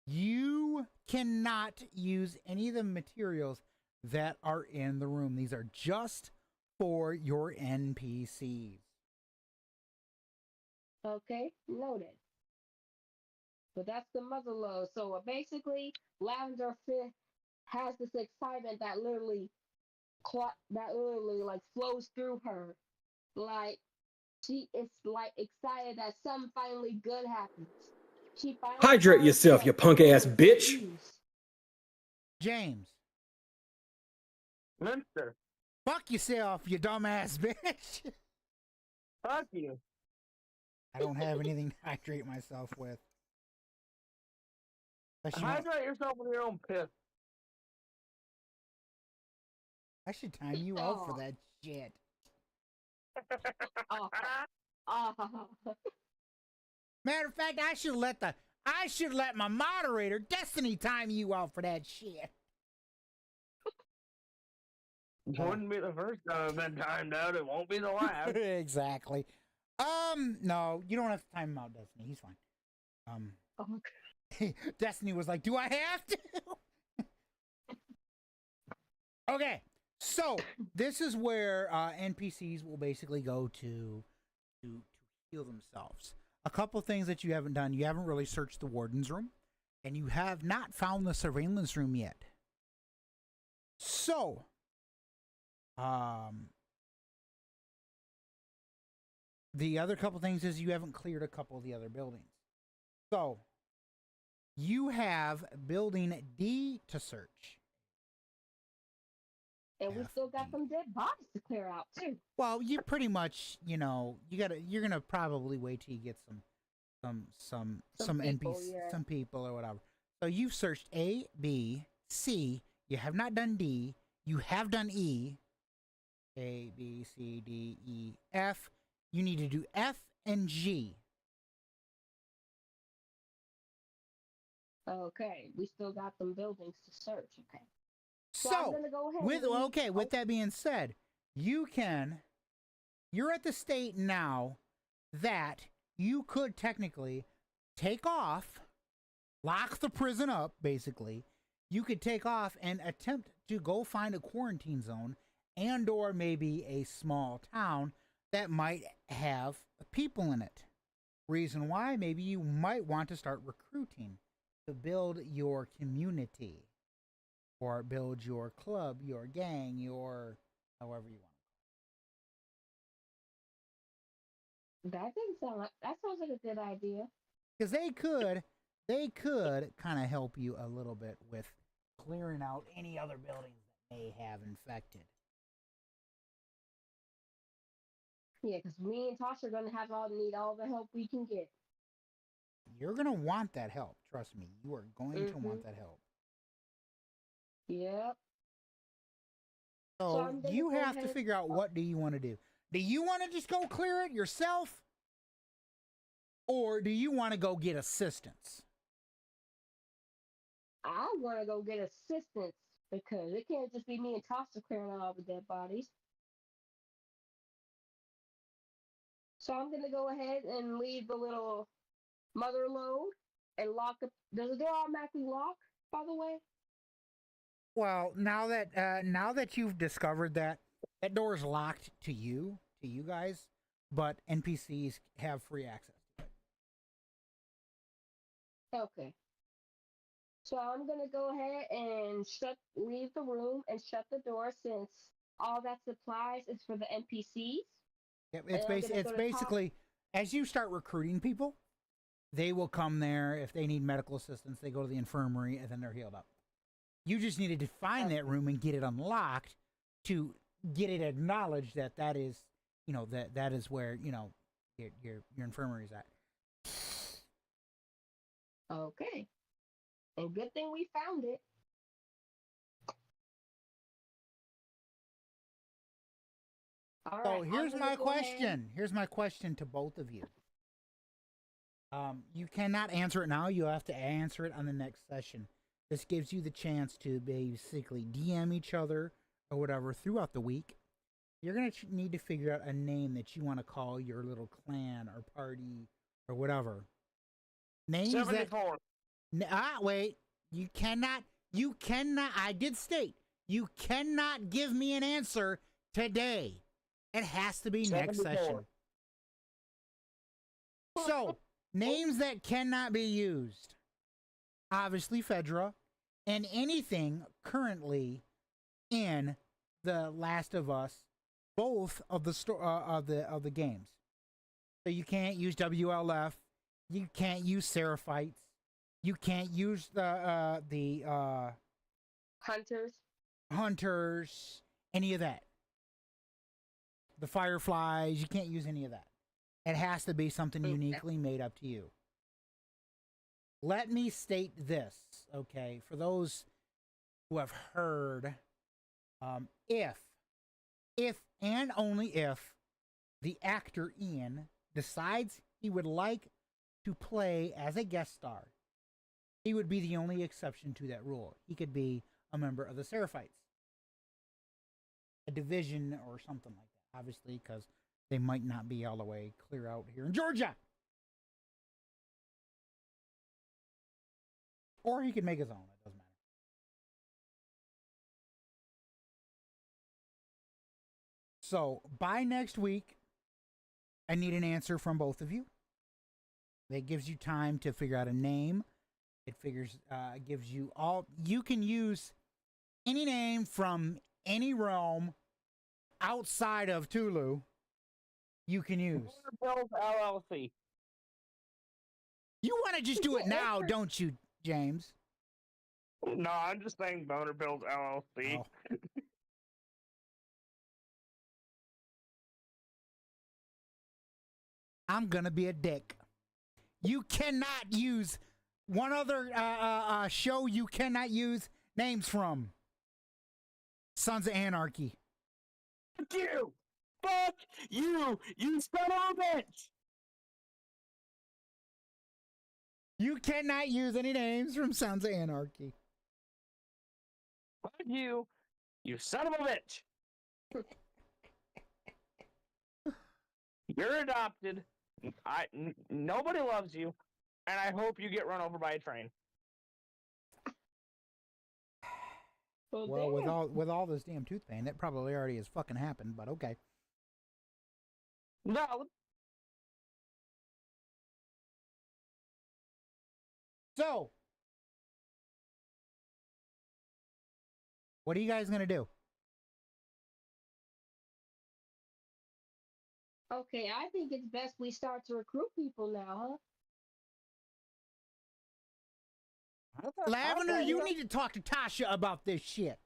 You cannot use any of the materials that are in the room. These are just for your NPCs. Okay, noted. But that's the mother lode. So basically, Lavender Fifth has this excitement that literally like flows through her. Like she is like excited that something finally good happens. She finally Hydrate finds yourself, you what punk ass good bitch. use. James, Mister, fuck yourself, you dumbass bitch. fuck you. I don't have anything to hydrate myself with. Unless you want- Hydrate yourself with your own piss. I should time you out for Oh. that shit. Oh. Matter of fact, I should let my moderator Destiny time you out for that shit. Wouldn't be the first time I've been timed out. It won't be the last. Exactly. No, you don't have to time him out, Destiny. He's fine. Okay. Destiny was like, "Do I have to?" Okay, so this is where NPCs will basically go to heal themselves. A couple things that you haven't done: you haven't really searched the warden's room, and you have not found the surveillance room yet. So, the other couple things is you haven't cleared a couple of the other buildings. So, you have building D to search. And we still got some dead bodies to clear out too. Well, you pretty much, you're gonna probably wait till you get some people, NPCs, yeah. some people or whatever. So you've searched A, B, C. You have not done D. You have done E. A, B, C, D, E, F. You need to do F and G. Okay, we still got some buildings to search. Okay. I'm So, gonna go ahead with and leave- okay, with that being said, you're at the state now that you could technically take off, lock the prison up, basically. You could take off and attempt to go find a quarantine zone and or maybe a small town that might have people in it. Reason why, maybe you might want to start recruiting to build your community or build your club, your gang, your however you want. That didn't sound like that sounds like a good idea. Because they could kind of help you a little bit with clearing out any other buildings that may have infected. Yeah, because me and Tasha are gonna have all need all the help we can get. You're gonna want that help. Trust me, you are going to want Mhm. that help. Yep. So So I'm gonna you go have to ahead. figure out what do you want to do. Do you want to just go clear it yourself, or do you want to go get assistance? I want to go get assistance because it can't just be me and Tasha clearing out all the dead bodies. So I'm gonna go ahead and leave the little mother load and lock up. Does the door automatically lock? By the way. Well, now that you've discovered that that door is locked to you guys, but NPCs have free access to it. Okay. So I'm gonna go ahead and leave the room and shut the door since all that supplies is for the NPCs. Yep, And I'm gonna it's go to top. basically as you start recruiting people, they will come there if they need medical assistance. They go to the infirmary and then they're healed up. You just needed to find that room and get it unlocked to get it acknowledged that that is, that is where your infirmary is at. Okay. And good thing we found it. All So right. here's I'm my gonna go ahead. question. Here's my question to both of you. You cannot answer it now. You have to answer it on the next session. This gives you the chance to basically DM each other or whatever throughout the week. You're going to need to figure out a name that you want to call your little clan or party or whatever. Names 74. wait. You cannot, I did state, you cannot give me an answer today. It has to be next 74. session. So, names that cannot be used. Obviously, Fedra, and anything currently in the Last of Us, both of the of the games. So you can't use WLF, you can't use Seraphites, you can't use the Hunters. Hunters, any of that. The Fireflies, you can't use any of that. It has to be something uniquely made up to you. Let me state this, okay, for those who have heard, if and only if the actor Ian decides he would like to play as a guest star, he would be the only exception to that rule. He could be a member of the Seraphites, a division or something like that, obviously, because they might not be all the way clear out here in Georgia. Or he could make his own. It doesn't matter. So by next week, I need an answer from both of you. That gives you time to figure out a name. It gives you all. You can use any name from any realm outside of TLOU. You can use. Build LLC. You want to just do it now, don't you, James? No, I'm just saying Boner Build LLC. Oh. I'm gonna be a dick. You cannot use one other show you cannot use names from. Sons of Anarchy. Fuck you! Fuck you! You son of a bitch! You cannot use any names from Sons of Anarchy. Fuck you! You son of a bitch! You're adopted. Nobody loves you, and I hope you get run over by a train. Well, damn. with all this damn tooth pain, that probably already has fucking happened. But okay. No, So, what are you guys gonna do? Okay, I think it's best we start to recruit people now, Lavender, huh? you need to talk to Tasha about this shit.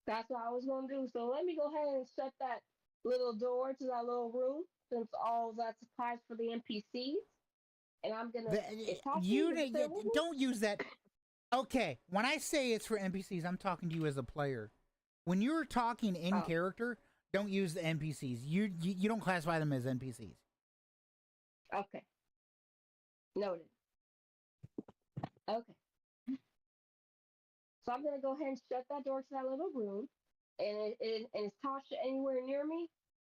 That's what I was gonna do. So let me go ahead and shut that little door to that little room since all that supplies for the NPCs. And I'm gonna. Is Tasha even still with me? Don't use that. Okay, when I say it's for NPCs, I'm talking to you as a player. When you're talking in Oh, character, don't use the NPCs. You don't classify them as NPCs. okay. Noted. Okay. So I'm gonna go ahead and shut that door to that little room. And is Tasha anywhere near me?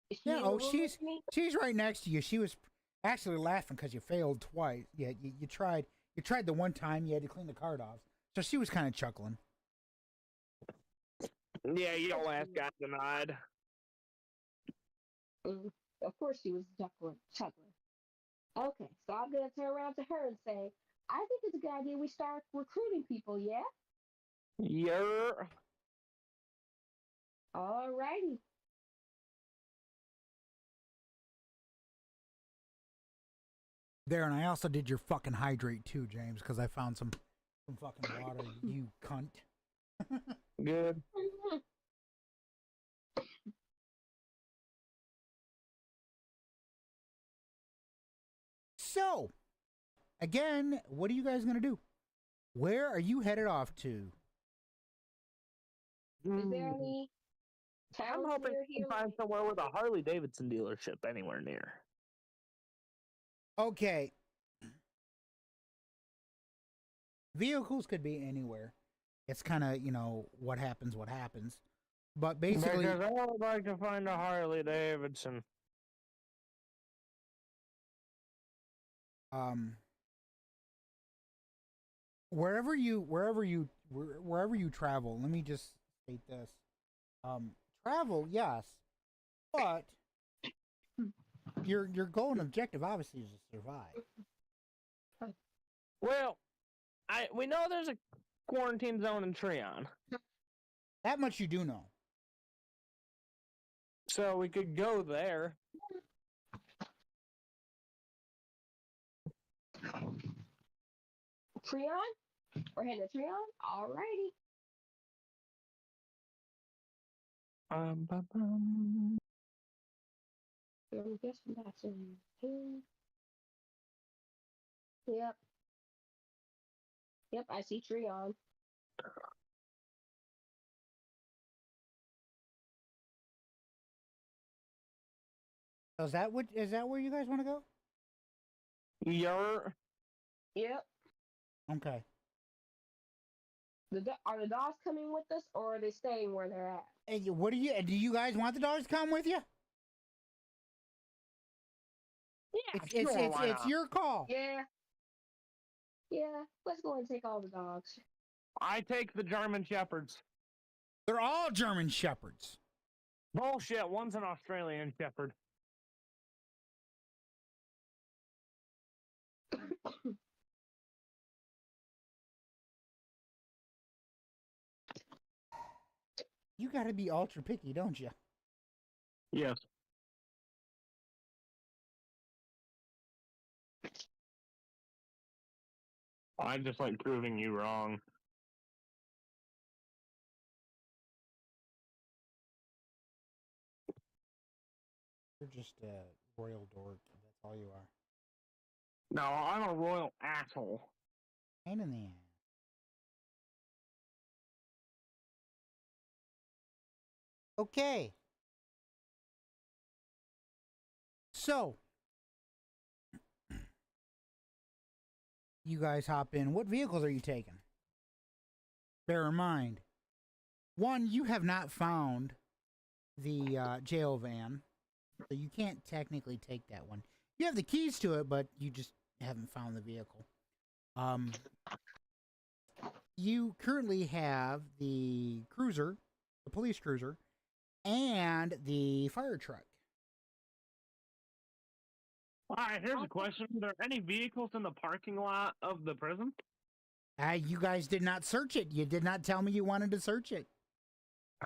Is she Yeah. in the Oh, room with me? she's right next to you. She was actually laughing because you failed twice. Yeah, you tried the one time you had to clean the card off, so she was kind of chuckling. yeah, your last got denied. Mm, of course she was chuckling. Okay, so I'm gonna turn around to her and say, I think it's a good idea we start recruiting people, yeah? You're Alrighty. There, and I also did your fucking hydrate too, James, because I found some fucking water. You cunt. good. So, again, what are you guys gonna do? Where are you headed off to? Is there Mm, any I'm towns hoping near you here? can find somewhere with a Harley Davidson dealership anywhere near. Okay, vehicles could be anywhere. It's kind of what happens, what happens. But basically, Because I would like to find a Harley Davidson. um, wherever you travel. Let me just state this: travel, yes, but your goal and objective obviously is to survive. Well, we know there's a quarantine zone in Treon, That much you do know. so we could go there. Treon? We're heading to Treon? Alrighty. Bum, bum. I'm guessing that's in here. Yep. Yep, I see Treon. So is that where you guys want to go? You're Yep. Okay. Are the dogs coming with us or are they staying where they're at? Hey, what do you guys want the dogs to come with you? yeah, It's not? your call. Yeah. Yeah. Let's go and take all the dogs. I take the German Shepherds. They're all German shepherds. Bullshit. One's an Australian Shepherd. You got to be ultra picky, don't you? Yes. I just like proving you wrong. You're just a royal dork. That's all you are. No, I'm a royal asshole. Pain in the ass. Okay. So, you guys hop in. What vehicles are you taking? Bear in mind, one, you have not found the jail van, so you can't technically take that one. You have the keys to it, but you just haven't found the vehicle. Um, you currently have the cruiser, the police cruiser, and the fire truck. All right, here's a question. Are there any vehicles in the parking lot of the prison? You guys did not search it. You did not tell me you wanted to search it.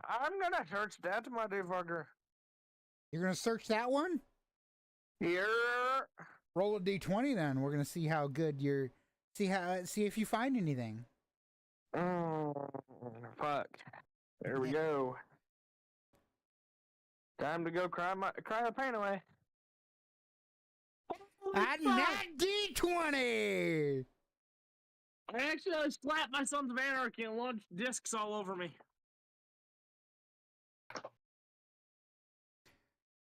I'm gonna search that, motherfucker. You're gonna search that one? Here. Roll a d20 then. We're gonna see how good you're. See if you find anything. Fuck. There we go. Time to go cry the pain away. A nat d20. I actually slapped my Sons of Anarchy and launched discs all over me.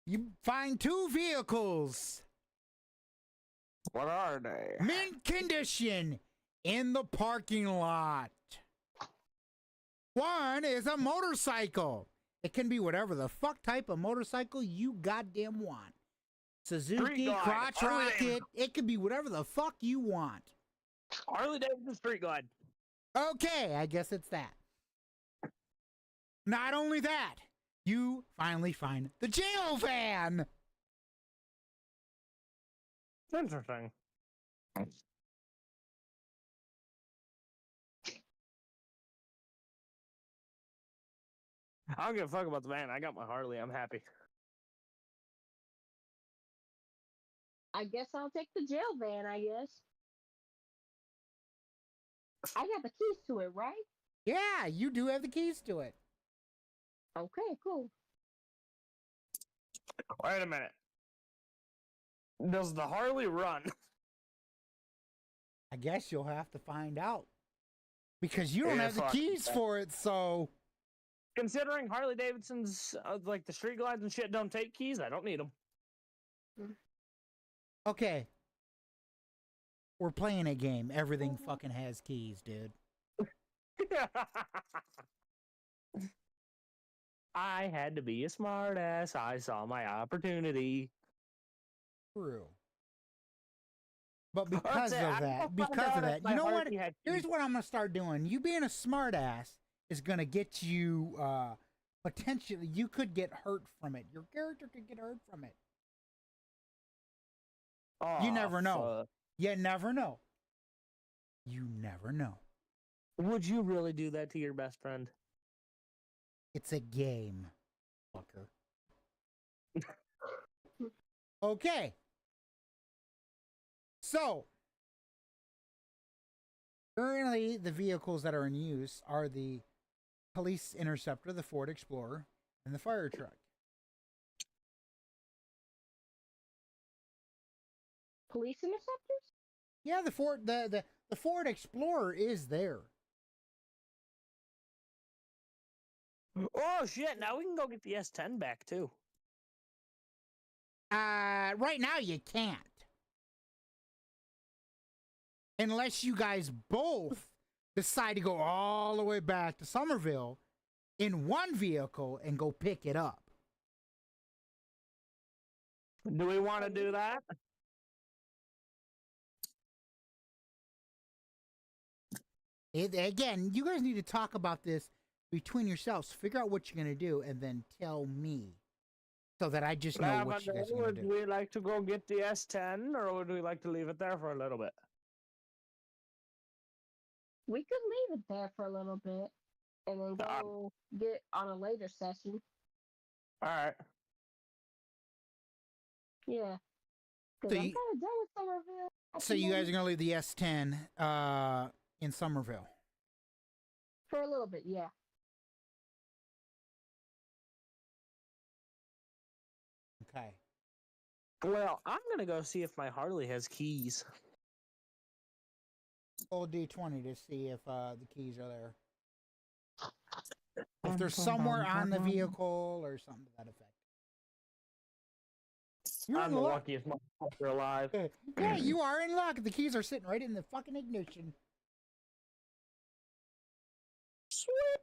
You find 2 vehicles, What are they? mint condition, in the parking lot. One is a motorcycle. It can be whatever the fuck type of motorcycle you goddamn want. Suzuki, Glide. crotch Harley rocket. It could be whatever the fuck you want. Harley Davidson Street Glide. Okay, I guess it's that. Not only that, you finally find the jail van. Interesting. I don't give a fuck about the van. I got my Harley. I'm happy. I guess I'll take the jail van, I guess. I got the keys to it, right? Yeah, you do have the keys to it. Okay, cool. Wait a minute. Does the Harley run? I guess you'll have to find out. Because you don't Yeah, have the fuck keys that. for it, so. Considering Harley Davidson's, like the street glides and shit don't take keys, I don't need them. Okay. We're playing a game. Everything fucking has keys, dude. I had to be a smartass. I saw my opportunity. True. But because of that, you know what? Here's what I'm gonna start doing. You being a smartass is gonna get you potentially. You could get hurt from it. Your character could get hurt from it. You never know. You never know. You never know. Would you really do that to your best friend? It's a game, fucker. Okay. So, currently, the vehicles that are in use are the Police Interceptor, the Ford Explorer, and the fire truck. Police interceptors? Yeah, the Ford Explorer is there. Oh shit! Now we can go get the S10 back too. Right now you can't. Unless you guys both decide to go all the way back to Somerville in one vehicle and go pick it up. Do we want to do that? Again, you guys need to talk about this between yourselves. Figure out what you're going to do and then tell me so that I just know what you guys are going Would to do. we like to go get the S10 or would we like to leave it there for a little bit? We could leave it there for a little bit and then go get on a later session. Alright. Yeah. So Because I'm you- kind of done with Somerville. So you guys are going to leave the S10 in Somerville. For a little bit, yeah. Okay. Well, I'm gonna go see if my Harley has keys. Roll D20 to see if the keys are there. If they're somewhere on the vehicle or something to that effect. You're I'm in the luck. luckiest motherfucker alive. Yeah, you are in luck. The keys are sitting right in the fucking ignition. Sweet.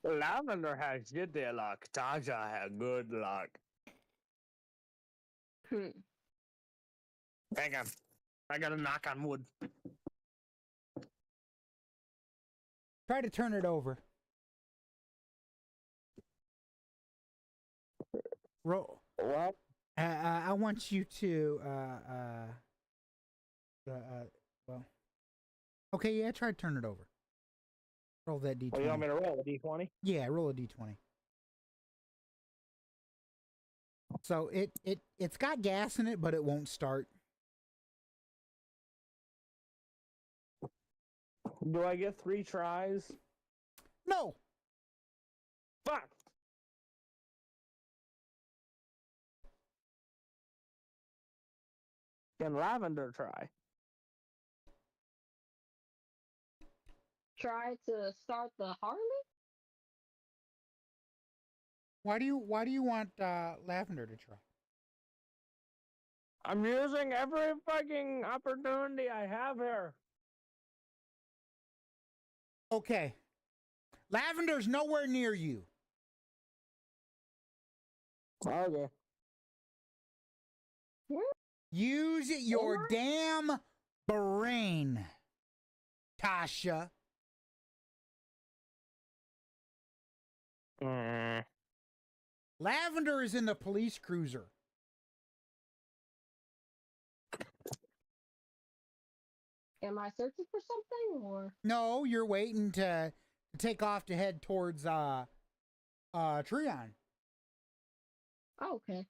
Lavender has good luck. Tasha had good luck. Hmm. Hang on. I gotta knock on wood. Try to turn it over. Roll. What? I want you to well. Okay, yeah, try to turn it over. Roll that d20. Well, you want me to roll a d20? Yeah, roll a d20. So it's got gas in it, but it won't start. Do I get 3 tries? No. Fuck! Can Lavender try? Try to start the Harley? Why do you want Lavender to try? I'm using every fucking opportunity I have here. Okay. Lavender's nowhere near you. Okay. Use your damn brain, Tasha. Lavender is in the police cruiser. Am I searching for something or? No, you're waiting to take off to head towards Treon. Oh, okay.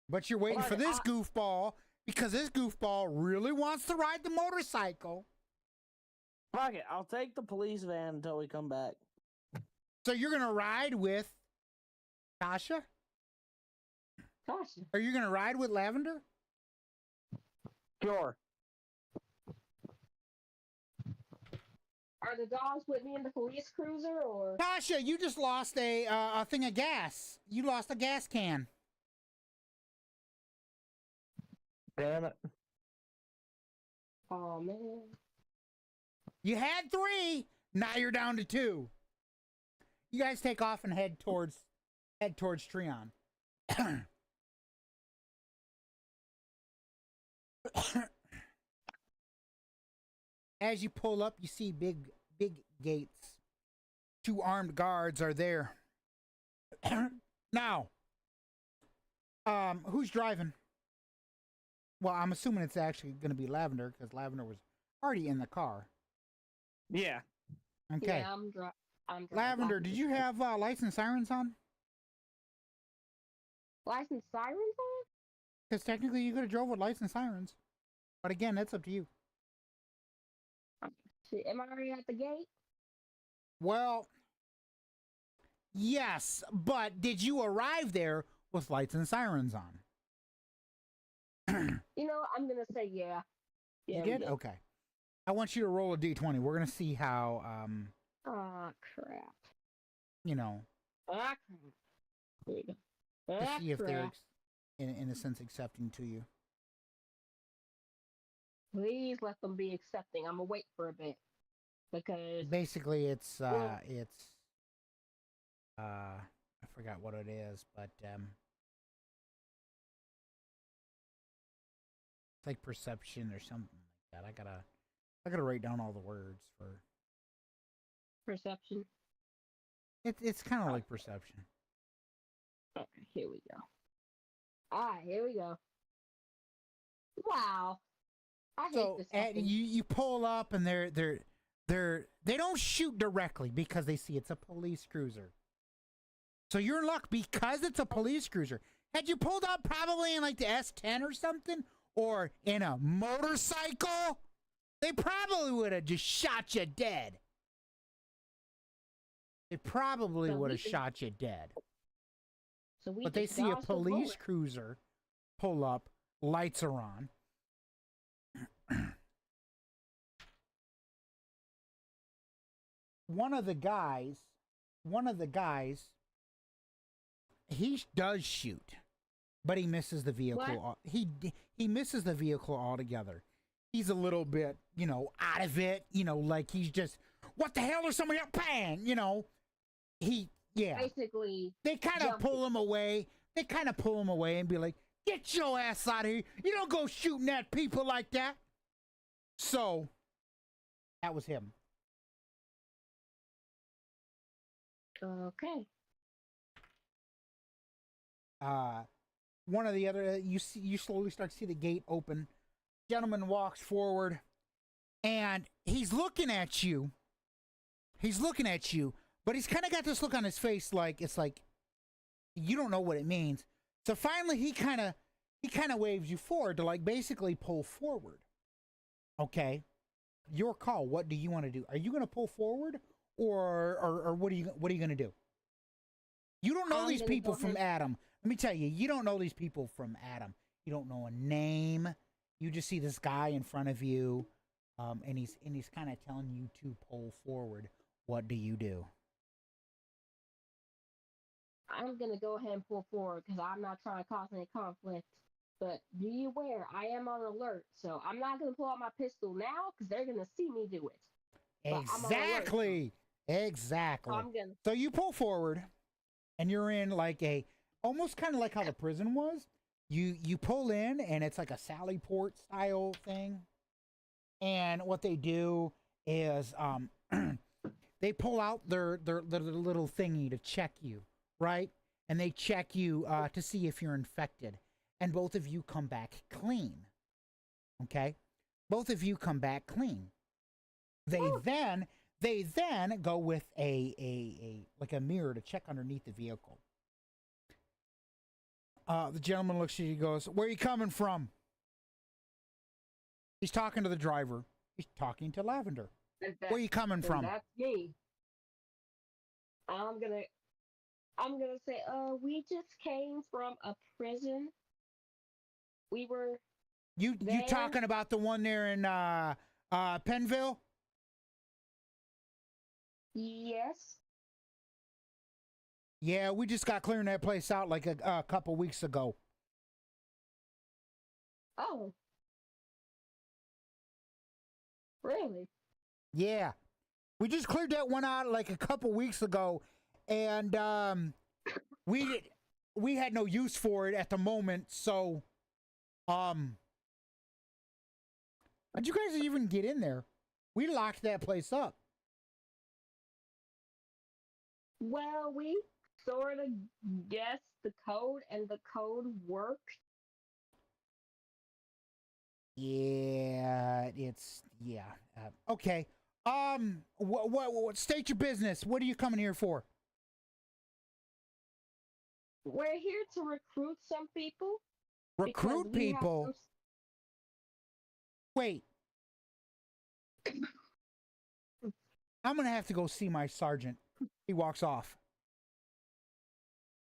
But you're waiting Well, for this goofball because this goofball really wants to ride the motorcycle. Fuck it. I'll take the police van until we come back. So you're gonna ride with Tasha? Tasha. Are you gonna ride with Lavender? Sure. Are the dogs with me in the police cruiser or? Tasha, you just lost a thing of gas. You lost a gas can. Damn it. Oh man. You had 3. Now you're down to 2. You guys take off and head towards Treon. As you pull up, you see big gates. 2 armed guards are there. Now, who's driving? Well, I'm assuming it's actually going to be Lavender because Lavender was already in the car. Yeah. Okay. Yeah, I'm driving. Lavender, did you have lights and sirens on? License sirens on? Because technically you could have drove with lights and sirens. But again, that's up to you. Shit, am I already at the gate? Well, yes, but did you arrive there with lights and sirens on? You know, I'm gonna say yeah. You did? Okay. I want you to roll a d20. We're going to see how, Ah, crap. you know, Ah, crap. Here we go. to Ah, see if they're, crap. in a sense, accepting to you. Please let them be accepting. I'm gonna wait for a bit. Because Basically, it's, Well- I forgot what it is, but, it's like perception or something like that. I gotta write down all the words for. perception. It's kind of like perception. Okay, here we go. Here we go. Wow. I hate So this. and fucking- you pull up and they don't shoot directly because they see it's a police cruiser. So you're in luck because it's a police cruiser. Had you pulled up probably in like the S10 or something, or in a motorcycle, they probably would have just shot you dead. They probably So would we have just- shot you dead. So we But they just see a dodged the police bullet. cruiser pull up, lights are on. One of the guys, he does shoot, but he misses the vehicle. He misses the vehicle altogether. He's a little bit, out of it, like he's just, what the hell is somebody else? Bang, yeah. Basically, They kind of jumping. pull him away. They kind of pull him away and be like, Get your ass out of here. You don't go shooting at people like that. So, that was him. Okay. One of the other, you slowly start to see the gate open. Gentleman walks forward, and he's looking at you. He's looking at you, but he's kind of got this look on his face, like it's like you don't know what it means. So finally, he kind of waves you forward to like basically pull forward. Okay, your call. What do you want to do? Are you going to pull forward, or what are you going to do? You don't know these people from Adam. Let me tell you, you don't know these people from Adam. You don't know a name. You just see this guy in front of you, and he's kind of telling you to pull forward. What do you do? I'm gonna go ahead and pull forward because I'm not trying to cause any conflict. But be aware, I am on alert, so I'm not gonna pull out my pistol now because they're gonna see me do it. But Exactly. Exactly. So I'm gonna. So you pull forward, and you're in like a almost kind of like how the prison was. You pull in, and it's like a Sally Port style thing. And what they do is they pull out their little thingy to check you, right? And they check you to see if you're infected. And both of you come back clean. Okay? Both of you come back clean. They then go with a like a mirror to check underneath the vehicle. The gentleman looks at you and goes, "Where are you coming from?" He's talking to the driver. He's talking to Lavender. Where are you coming from? That's me. I'm gonna say, we just came from a prison. We were You talking about the one there in Penville? Yes. Yeah, we just got clearing that place out like a couple weeks ago. Oh. Really? Yeah. We just cleared that one out like a couple weeks ago, and we had no use for it at the moment, so how'd you guys even get in there? We locked that place up. Well, we sort of guessed the code, and the code worked. Yeah, okay. What state your business? What are you coming here for? We're here to recruit some people. Recruit people? Wait. I'm gonna have to go see my sergeant. He walks off.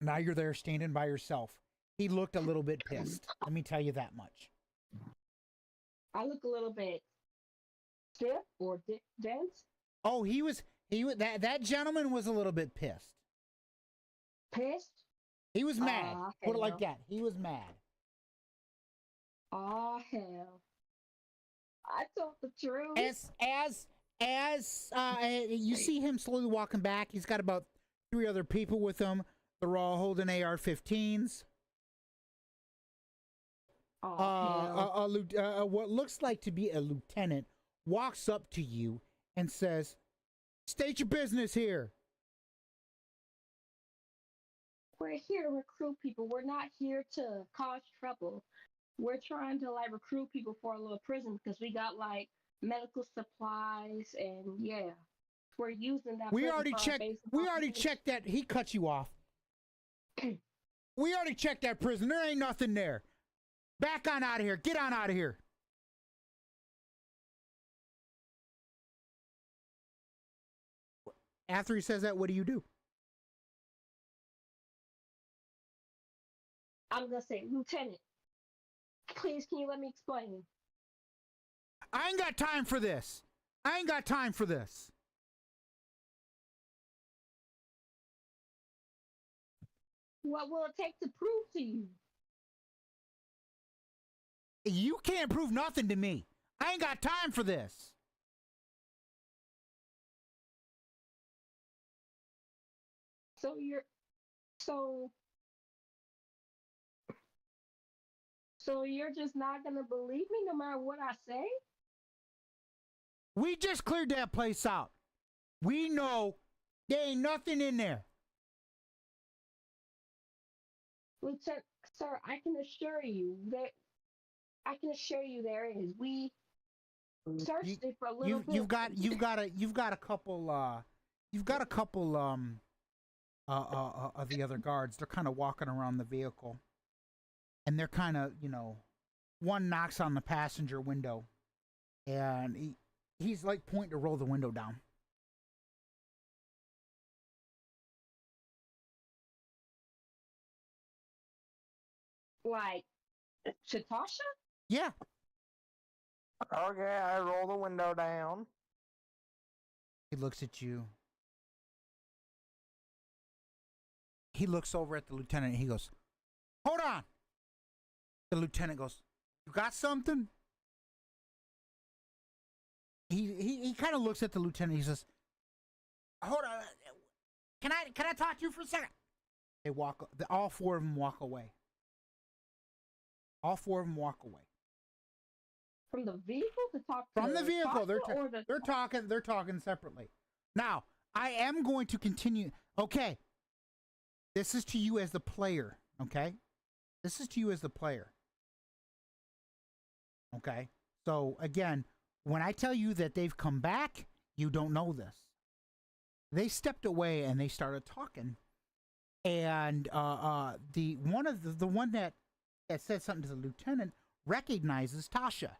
Now you're there standing by yourself. He looked a little bit pissed. Let me tell you that much. I look a little bit stiff or dense. Oh, that gentleman was a little bit pissed. Pissed? He was mad. Put it like hell. that. He was mad. Oh hell! I told the truth. As you see him slowly walking back, he's got about 3 other people with him. They're all holding AR-15s. What looks like to be a lieutenant walks up to you and says, "State your business here." We're here to recruit people. We're not here to cause trouble. We're trying to like recruit people for a little prison because we got like medical supplies and yeah, we're using that. We already checked that. He cut you off. We already checked that prison. There ain't nothing there. Back on out of here. Get on out of here. After he says that, what do you do? I'm gonna say, Lieutenant, please, can you let me explain? I ain't got time for this. I ain't got time for this. What will it take to prove to you? You can't prove nothing to me. I ain't got time for this. So So you're just not gonna believe me no matter what I say? We just cleared that place out. We know there ain't nothing in there. Lieutenant, sir, I can assure you there is. We searched it for a little bit. You've got a couple of the other guards. They're kind of walking around the vehicle, and they're kind of, one knocks on the passenger window, and he's like pointing to roll the window down. Like, Chatasha? Yeah. Okay, I roll the window down. He looks at you. He looks over at the lieutenant and he goes, "Hold on." The lieutenant goes, "You got something?" He kind of looks at the lieutenant. He says, "Hold on. Can I talk to you for a second?" They walk. All four of them walk away. All four of them walk away. From the vehicle to talk to From the vehicle, Tasha, they're talking separately. Now, I am going to continue. Okay, this is to you as the player. Okay, this is to you as the player. Okay, so again, when I tell you that they've come back, you don't know this. They stepped away and they started talking, and the one that said something to the lieutenant recognizes Tasha.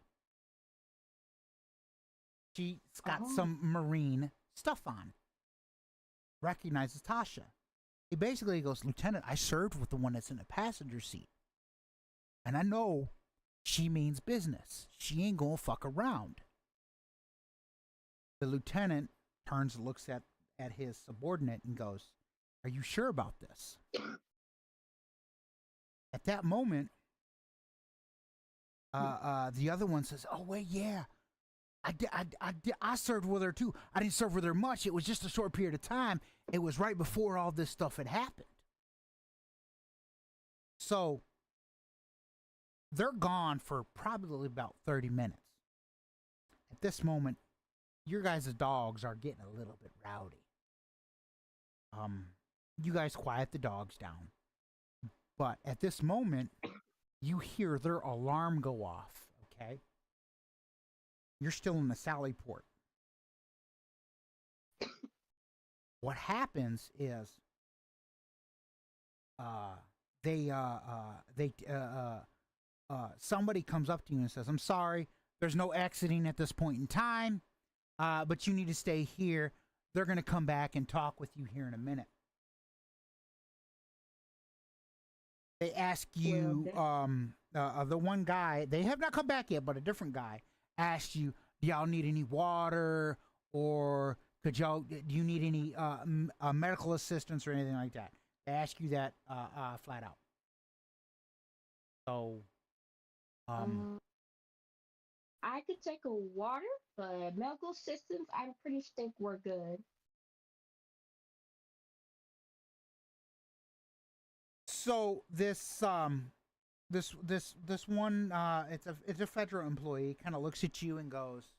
She's got some Marine stuff on. Recognizes Tasha. He basically goes, "Lieutenant, I served with the one that's in the passenger seat. And I know she means business. She ain't gonna fuck around." The lieutenant turns and looks at his subordinate and goes, "Are you sure about this?" At that moment, the other one says, "Oh, wait, yeah. I served with her too. I didn't serve with her much. It was just a short period of time. It was right before all this stuff had happened." So they're gone for probably about 30 minutes. At this moment, your guys' dogs are getting a little bit rowdy. You guys quiet the dogs down. But at this moment, you hear their alarm go off, okay? You're still in the Sally port. What happens is somebody comes up to you and says, "I'm sorry, there's no exiting at this point in time, but you need to stay here. They're going to come back and talk with you here in a minute." They ask you, the one guy, they have not come back yet, but a different guy asked you, "Do y'all need any water, or do you need any medical assistance or anything like that?" They ask you that flat out. So, I could take a water, but medical assistance, I'm pretty think we're good. So this one, it's a federal employee, kind of looks at you and goes,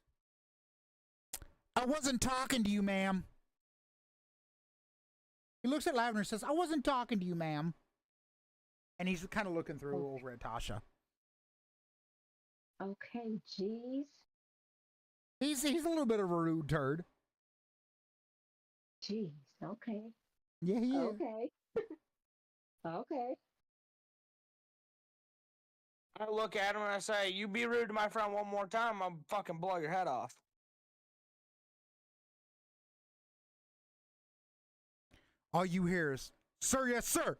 "I wasn't talking to you, ma'am." He looks at Lavender and says, "I wasn't talking to you, ma'am." And he's kind of looking through over at Tasha. Okay, jeez. He's a little bit of a rude turd. Jeez, okay. Yeah, he is. Okay. Okay. I look at him and I say, "You be rude to my friend one more time, I'll fucking blow your head off." All you hear is, "Sir, yes, sir."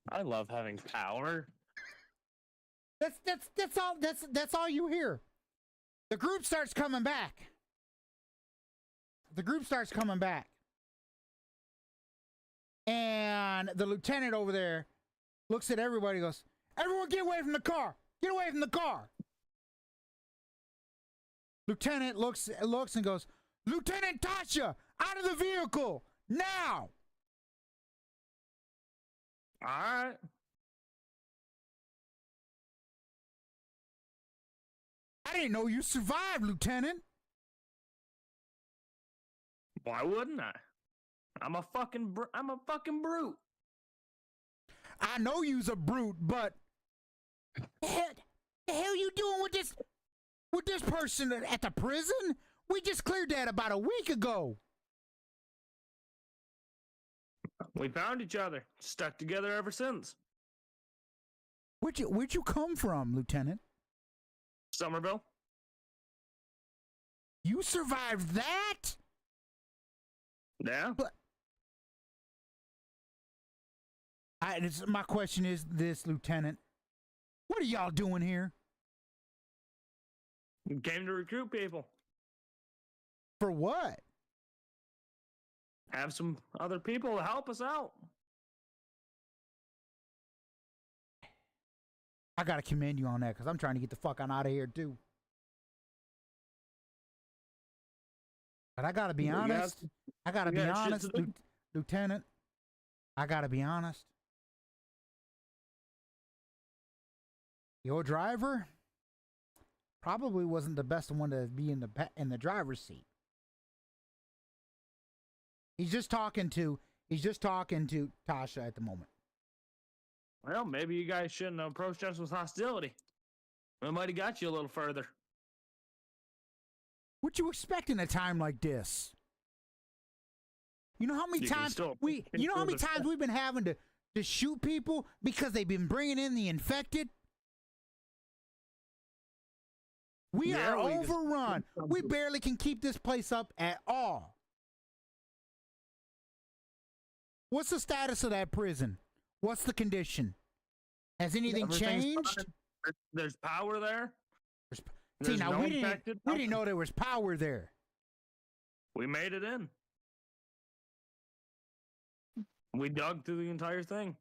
I love having power. That's all you hear. The group starts coming back. And the lieutenant over there looks at everybody and goes, "Everyone get away from the car. Get away from the car." Lieutenant looks and goes, "Lieutenant Tasha, out of the vehicle, now." All right. I didn't know you survived, Lieutenant. Why wouldn't I? I'm a fucking brute. I know you's a brute, but the hell you doing with this person at the prison? We just cleared that about a week ago. We found each other, stuck together ever since. Where'd you come from, Lieutenant? Somerville. You survived that? Yeah. But my question is this, Lieutenant. What are y'all doing here? Came to recruit people. For what? Have some other people to help us out. I gotta commend you on that because I'm trying to get the fuck on out of here too. But I gotta be honest. I gotta be honest, Lieutenant. I gotta be honest. Your driver probably wasn't the best one to be in the driver's seat. He's just talking to Tasha at the moment. Well, maybe you guys shouldn't have approached us with hostility. We might have got you a little further. What you expect in a time like this? You know how many times we've been having to shoot people because they've been bringing in the infected? We are overrun. We barely can keep this place up at all. What's the status of that prison? What's the condition? Has anything changed? Fine. There's power there. See, now we didn't know there was power there. We made it in. We dug through the entire thing.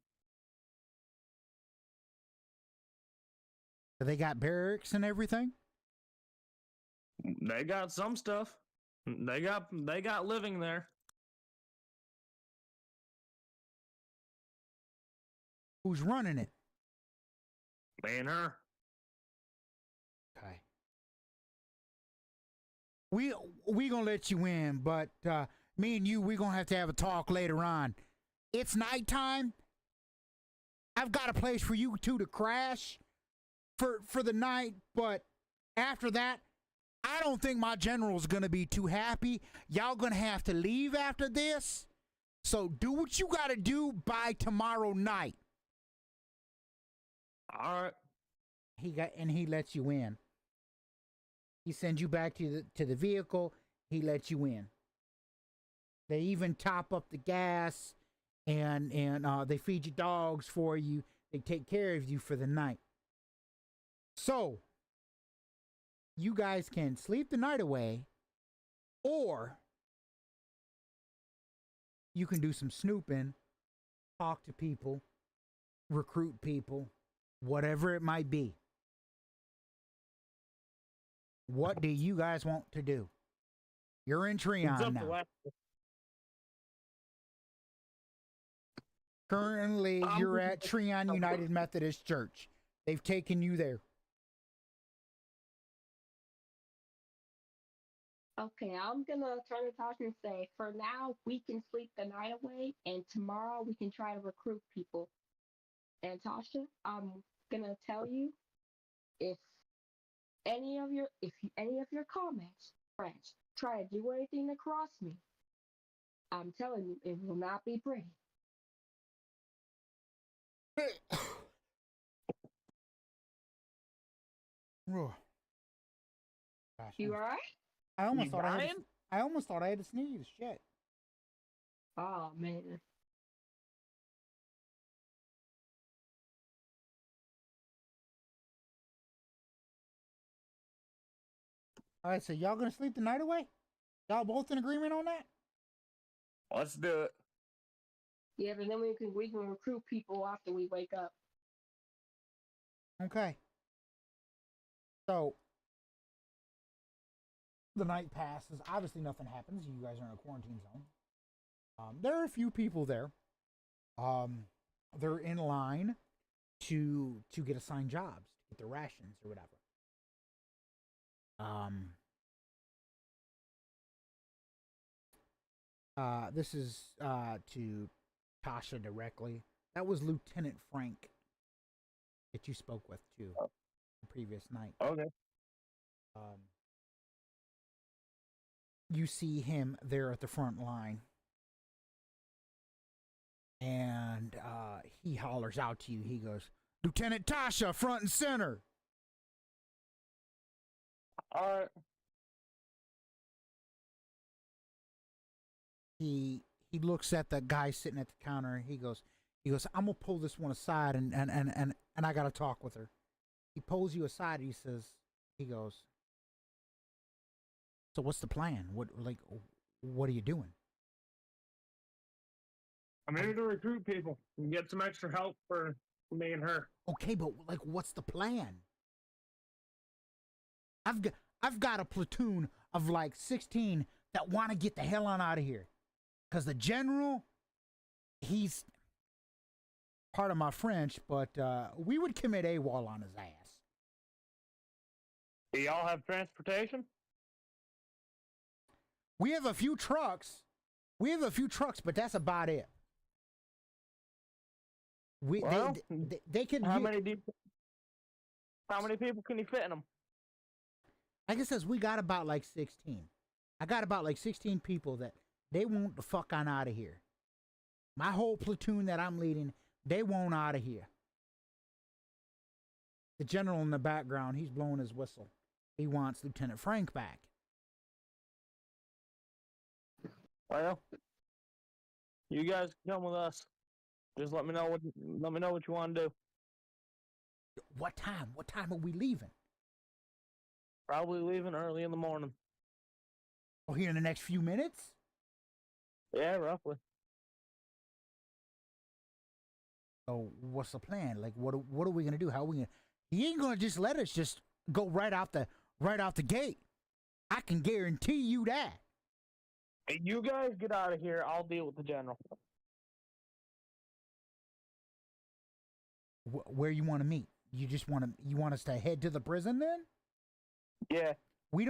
So they got barracks and everything? They got some stuff. They got living there. Who's running it? Me and her. Okay. We gonna let you in, but me and you, we gonna have to have a talk later on. It's nighttime. I've got a place for you two to crash for the night, but after that, I don't think my general's gonna be too happy. Y'all gonna have to leave after this. So do what you gotta do by tomorrow night. All right. He lets you in. He sends you back to the vehicle. He lets you in. They even top up the gas, and they feed you dogs for you. They take care of you for the night. So you guys can sleep the night away, or you can do some snooping, talk to people, recruit people, whatever it might be. What do you guys want to do? You're in Treon now. Currently, you're at Treon United Methodist Church. They've taken you there. Okay, I'm gonna turn to Tasha and say, for now, we can sleep the night away, and tomorrow we can try to recruit people. And Tasha, I'm gonna tell you, if any of your comments, friends, try to do anything to cross me, I'm telling you, it will not be pretty. Gosh, You all right? I almost thought I had to sneeze. Shit. Oh man. All right, so y'all gonna sleep the night away? Y'all both in agreement on that? Let's do it. Yeah, but then we can recruit people after we wake up. Okay. So the night passes. Obviously, nothing happens. You guys are in a quarantine zone. There are a few people there. they're in line to get assigned jobs, to get their rations or whatever. This is to Tasha directly. That was Lieutenant Frank that you spoke with too the previous night. Okay. You see him there at the front line, and he hollers out to you. He goes, "Lieutenant Tasha, front and center." All right. He looks at the guy sitting at the counter. He goes, "I'm gonna pull this one aside, and I gotta talk with her." He pulls you aside. He goes, "So what's the plan? What are you doing?" I'm here to recruit people and get some extra help for me and her. Okay, but what's the plan? I've got a platoon of 16 that want to get the hell on out of here, cause the general, he's, pardon my French, but we would commit AWOL on his ass. Do y'all have transportation? We have a few trucks, but that's about it. Well, They could. How many people can you fit in them? Like I says, we got about 16. I got about 16 people that they want the fuck on out of here. My whole platoon that I'm leading, they want out of here. The general in the background, he's blowing his whistle. He wants Lieutenant Frank back. Well, you guys can come with us. Just let me know what you want to do. What time? What time are we leaving? Probably leaving early in the morning. Oh, here in the next few minutes? Yeah, roughly. So what's the plan? What are we gonna do? How are we gonna? He ain't gonna just let us just go right out the gate. I can guarantee you that. Hey, you guys get out of here. I'll deal with the general. Where you want to meet? You want us to head to the prison then? Yeah. We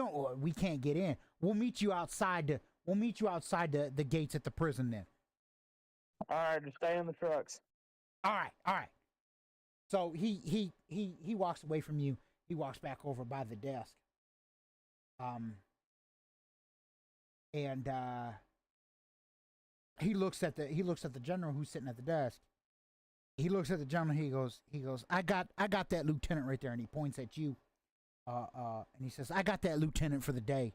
can't get in. We'll meet you outside the gates at the prison then. All right, just stay in the trucks. All right. So he walks away from you. He walks back over by the desk. And he looks at the general who's sitting at the desk. He looks at the general. He goes, I got that lieutenant right there, and he points at you. And he says, I got that lieutenant for the day.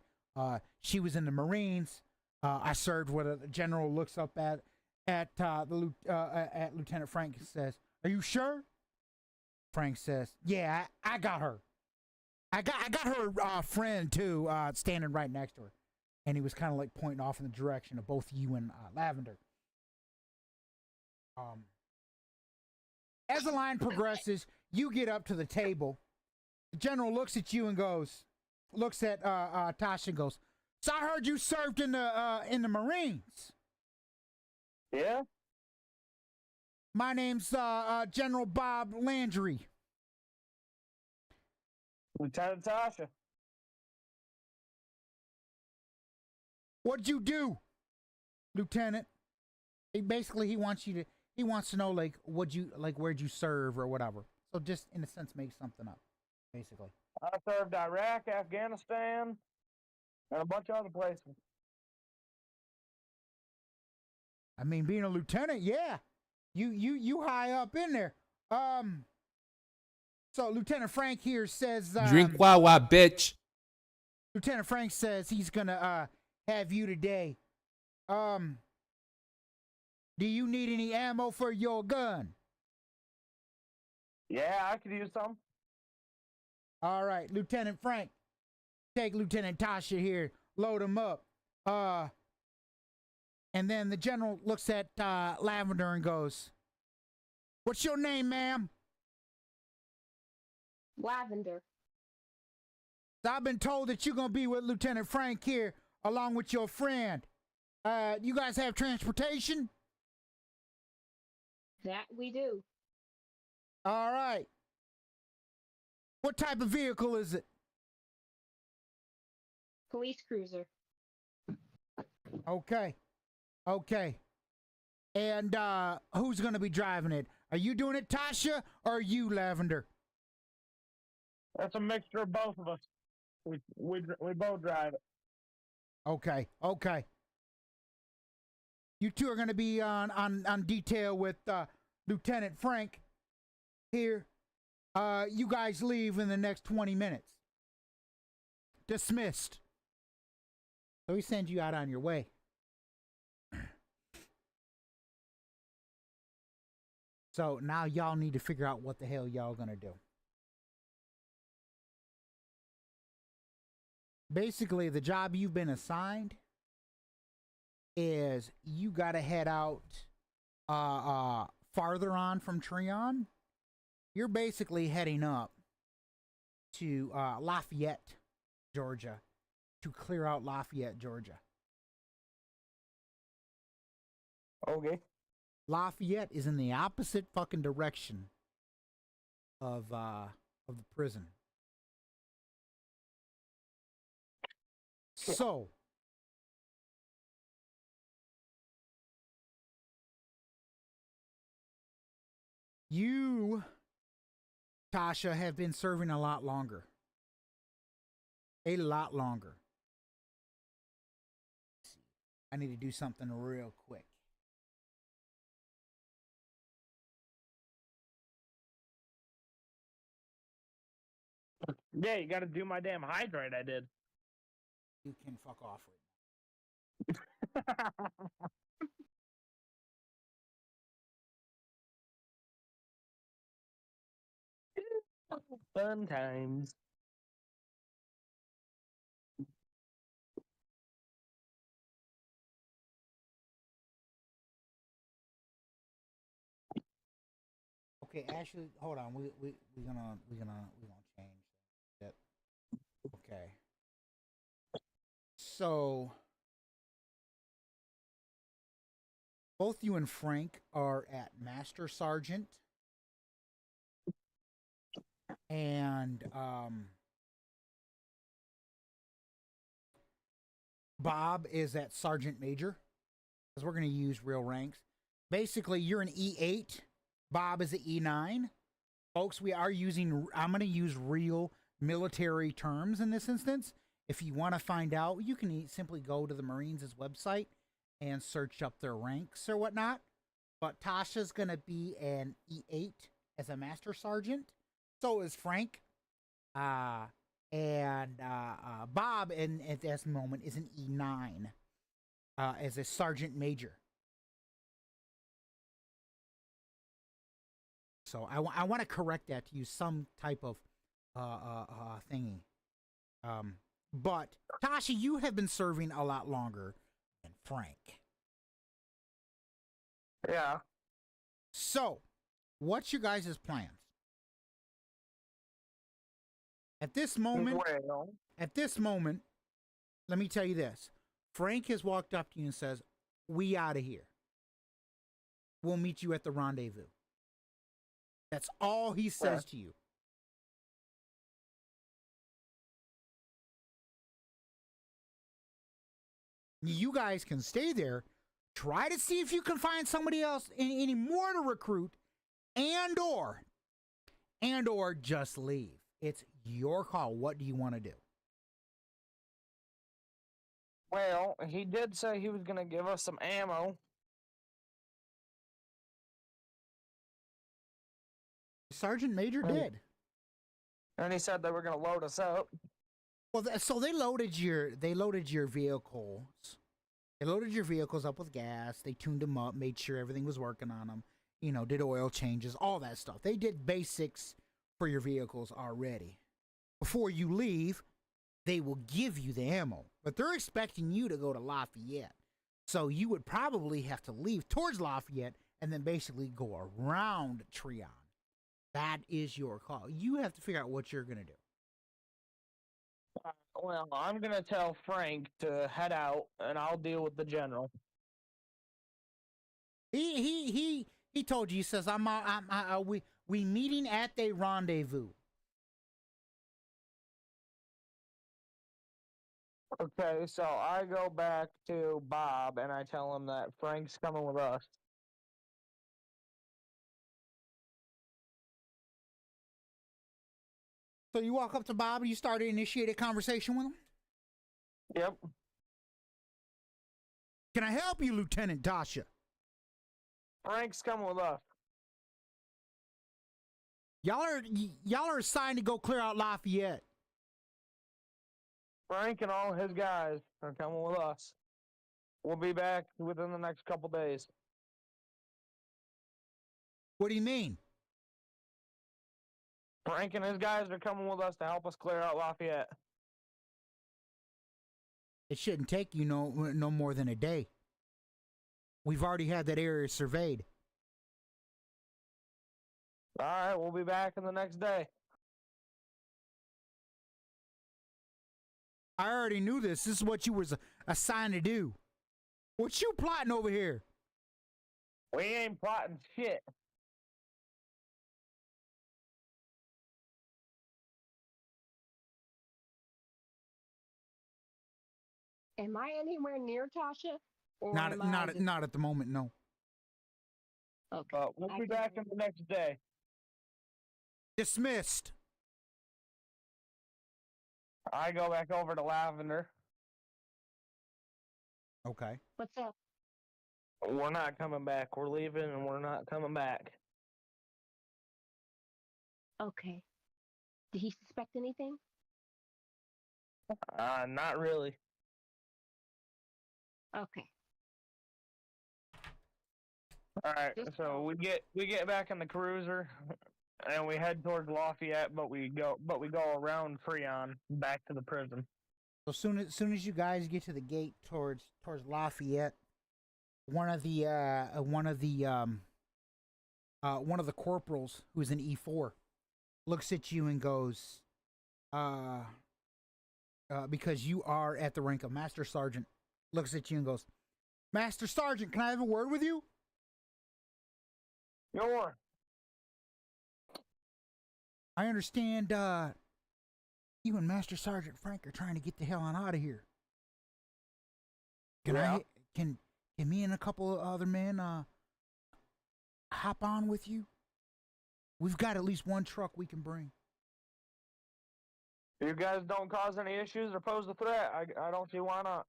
She was in the Marines. I served with her. The general looks up at Lieutenant Frank and says, "Are you sure?" Frank says, "Yeah, I got her. I got her friend too, standing right next to her." And he was kind of pointing off in the direction of both you and Lavender. As the line progresses, you get up to the table. The general looks at you and looks at Tasha and goes, "So I heard you served in the Marines." Yeah? My name's General Bob Landry. Lieutenant Tasha. What'd you do, Lieutenant? He wants to know where'd you serve or whatever. So just in a sense make something up, basically. I served Iraq, Afghanistan, and a bunch of other places. I mean, being a lieutenant, yeah. You high up in there. So Lieutenant Frank here says Drink Wawa, bitch. Lieutenant Frank says he's gonna have you today. Do you need any ammo for your gun? Yeah, I could use some. All right, Lieutenant Frank, take Lieutenant Tasha here, load him up. And then the general looks at Lavender and goes, "What's your name, ma'am?" Lavender. I've been told that you're gonna be with Lieutenant Frank here, along with your friend. You guys have transportation? That we do. All right. What type of vehicle is it? Police cruiser. Okay. Okay. And who's going to be driving it? Are you doing it, Tasha, or are you, Lavender? That's a mixture of both of us. We both drive it. Okay. Okay. You two are going to be on detail with Lieutenant Frank here. You guys leave in the next 20 minutes. Dismissed. So he sends you out on your way. So now y'all need to figure out what the hell y'all gonna do. Basically, the job you've been assigned is you gotta head out farther on from Treon. You're basically heading up to Lafayette, Georgia, to clear out Lafayette, Georgia. Okay. Lafayette is in the opposite fucking direction of the prison. So you, Tasha, have been serving a lot longer. A lot longer. I need to do something real quick. Yeah, you got to do my damn hydrate. I did. You can fuck off right Fun times. Okay, Ashley, hold on. We're gonna change that. Okay. So both you and Frank are at Master Sergeant, and Bob is at Sergeant Major, because we're gonna use real ranks. Basically, you're an E8. Bob is an E9. Folks, I'm going to use real military terms in this instance. If you want to find out, you can simply go to the Marines' website and search up their ranks or whatnot. But Tasha's going to be an E8 as a Master Sergeant. So is Frank. And Bob, at this moment, is an E9 as a Sergeant Major. So I want to correct that to use some type of thingy. But Tasha, you have been serving a lot longer than Frank. Yeah. So, what's your guys' plans? At this moment, let me tell you this. Frank has walked up to you and says, "We out of here. We'll meet you at the rendezvous." That's all he says to you. You guys can stay there, try to see if you can find somebody else, any more to recruit, and or just leave. It's your call. What do you want to do? Well, he did say he was going to give us some ammo. Sergeant Major did. And he said they were going to load us up. Well, so they loaded your vehicles. They loaded your vehicles up with gas. They tuned them up, made sure everything was working on them. You know, did oil changes, all that stuff. They did basics for your vehicles already. Before you leave, they will give you the ammo. But they're expecting you to go to Lafayette. So you would probably have to leave towards Lafayette and then basically go around Treon. That is your call. You have to figure out what you're going to do. Well, I'm going to tell Frank to head out, and I'll deal with the general. He He told you. He says, we meeting at the rendezvous. Okay, so I go back to Bob and I tell him that Frank's coming with us. So you walk up to Bob and you start to initiate a conversation with him. Yep. Can I help you, Lieutenant Dasha? Frank's coming with us. Y'all are assigned to go clear out Lafayette. Frank and all his guys are coming with us. We'll be back within the next couple days. What do you mean? Frank and his guys are coming with us to help us clear out Lafayette. It shouldn't take you no more than a day. We've already had that area surveyed. All right, we'll be back in the next day. I already knew this. This is what you was assigned to do. What you plotting over here? We ain't plotting shit. Am I anywhere near Tasha? Or Not am I not just- not at the moment. No. Okay. But we'll I be can- back in the next day. Dismissed. I go back over to Lavender. Okay. What's up? We're not coming back. We're leaving and we're not coming back. Okay. Did he suspect anything? Not really. Okay. All right, Just so we get back in the cruiser, and we head towards Lafayette, but we go around Freon back to the prison. So soon as you guys get to the gate towards Lafayette, one of the corporals who's an E4 looks at you and goes, because you are at the rank of Master Sergeant, looks at you and goes, Master Sergeant, can I have a word with you? Sure. I understand you and Master Sergeant Frank are trying to get the hell on out of here. Can me and a couple of other men hop on with you? We've got at least one truck we can bring. If you guys don't cause any issues or pose a threat, I don't see why not.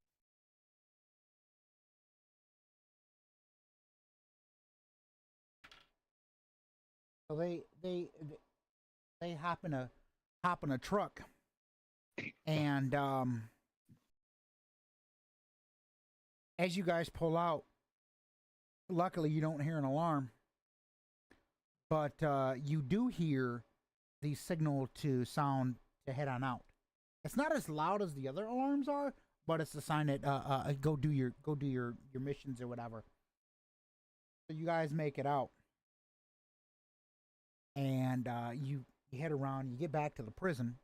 So they hop in a truck, and as you guys pull out, luckily you don't hear an alarm, but you do hear the signal to sound to head on out. It's not as loud as the other alarms are, but it's a sign that go do your missions or whatever. So you guys make it out. And you head around, you get back to the prison.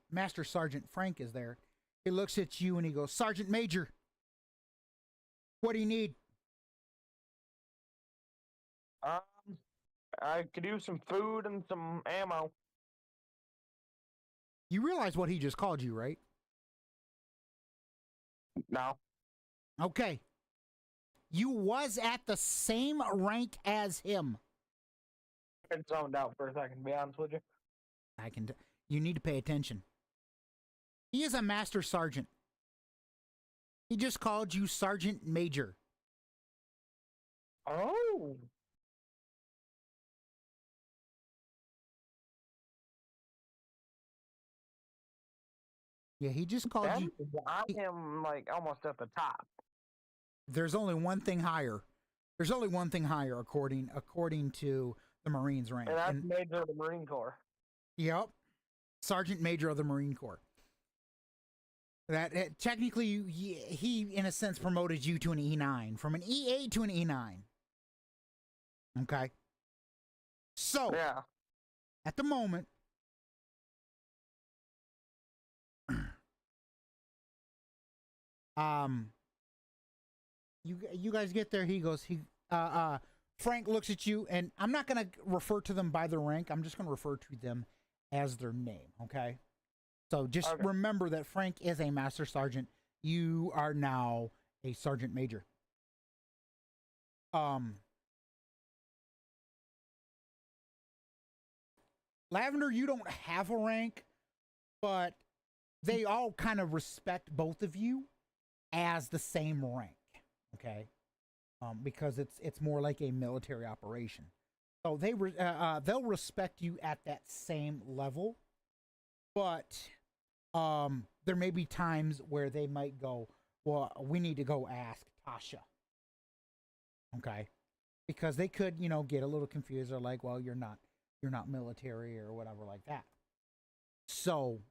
Master Sergeant Frank is there. He looks at you and he goes, Sergeant Major, what do you need? I could use some food and some ammo. You realize what he just called you, right? No. Okay. You was at the same rank as him. I zoned out for a second, to be honest with you. You need to pay attention. He is a Master Sergeant. He just called you Sergeant Major. Oh. Yeah, he just called you. I am like almost at the top. There's only one thing higher. There's only one thing higher according to the Marines rank. And that's Major of the Marine Corps. Yep. Sergeant Major of the Marine Corps. That technically he in a sense promoted you to an E9, from an E8 to an E9. Okay. So, Yeah. at the moment, you guys get there. He goes. Frank looks at you, and I'm not gonna refer to them by their rank. I'm just gonna refer to them as their name. Okay. So just Okay. remember that Frank is a master sergeant. You are now a sergeant major. Lavender, you don't have a rank, but they all kind of respect both of you as the same rank. Okay, because it's more like a military operation. So they'll respect you at that same level, but there may be times where they might go, well, we need to go ask Tasha. Okay, because they could, get a little confused. They're like, well, you're not military or whatever like that. So,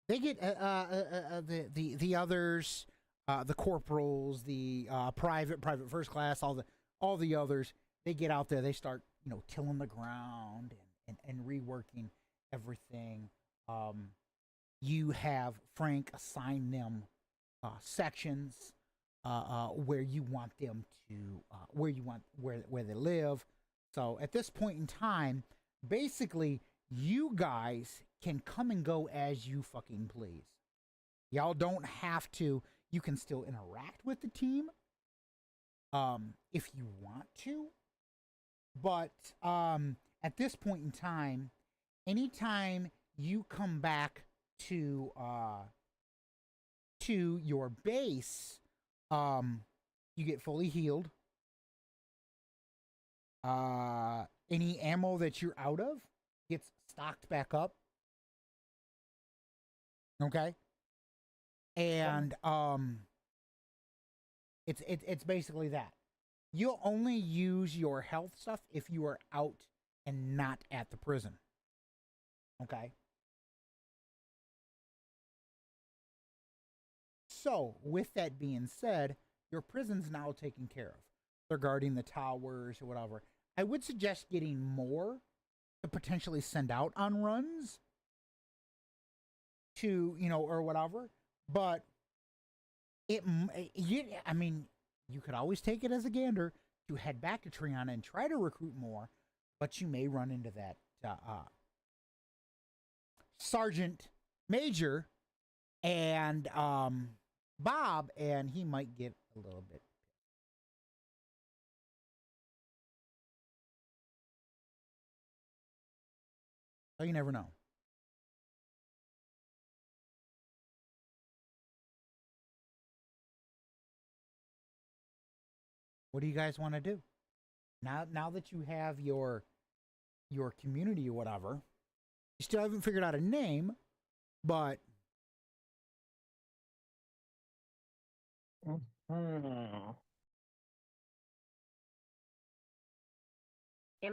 they get the others, the corporals, the private first class, all the others. They get out there. They start, tilling the ground and reworking everything. You have Frank assign them sections where you want them to where they live. So at this point in time, basically you guys can come and go as you fucking please. Y'all don't have to. You can still interact with the team if you want to, but at this point in time, anytime you come back to your base, you get fully healed. Any ammo that you're out of gets stocked back up. Okay. And it's basically that. You'll only use your health stuff if you are out and not at the prison. Okay. So, with that being said, your prison's now taken care of. They're guarding the towers or whatever. I would suggest getting more to potentially send out on runs to, or whatever. But you could always take it as a gander to head back to Triana and try to recruit more, but you may run into that Sergeant Major and Bob, and he might get a little bit. So you never know. What do you guys want to do? Now that you have your community or whatever, you still haven't figured out a name, but Am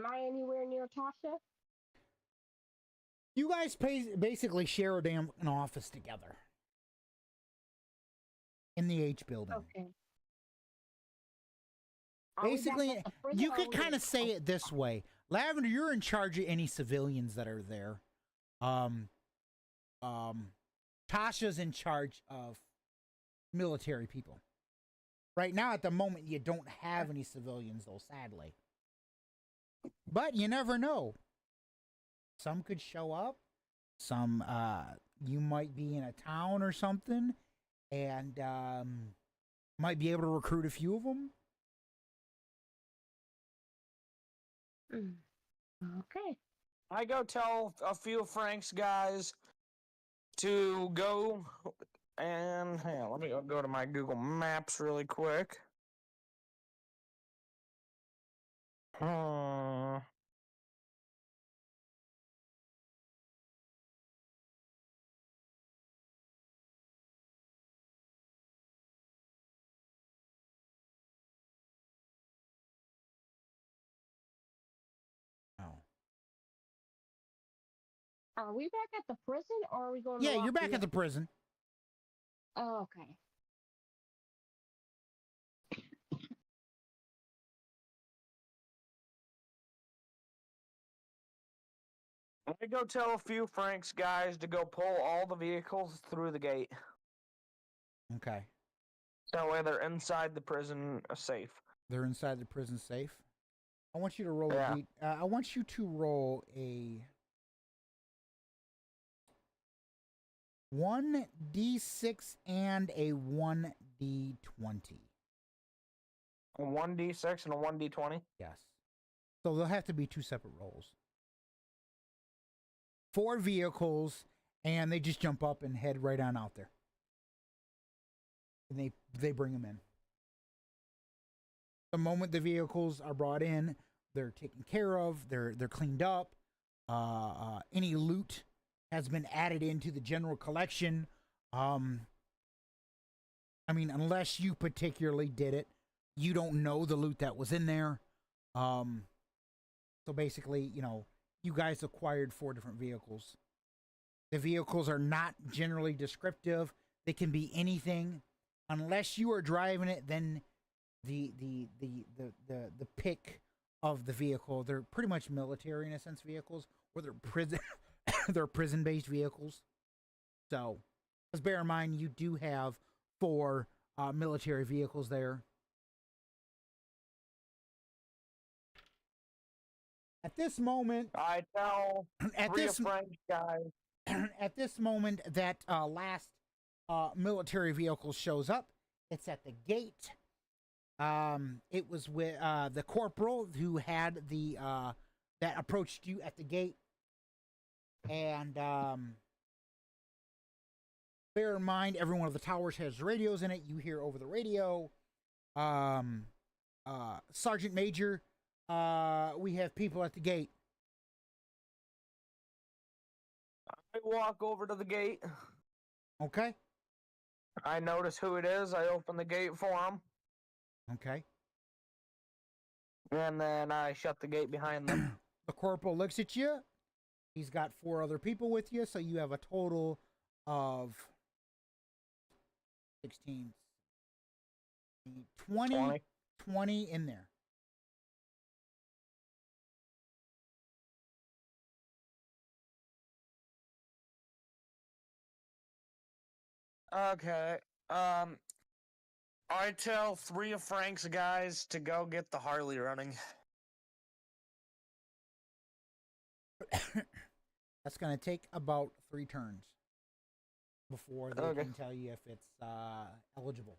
I anywhere near Tasha? you guys basically share an office together in the H building. Okay. Basically, you could kind of say it this way. Lavender, you're in charge of any civilians that are there. Tasha's in charge of military people. Right now, at the moment, you don't have any civilians, though, sadly. But you never know. Some could show up. Some, you might be in a town or something, and might be able to recruit a few of them. Okay. I go tell a few of Frank's guys to go and hang on, let me go to my Google Maps really quick. Oh. Are we back at the prison, or are we going? Yeah, to you're back at the prison. Oh, okay. I go tell a few Frank's guys to go pull all the vehicles through the gate. Okay. That way they're inside the prison safe. They're inside the prison safe. I want you to roll Yeah. I want you to roll a 1d6 and a 1d20. A 1d6 and a 1d20. Yes. So they'll have to be two separate rolls. 4 vehicles, and they just jump up and head right on out there. And they bring them in. The moment the vehicles are brought in, they're taken care of. They're cleaned up. Any loot has been added into the general collection. I mean, unless you particularly did it, you don't know the loot that was in there. So basically, you know, you guys acquired 4 different vehicles. The vehicles are not generally descriptive. They can be anything. Unless you are driving it, then the pick of the vehicle, they're pretty much military in a sense vehicles, or they're prison they're prison-based vehicles. So, let's bear in mind you do have 4 military vehicles there. At this moment, I tell at three this French guys. at this moment, that last military vehicle shows up. It's at the gate. It was with the corporal who had the that approached you at the gate, and bear in mind, every one of the towers has radios in it. You hear over the radio, Sergeant Major, we have people at the gate. I walk over to the gate. Okay. I notice who it is. I open the gate for him. Okay. And then I shut the gate behind them. The corporal looks at you. He's got 4 other people with you, so you have a total of 16, 20 in there. Okay. I tell 3 of Frank's guys to go get the Harley running. That's going to take about 3 turns before they Okay. can tell you if it's eligible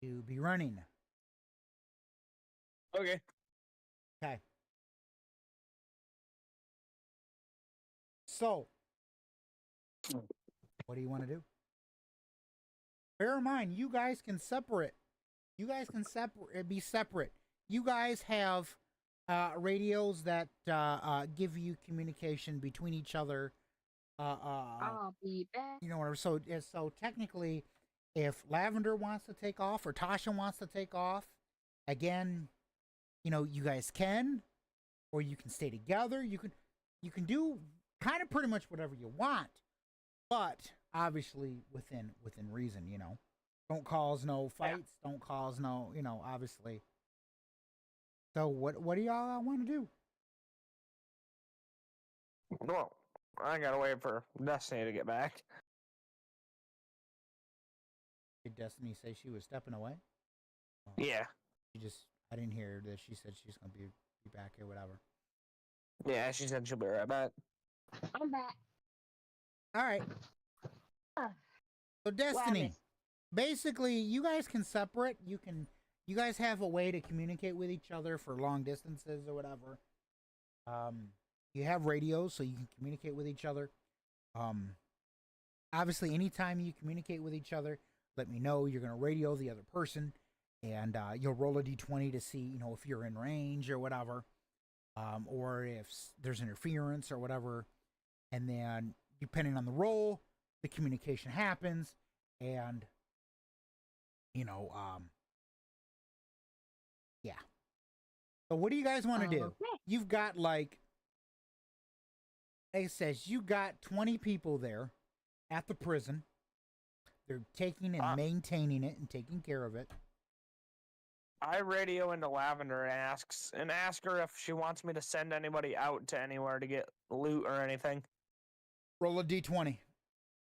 to be running. Okay. Okay. So, what do you want to do? Bear in mind, you guys can separate. You guys can be separate. You guys have radios that give you communication between each other. I'll be back. You know, whatever. So technically, if Lavender wants to take off or Tasha wants to take off, again, you know, you guys can, or you can stay together. You can do kind of pretty much whatever you want, but obviously within reason. You know, don't cause no fights. Don't cause no, you know, obviously. So what do y'all want to do? Well, I gotta wait for Destiny to get back. Did Destiny say she was stepping away? Yeah. I didn't hear that she said she's gonna be back here, whatever. Yeah, she said she'll be right back. I'm back. All right. So Destiny, basically, you guys can separate. You guys have a way to communicate with each other for long distances or whatever. You have radios, so you can communicate with each other. Obviously, anytime you communicate with each other, let me know. You're gonna radio the other person, and you'll roll a d20 to see, you know, if you're in range or whatever, or if there's interference or whatever. And then, depending on the roll, the communication happens, and you know, yeah. So what do you guys want to do? Okay. You've got like it says you got 20 people there at the prison. They're taking and maintaining it and taking care of it. I radio into Lavender and ask her if she wants me to send anybody out to anywhere to get loot or anything. Roll a d20.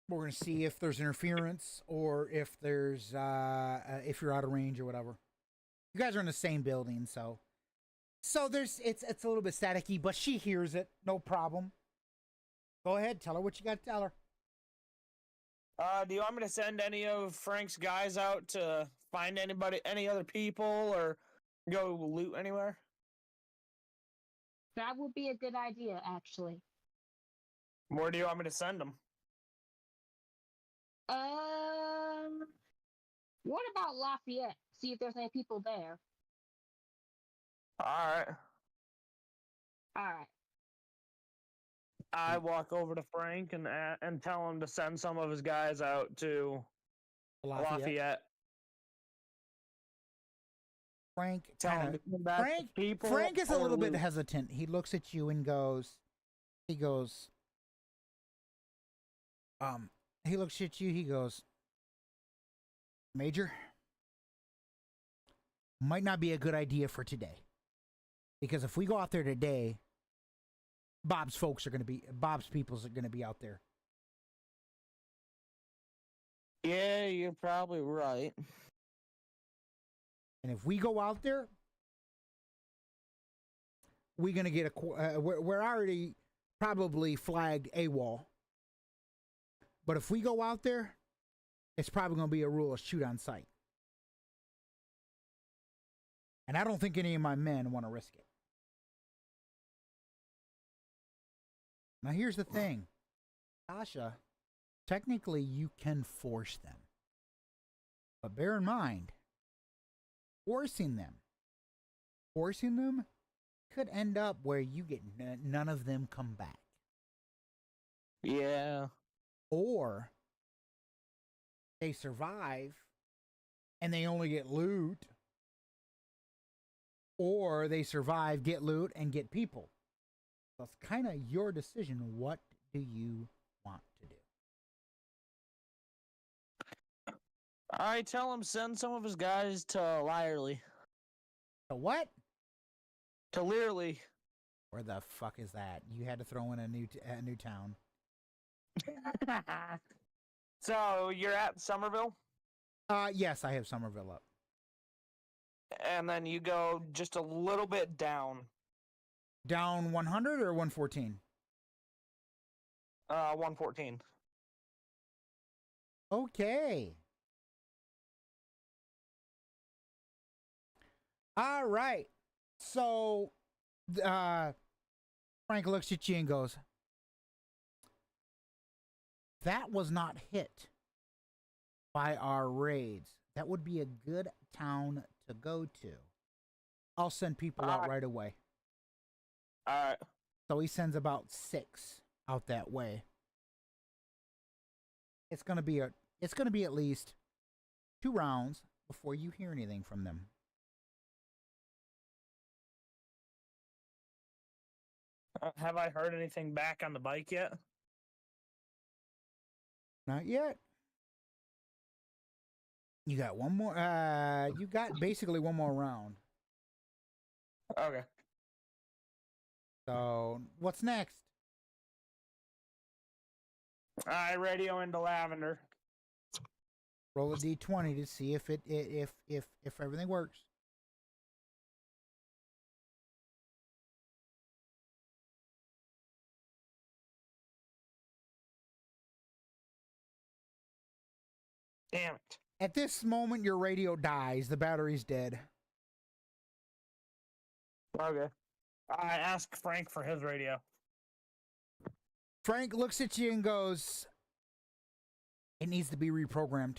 We're gonna see if there's interference or if there's if you're out of range or whatever. You guys are in the same building, so there's it's a little bit staticky, but she hears it, no problem. Go ahead, tell her what you got to tell her. Do you want me to send any of Frank's guys out to find any other people, or go loot anywhere? That would be a good idea, actually. Where do you want me to send them? What about Lafayette? See if there's any people there. All right. All right. I walk over to Frank and tell him to send some of his guys out to Lafayette. Frank Tell him kinda, to come back to Frank people. Frank is a or little bit loot. hesitant. He looks at you and goes, he goes, he looks at you, he goes, Major, might not be a good idea for today. Because if we go out there today, Bob's peoples are gonna be out there. Yeah, you're probably right. And if we go out there, we're gonna get we're already probably flagged AWOL. But if we go out there, it's probably gonna be a rule of shoot on sight. And I don't think any of my men want to risk it. Now here's the thing, Tasha, technically you can force them. But bear in mind, forcing them could end up where you get none of them come back. Yeah. Or they survive and they only get loot. Or they survive, get loot, and get people. So it's kind of your decision. What do you want to do? I tell him send some of his guys to Lyerly. So what? To Learly. Where the fuck is that? You had to throw in a new town. So you're at Somerville, Yes, I have Somerville up. and then you go just a little bit down. Down 100 or 114? 114. Okay. All right. So, Frank looks at you and goes, that was not hit by our raids. That would be a good town to go to. I'll send people out right away. All right. So he sends about 6 out that way. It's gonna be at least 2 rounds before you hear anything from them. Have I heard anything back on the bike yet? Not yet. You got one more. You got basically one more round. Okay. So what's next? I radio into Lavender. Roll a d20 to see if if everything works. Damn it. At this moment, your radio dies. The battery's dead. Okay. I ask Frank for his radio. Frank looks at you and goes, it needs to be reprogrammed.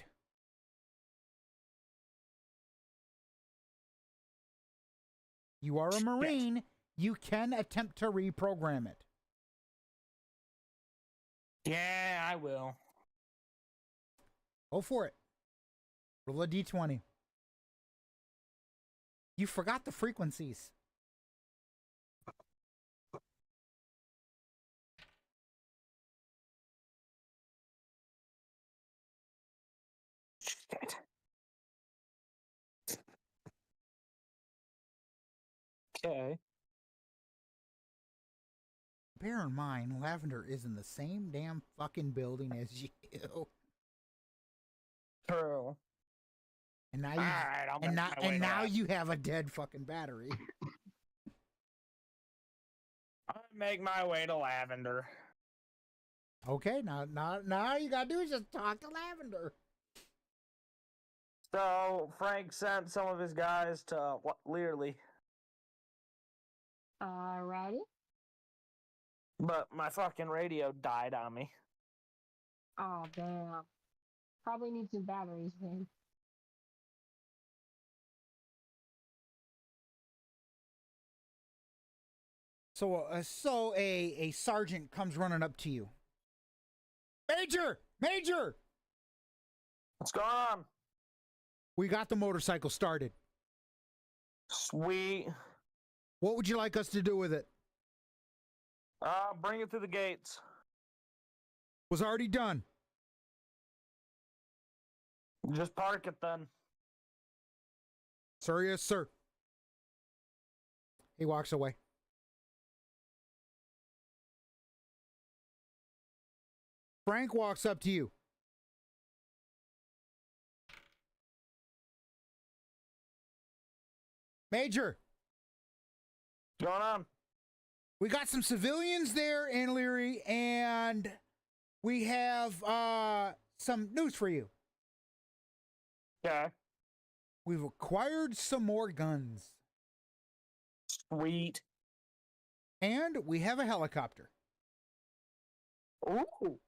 You are a Marine. You can attempt to reprogram it. Yeah, I will. Go for it. Roll a d20. You forgot the frequencies. Shit. Okay. bear in mind, Lavender is in the same damn fucking building as you. True. And now All you right, I'll make my way and to now that. you have a dead fucking battery. I'll make my way to Lavender. Okay, now all you gotta do is just talk to Lavender. So Frank sent some of his guys to Learly, Alrighty. but my fucking radio died on me. Oh damn. Probably need some batteries then. So a sergeant comes running up to you. Major, What's going on? we got the motorcycle started. Sweet. What would you like us to do with it? Bring it through the gates. Was already done. Just park it then. Sir, yes, sir. He walks away. Frank walks up to you. Major, What's going on? we got some civilians there in Leary, and we have some news for you. Okay. We've acquired some more guns, Sweet. and we have a helicopter. Ooh.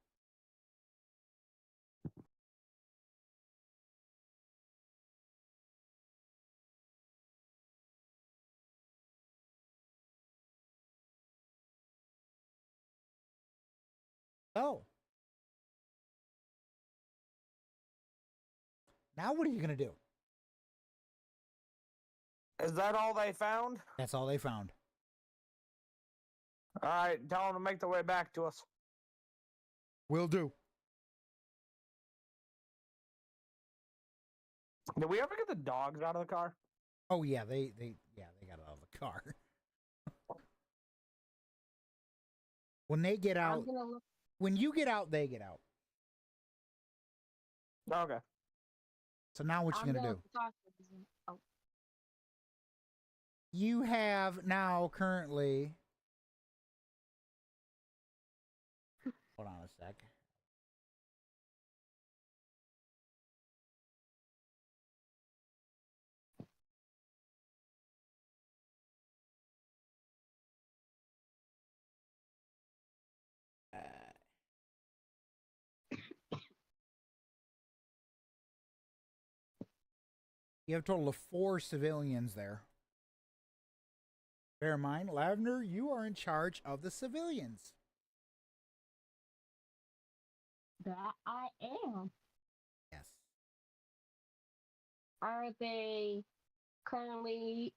Oh. Now what are you going to do? Is that all they found? That's all they found. All right, tell them to make their way back to us. Will do. Did we ever get the dogs out of the car? Oh yeah, they got out of the car. When they get out, I'm gonna look. when you get out, they get out. Okay. So now what you I'm gonna do? talk to them. Oh, You have now currently. Hold on a sec. You have a total of 4 civilians there. Bear in mind, Lavender, you are in charge of the civilians. that I am. Yes. Are they currently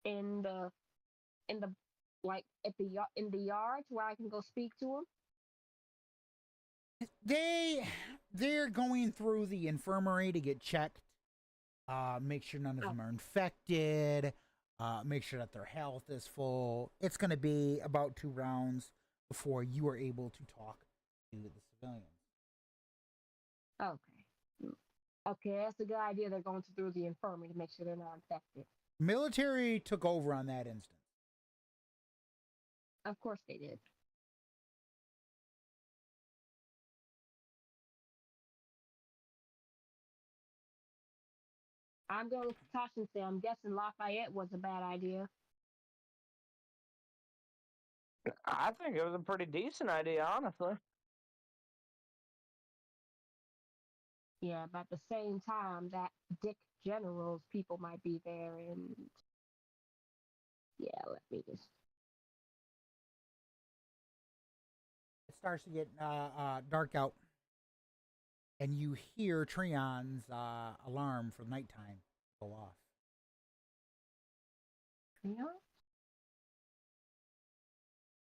in the like at the in the yards where I can go speak to them? They're going through the infirmary to get checked. Make sure none of them are infected. Make sure that their health is full. It's going to be about 2 rounds before you are able to talk to the civilians. Okay. Okay, that's a good idea. They're going through the infirmary to make sure they're not infected. Military took over on that instance. Of course they did. I'm going to look at Tosh and say, I'm guessing Lafayette was a bad idea. I think it was a pretty decent idea, honestly. Yeah, but at the same time, that Dick General's people might be there, and yeah, let me just. It starts to get dark out, and you hear Treon's alarm for nighttime go off. You know?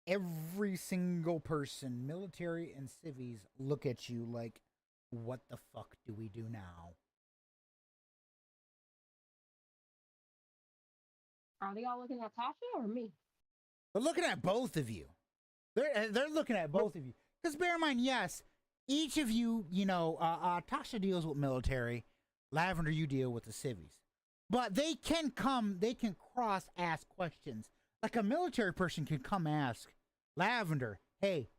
Every single person, military and civvies, look at you like, what the fuck do we do now? Are they all looking at Tasha or me? They're looking at both of you. They're looking at both of you. Because bear in mind, yes, each of you, Tasha deals with military, Lavender, you deal with the civvies. But they can cross ask questions. Like a military person can come ask Lavender, hey,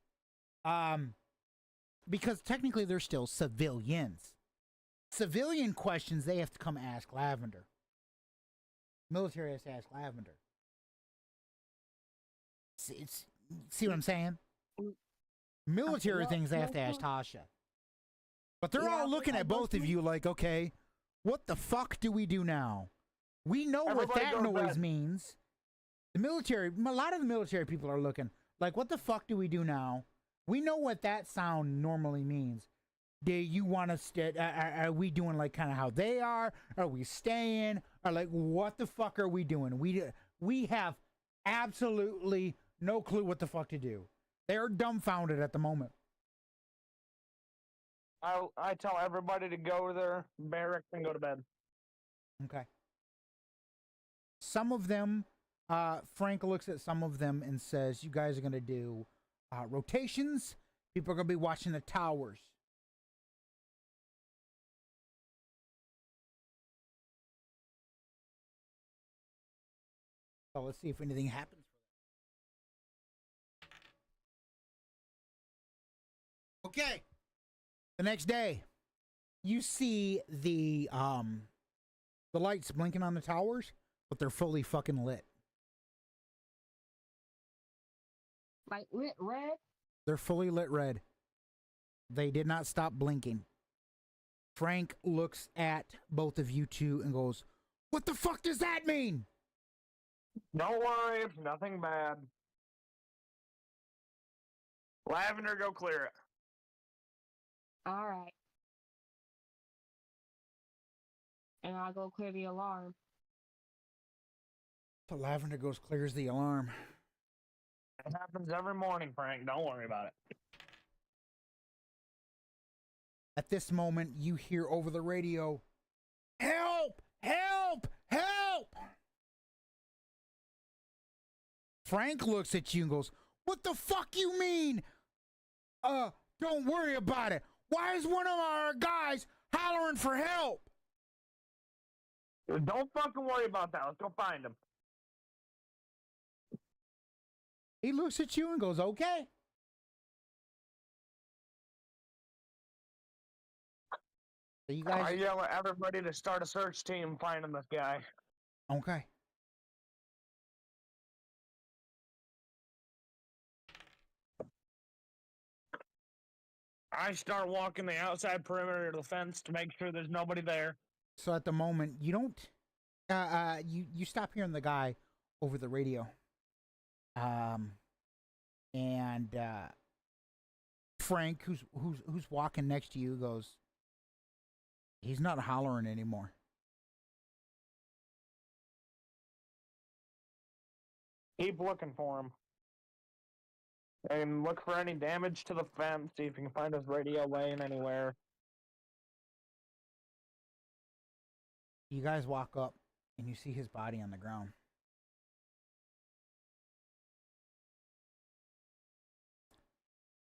because technically they're still civilians. Civilian questions they have to come ask Lavender. Military has to ask Lavender. See what I'm saying? Military things they have to ask Tasha. But they're all looking at both of you like, okay, what the fuck do we do now? We know what that noise means. The military, a lot of the military people are looking like, what the fuck do we do now? We know what that sound normally means. Do you want us to, are we doing like kind of how they are? Are we staying? Or like, what the fuck are we doing? We have absolutely no clue what the fuck to do. They're dumbfounded at the moment. I tell everybody to go to their barracks and go to bed. Okay. Some of them, Frank looks at some of them and says, you guys are going to do rotations. People are going to be watching the towers. So let's see if anything happens. Okay. The next day, you see the lights blinking on the towers, but they're fully fucking lit. Like lit red? They're fully lit red. They did not stop blinking. Frank looks at both of you two and goes, what the fuck does that mean? Don't worry, it's nothing bad. Lavender, go clear it. All right. And I'll go clear the alarm. So Lavender goes, clears the alarm. It happens every morning, Frank. Don't worry about it. At this moment, you hear over the radio, help! Help! Help! Frank looks at you and goes, what the fuck you mean? Don't worry about it. Why is one of our guys hollering for help? Don't fucking worry about that. Let's go find him. He looks at you and goes, okay. So you guys... I yell at everybody to start a search team finding this guy. Okay. I start walking the outside perimeter of the fence to make sure there's nobody there. So at the moment, you don't... you stop hearing the guy over the radio. And Frank, who's walking next to you, goes, he's not hollering anymore. Keep looking for him. And look for any damage to the fence, see if you can find his radio laying anywhere. You guys walk up and you see his body on the ground.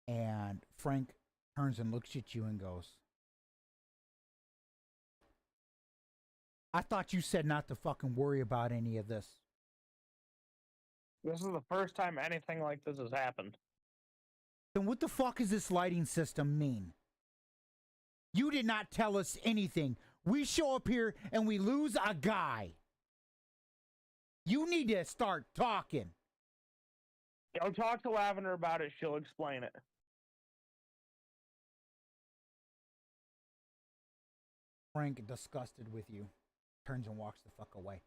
And Frank turns and looks at you and goes, I thought you said not to fucking worry about any of this. This is the first time anything like this has happened. Then what the fuck does this lighting system mean? You did not tell us anything. We show up here and we lose a guy. You need to start talking. Go talk to Lavender about it. She'll explain it. Frank, disgusted with you, turns and walks the fuck away.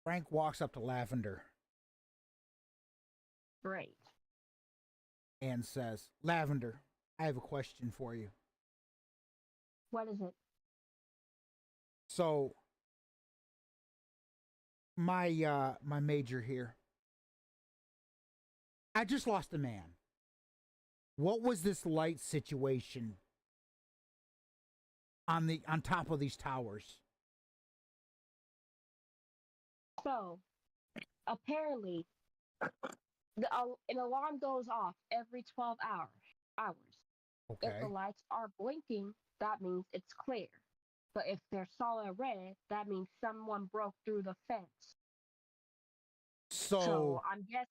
Frank walks up to Lavender. Great. And says, Lavender, I have a question for you. What is it? So, my major here, I just lost a man. What was this light situation on top of these towers? So apparently, an alarm goes off every 12 hours. If Okay. the lights are blinking, that means it's clear. But if they're solid red, that means someone broke through the fence. So So I'm guess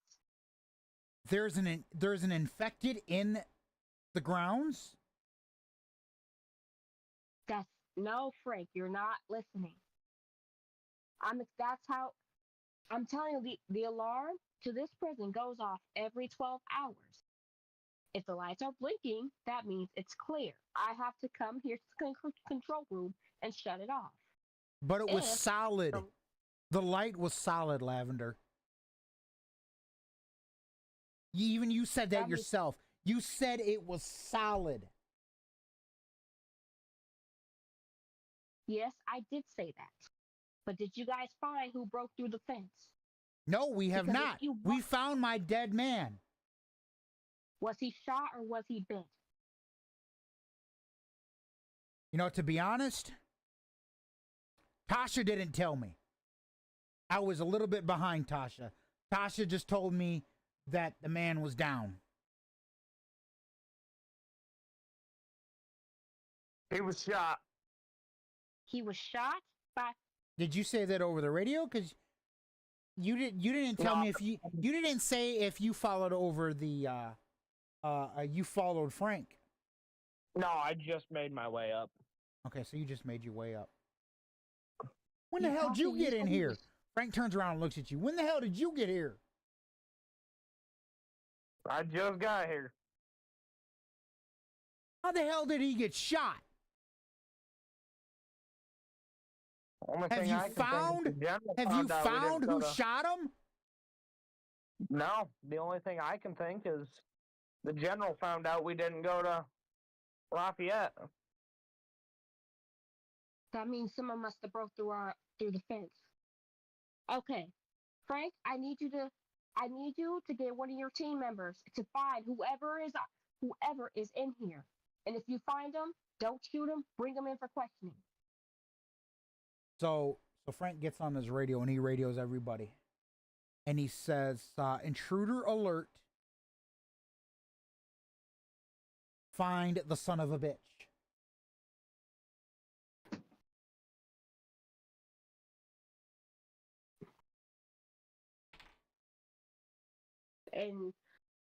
there's an infected in the grounds. that's no, Frank. You're not listening. That's how I'm telling you. The alarm to this prison goes off every 12 hours. If the lights are blinking, that means it's clear. I have to come here to the control room and shut it off. But it was If solid. the, The light was solid, Lavender. Even you said that that means yourself. You said it was solid. yes, I did say that. But did you guys find who broke through the fence? No, we have Because if not. you We found my dead man. was he shot or was he bent? You know, to be honest, Tasha didn't tell me. I was a little bit behind Tasha. Tasha just told me that the man was down. He was shot. He was shot by. Did you say that over the radio? Because you didn't tell No. me if you didn't say if you followed over the you followed Frank. No, I just made my way up. Okay, so you just made your way up. When Yeah, the hell did Tasha, you get said in he here? was- Frank turns around and looks at you. When the hell did you get here? I just got here. How the hell did he get shot? Only Have thing you I can think is found? the general Have you found out we didn't found go who to- shot him? No, the only thing I can think is the general found out we didn't go to Lafayette. That means someone must have broke through the fence. Okay, Frank, I need you to get one of your team members to find whoever is in here. And if you find them, don't shoot them. Bring them in for questioning. So Frank gets on his radio and he radios everybody. And he says, intruder alert. Find the son of a bitch. And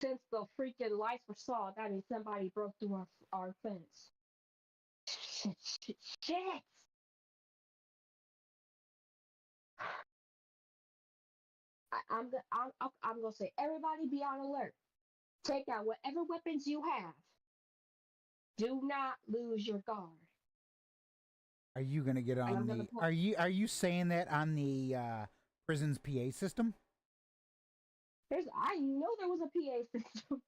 since the freaking lights were solid, that means somebody broke through our fence. Shit. I'm gonna say everybody be on alert. Take out whatever weapons you have. Do not lose your guard. Are you gonna get And on I'm gonna the put- are you saying that on the prison's PA system? I know there was a PA system.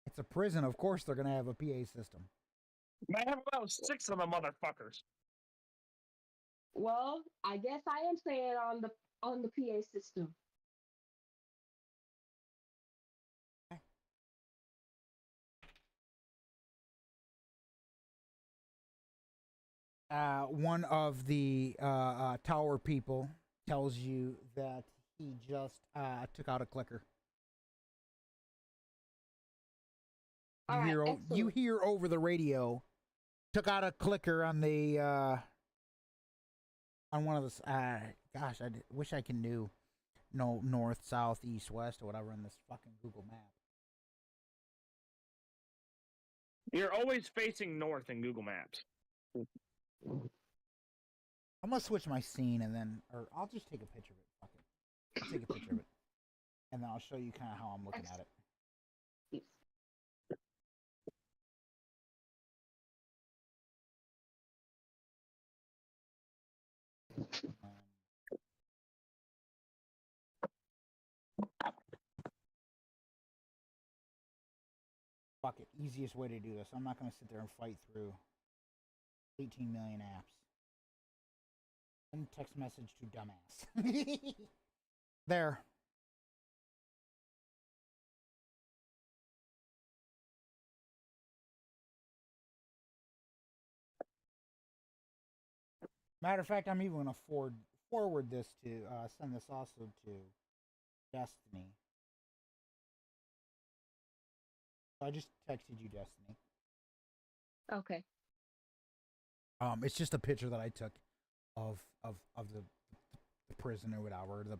It's a prison, of course they're gonna have a PA system. I have about 6 of the motherfuckers. Well, I guess I am saying on the PA system. One of the tower people tells you that he just took out a clicker. All right, You excellent. hear over the radio, took out a clicker on the on one of the gosh, wish I can do no north, south, east, west, or whatever on this fucking Google map. You're always facing north in Google Maps. I'm gonna switch my scene and then, or I'll just take a picture of it. Fuck it. I'll take a picture of it, and then I'll show you kind of how I'm looking at it. Yes. Fuck it, easiest way to do this. I'm not gonna sit there and fight through 18 million apps. Send text message to dumbass. There. Matter of fact, I'm even gonna forward this to send this also to Destiny. I just texted you Destiny. Okay. It's just a picture that I took of the prison or whatever, the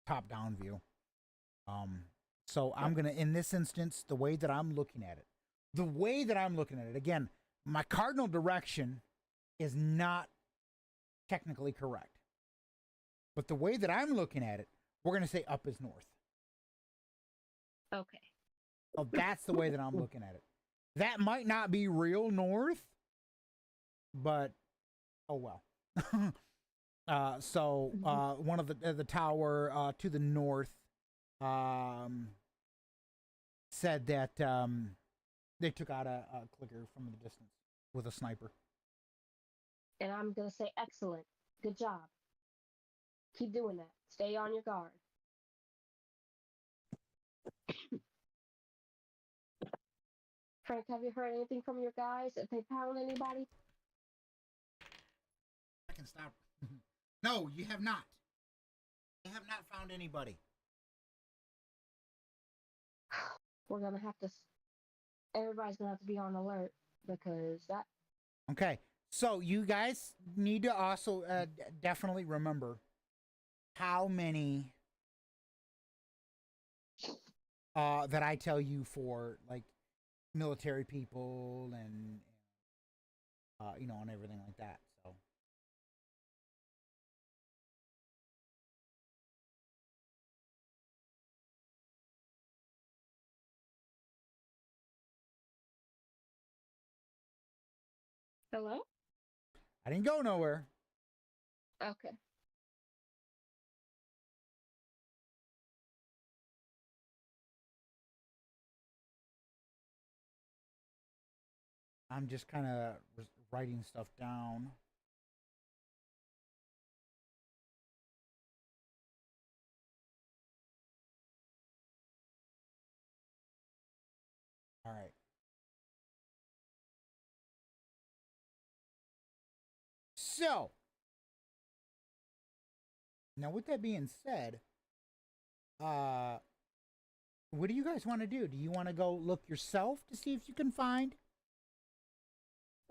top down view. So I'm gonna, in this instance, the way that I'm looking at it, again, my cardinal direction is not technically correct, but the way that I'm looking at it, we're gonna say up is north. Okay. So that's the way that I'm looking at it. That might not be real north, but oh well. So one of the tower to the north said that they took out a clicker from the distance with a sniper. And I'm gonna say excellent. Good job. Keep doing that. Stay on your guard. Frank, have you heard anything from your guys? If they found anybody? I can stop. No, you have not. You have not found anybody. We're gonna have to. Everybody's gonna have to be on alert because that. Okay, so you guys need to also definitely remember how many that I tell you for like military people and you know, and everything like that. So Hello? I didn't go nowhere. Okay. I'm just kind of writing stuff down. All right. So, now with that being said, what do you guys want to do? Do you want to go look yourself to see if you can find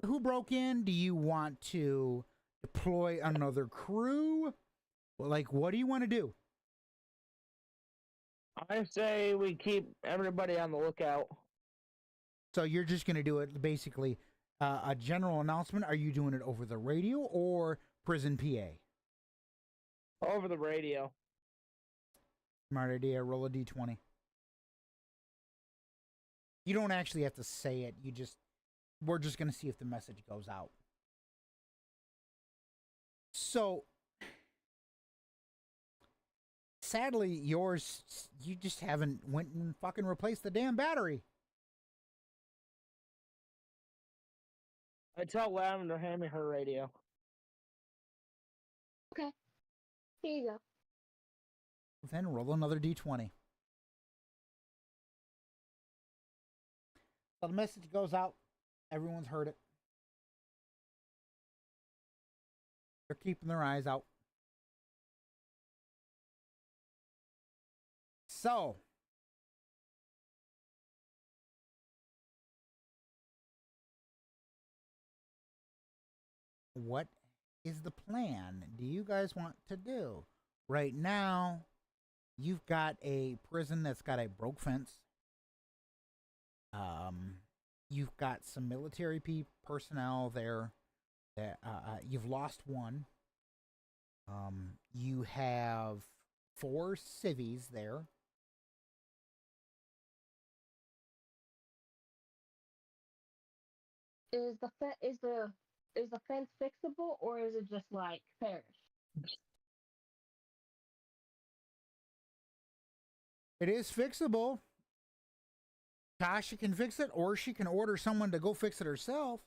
who broke in? Do you want to deploy another crew? Like, what do you want to do? I say we keep everybody on the lookout. So you're just going to do it basically a general announcement. Are you doing it over the radio or prison PA? Over the radio. Smart idea. Roll a d20. You don't actually have to say it. We're just going to see if the message goes out. So, sadly, yours, you just haven't went and fucking replaced the damn battery. I tell Lavender to hand me her radio. Okay. Here you go. Then roll another d20. So the message goes out. Everyone's heard it. They're keeping their eyes out. So, what is the plan? Do you guys want to do? Right now, you've got a prison that's got a broke fence. You've got some military personnel there. That you've lost one. You have 4 civvies there. Is the fence fixable or is it just like perish? It is fixable. Tasha can fix it, or she can order someone to go fix it herself.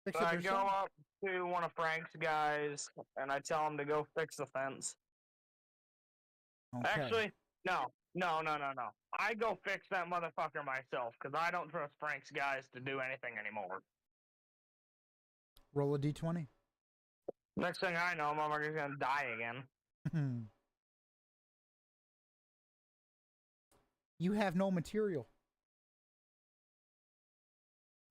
Fix it I herself. go up to one of Frank's guys and I tell him to go fix the fence. Okay. Actually, no. I go fix that motherfucker myself because I don't trust Frank's guys to do anything anymore. Roll a d20. Next thing I know, motherfucker's gonna die again. You have no material.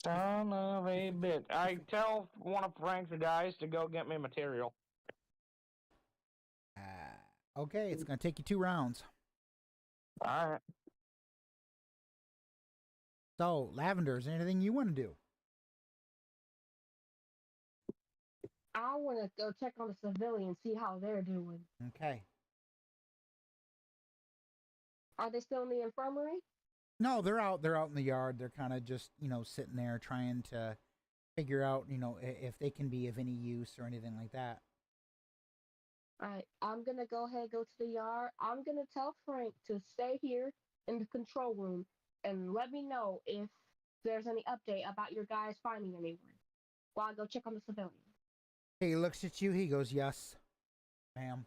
Son of a bitch. I tell one of Frank's guys to go get me material. Okay, it's gonna take you 2 rounds. Alright. So, Lavender, is there anything you want to do? I want to go check on the civilians, see how they're doing. Okay. Are they still in the infirmary? No, they're out. They're out in the yard. They're kind of just, sitting there trying to figure out, if they can be of any use or anything like that. Alright, I'm gonna go ahead and go to the yard. I'm gonna tell Frank to stay here in the control room and let me know if there's any update about your guys finding anyone while I go check on the civilians. He looks at you. He goes, "Yes, ma'am."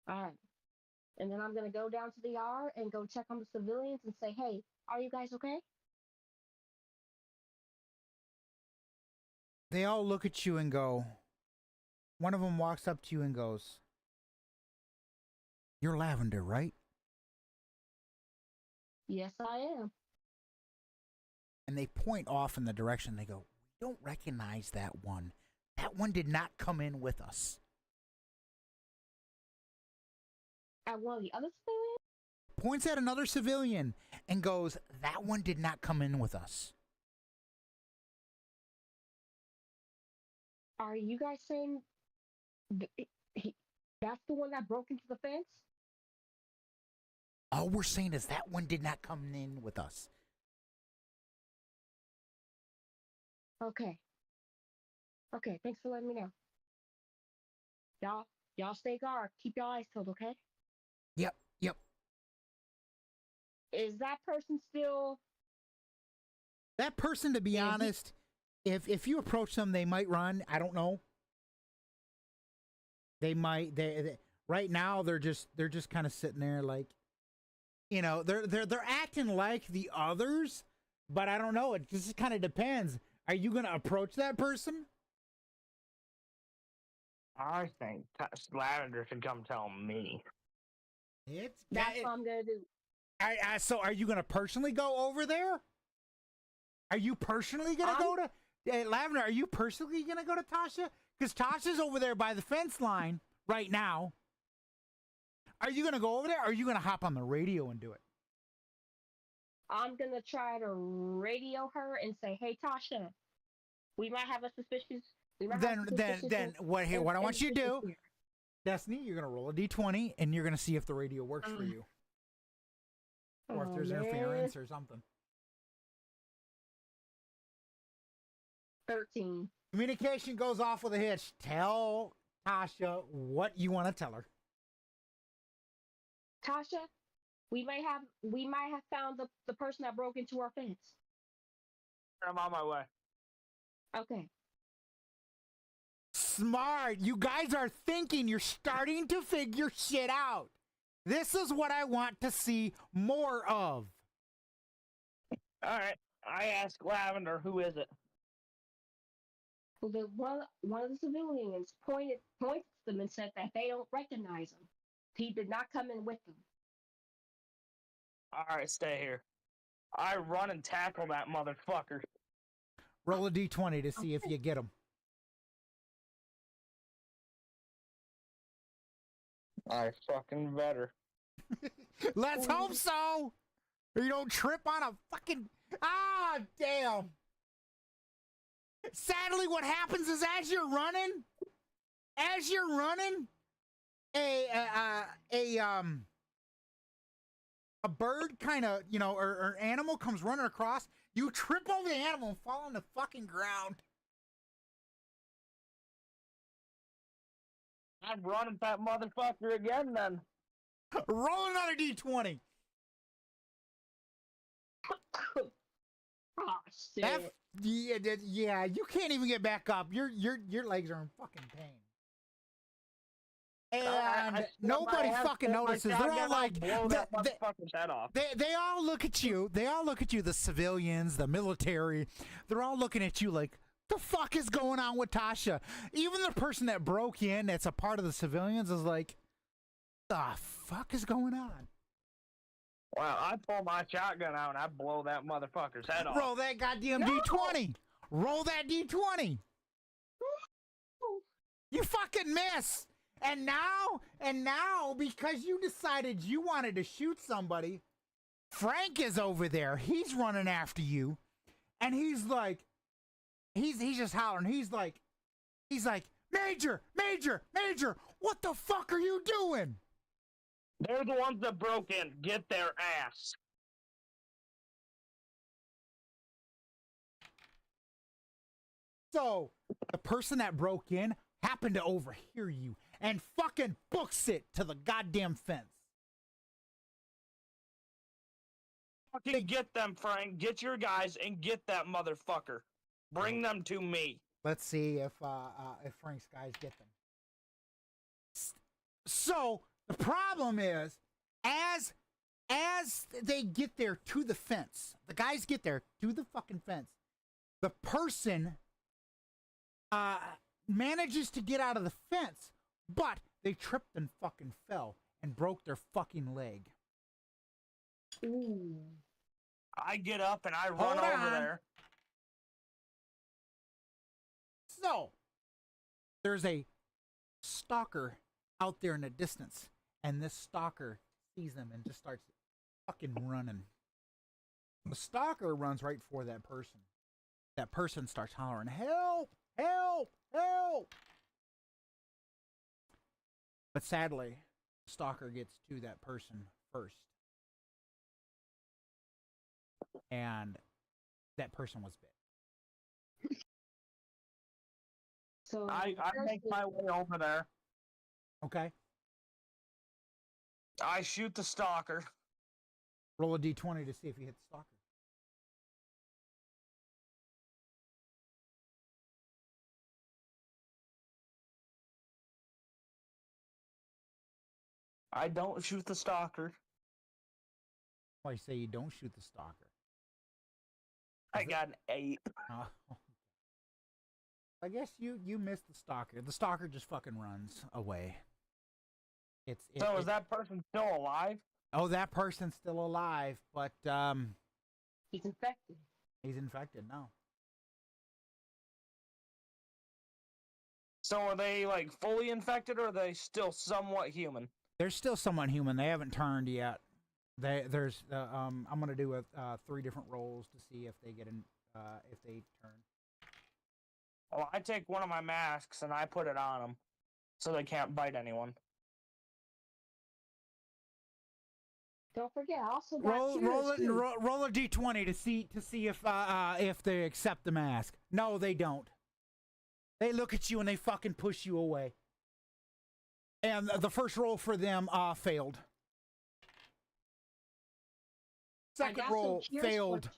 Alright. And then I'm gonna go down to the yard and go check on the civilians and say, hey, are you guys okay? They all look at you and go. One of them walks up to you and goes, "You're Lavender, right?" Yes, I am. And they point off in the direction. They go, "We don't recognize that one. That one did not come in with us." At one of the other civilians? Points at another civilian and goes, "That one did not come in with us." Are you guys saying that's the one that broke into the fence? All we're saying is that one did not come in with us. Okay. Okay, thanks for letting me know. Y'all stay guard. Keep your eyes peeled, okay? Yep. Is that person still... That person, to be honest, if you approach them, they might run. I don't know. They might. They right now they're just kind of sitting there like, they're acting like the others, but I don't know. It just kind of depends. Are you gonna approach that person? I think Lavender should come tell me. That's what I'm gonna do. So are you gonna personally go over there? Are you personally gonna go to Lavender? Are you personally gonna go to Tasha? Because Tasha's over there by the fence line right now. Are you gonna go over there? Or are you gonna hop on the radio and do it? I'm gonna try to radio her and say, "Hey, Tasha, we might have a suspicious." Then what I want you to do, Destiny, you're gonna roll a d20 and you're gonna see if the radio works for you, or if there's interference or something. 13. Communication goes off with a hitch. Tell Tasha what you want to tell her. Tasha, we might have found the person that broke into our fence. I'm on my way. Okay. Smart. You guys are thinking. You're starting to figure shit out. This is what I want to see more of. Alright. I ask Lavender, who is it? Well, one of the civilians pointed to them and said that they don't recognize him. He did not come in with them. Alright, stay here. I run and tackle that motherfucker. Roll a d20 to see if you get him. I fucking better. Let's hope so. Or you don't trip on a fucking... Ah, damn. Sadly, what happens is as you're running, a bird kind of, or animal comes running across. You trip over the animal and fall on the fucking ground. I'm running that motherfucker again then. Roll another d20. Oh shit. Yeah, you can't even get back up. Your legs are in fucking pain. And nobody fucking notices. They're all like, blow that motherfucker's head off. they all look at you. They all look at you. The civilians, the military. They're all looking at you like, The fuck is going on with Tasha? Even the person that broke in, that's a part of the civilians, is like, the fuck is going on? Well, I pull my shotgun out and I blow that motherfucker's head off. Roll that goddamn No! D20. Roll that D20. You fucking miss. And now, because you decided you wanted to shoot somebody, Frank is over there. He's running after you. And he's like, he's just hollering. He's like, Major, Major, Major, what the fuck are you doing? They're the ones that broke in. Get their ass. So, the person that broke in happened to overhear you and fucking books it to the goddamn fence. Fucking get them, Frank. Get your guys and get that motherfucker. Bring them to me. Let's see if Frank's guys get them. So the problem is, as they get there to the fence, the guys get there to the fucking fence. The person manages to get out of the fence, but they tripped and fucking fell and broke their fucking leg. Ooh. I get up and I run Hold over on. there. So there's a stalker out there in the distance, and this stalker sees them and just starts fucking running. The stalker runs right for that person. That person starts hollering, "Help! Help! Help!" But sadly, the stalker gets to that person first. And that person was bit. So I make my way over there. Okay? I shoot the stalker. Roll a d20 to see if you hit the stalker. I don't shoot the stalker. Why you say you don't shoot the stalker? I got an 8. I guess you missed the stalker. The stalker just fucking runs away. So is that person still alive? Oh, that person's still alive, but he's infected. he's infected now. So are they like fully infected or are they still somewhat human? They're still somewhat human. They haven't turned yet. I'm gonna do 3 different rolls to see if they get if they turn. Well, I take one of my masks and I put it on them so they can't bite anyone. Don't forget, I also got Roll cures, too. roll a d20 to see if they accept the mask. No, they don't. They look at you and they fucking push you away. And the first roll for them failed. I Second got some roll cures failed.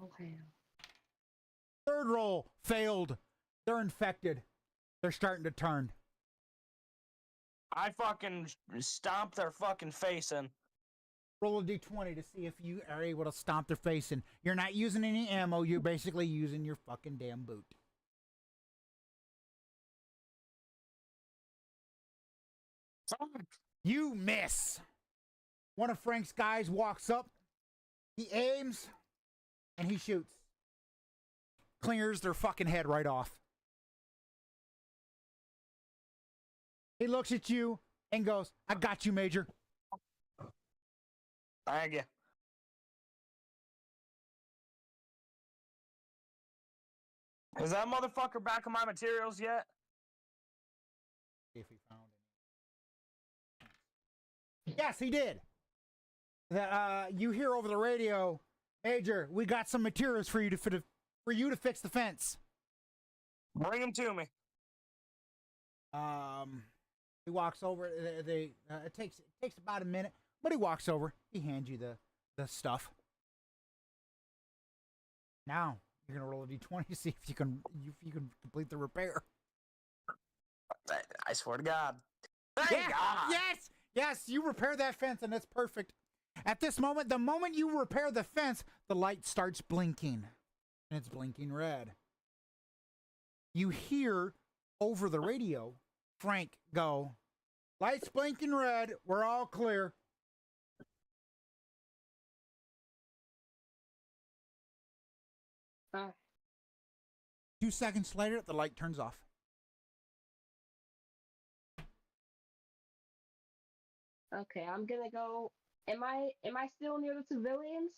Oh, hell. Third roll failed. They're infected. They're starting to turn. I fucking stomp their fucking face in. Roll a d20 to see if you are able to stomp their face in. You're not using any ammo. You're basically using your fucking damn boot. You miss. One of Frank's guys walks up. He aims and he shoots. Clears their fucking head right off. He looks at you and goes, "I got you, Major." Thank you. Is that motherfucker back on my materials yet? If he found it. Yes, he did. You hear over the radio, "Major, we got some materials for you to fix the fence." Bring him to me. He walks over. It takes about a minute, but he walks over. He hands you the stuff. Now you're gonna roll a d20 to see if you can complete the repair. I swear to God. Thank God. Yes, you repair that fence, and it's perfect. At this moment, the moment you repair the fence, the light starts blinking. and it's blinking red. You hear over the radio Frank go, "Lights blinking red. We're all clear." Uh, 2 seconds later, the light turns off. okay, I'm gonna go. Am I still near the civilians?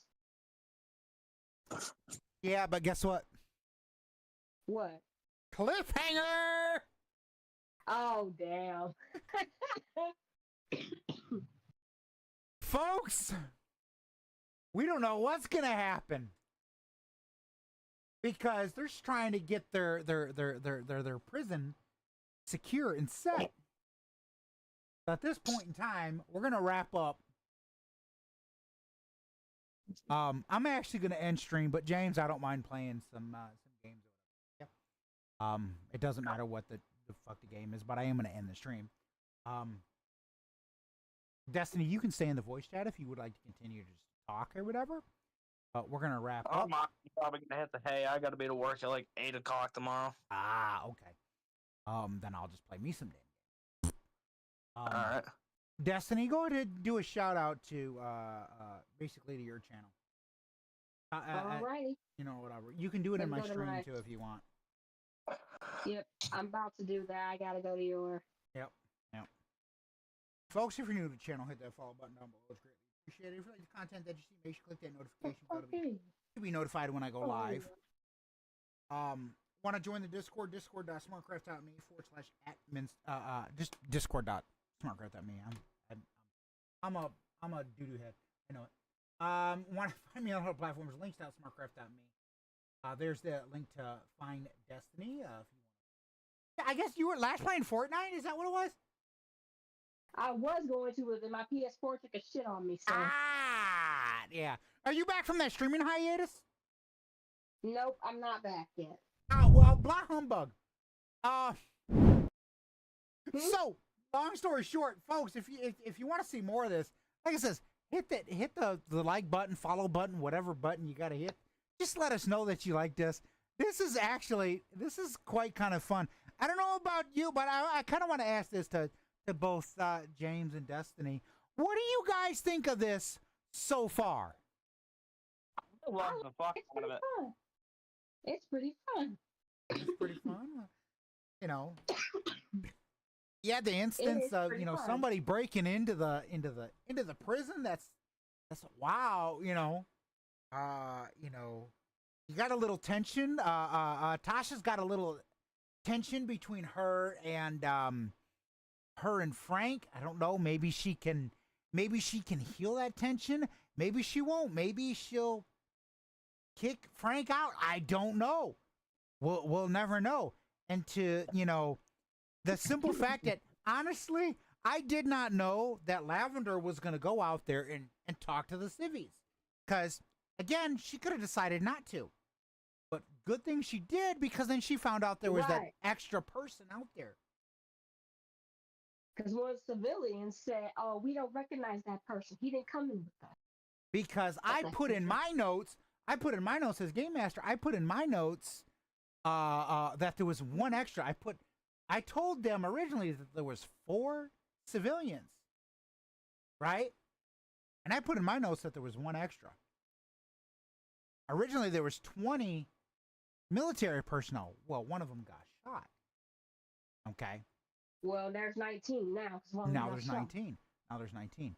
Yeah, but guess what? What? Cliffhanger! Oh damn. Folks, we don't know what's gonna happen because they're just trying to get their prison secure and set. So at this point in time, we're gonna wrap up. I'm actually gonna end stream, but James, I don't mind playing some games. Yep. It doesn't matter what the fuck the game is, but I am gonna end the stream. Destiny, you can stay in the voice chat if you would like to continue to just talk or whatever. But we're gonna wrap up. I'm probably gonna hit the hay. I gotta be to work at like 8 o'clock tomorrow. Ah, okay. Then I'll just play me some damn game. All right. Destiny, go ahead and do a shout out to basically to your channel. Alrighty. You know, whatever. You can do it in Then my go to stream my- too if you want. Yep. I'm about to do that. I gotta go to your. Yep. Folks, if you're new to the channel, hit that follow button down below. It's greatly appreciated. If you like the content that you see, make sure you click that notification bell to be notified when I go live. Want to join the Discord? Discord.smartcraft.me/admins. Just Discord.smartcraft.me. I'm a doo-doo head. I know it. Want to find me on other platforms? Links.smartcraft.me. There's the link to find Destiny. If you want. Yeah, I guess you were last playing Fortnite. Is that what it was? I was going to, but then my PS4 took a shit on me. So Yeah. Are you back from that streaming hiatus? nope, I'm not back yet. Oh well, blah humbug. So long story short, folks, if you want to see more of this, like I says, hit the like button, follow button, whatever button you gotta hit. Just let us know that you like this. This is quite kind of fun. I don't know about you, but I kind of want to ask this to both James and Destiny. What do you guys think of this so far? I love the fuck It's out of pretty it. fun. It's pretty fun. It's pretty fun. You know. Yeah, the instance is of pretty fun. somebody breaking into the prison. That's wow. You got a little tension. Tasha's got a little tension between her and Frank. I don't know. Maybe she can heal that tension. Maybe she won't. Maybe she'll kick Frank out. I don't know. We'll never know. And to the simple fact that honestly, I did not know that Lavender was going to go out there and talk to the civvies. Because again, she could have decided not to. But good thing she did, because then she found out there was that Right. extra person out there. Because one of the civilians said, "Oh, we don't recognize that person. He didn't come in with us." Because I That's put in my notes as game master, I put in my notes that there was one extra. I told them originally that there was 4 civilians, right? And I put in my notes that there was one extra. Originally there was 20 military personnel. Well, one of them got shot. Okay. Well, there's 19 now. 'cause one Now got there's shot. 19. Now there's 19.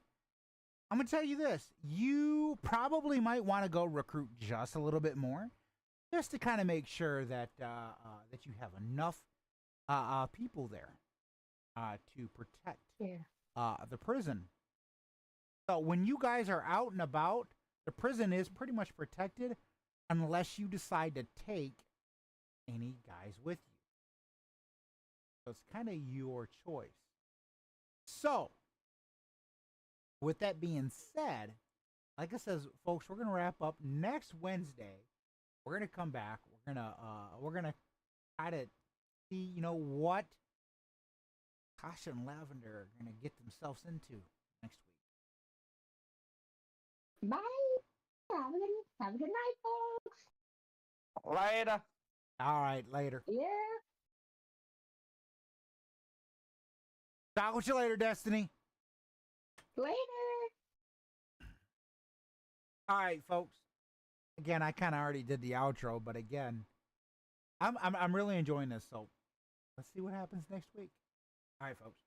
I'm going to tell you this. You probably might want to go recruit just a little bit more, just to kind of make sure that that you have enough people there to protect Yeah. the prison. So when you guys are out and about, the prison is pretty much protected unless you decide to take any guys with you. So it's kind of your choice. So with that being said, like I says, folks, we're gonna wrap up next Wednesday. We're gonna come back. We're gonna try to see, what Tasha and Lavender are gonna get themselves into next week. Bye. Have a good night, folks. Later. All right, later. Yeah. Talk with you later, Destiny. Later. All right, folks. Again, I kind of already did the outro, but again, I'm really enjoying this. So let's see what happens next week. All right, folks.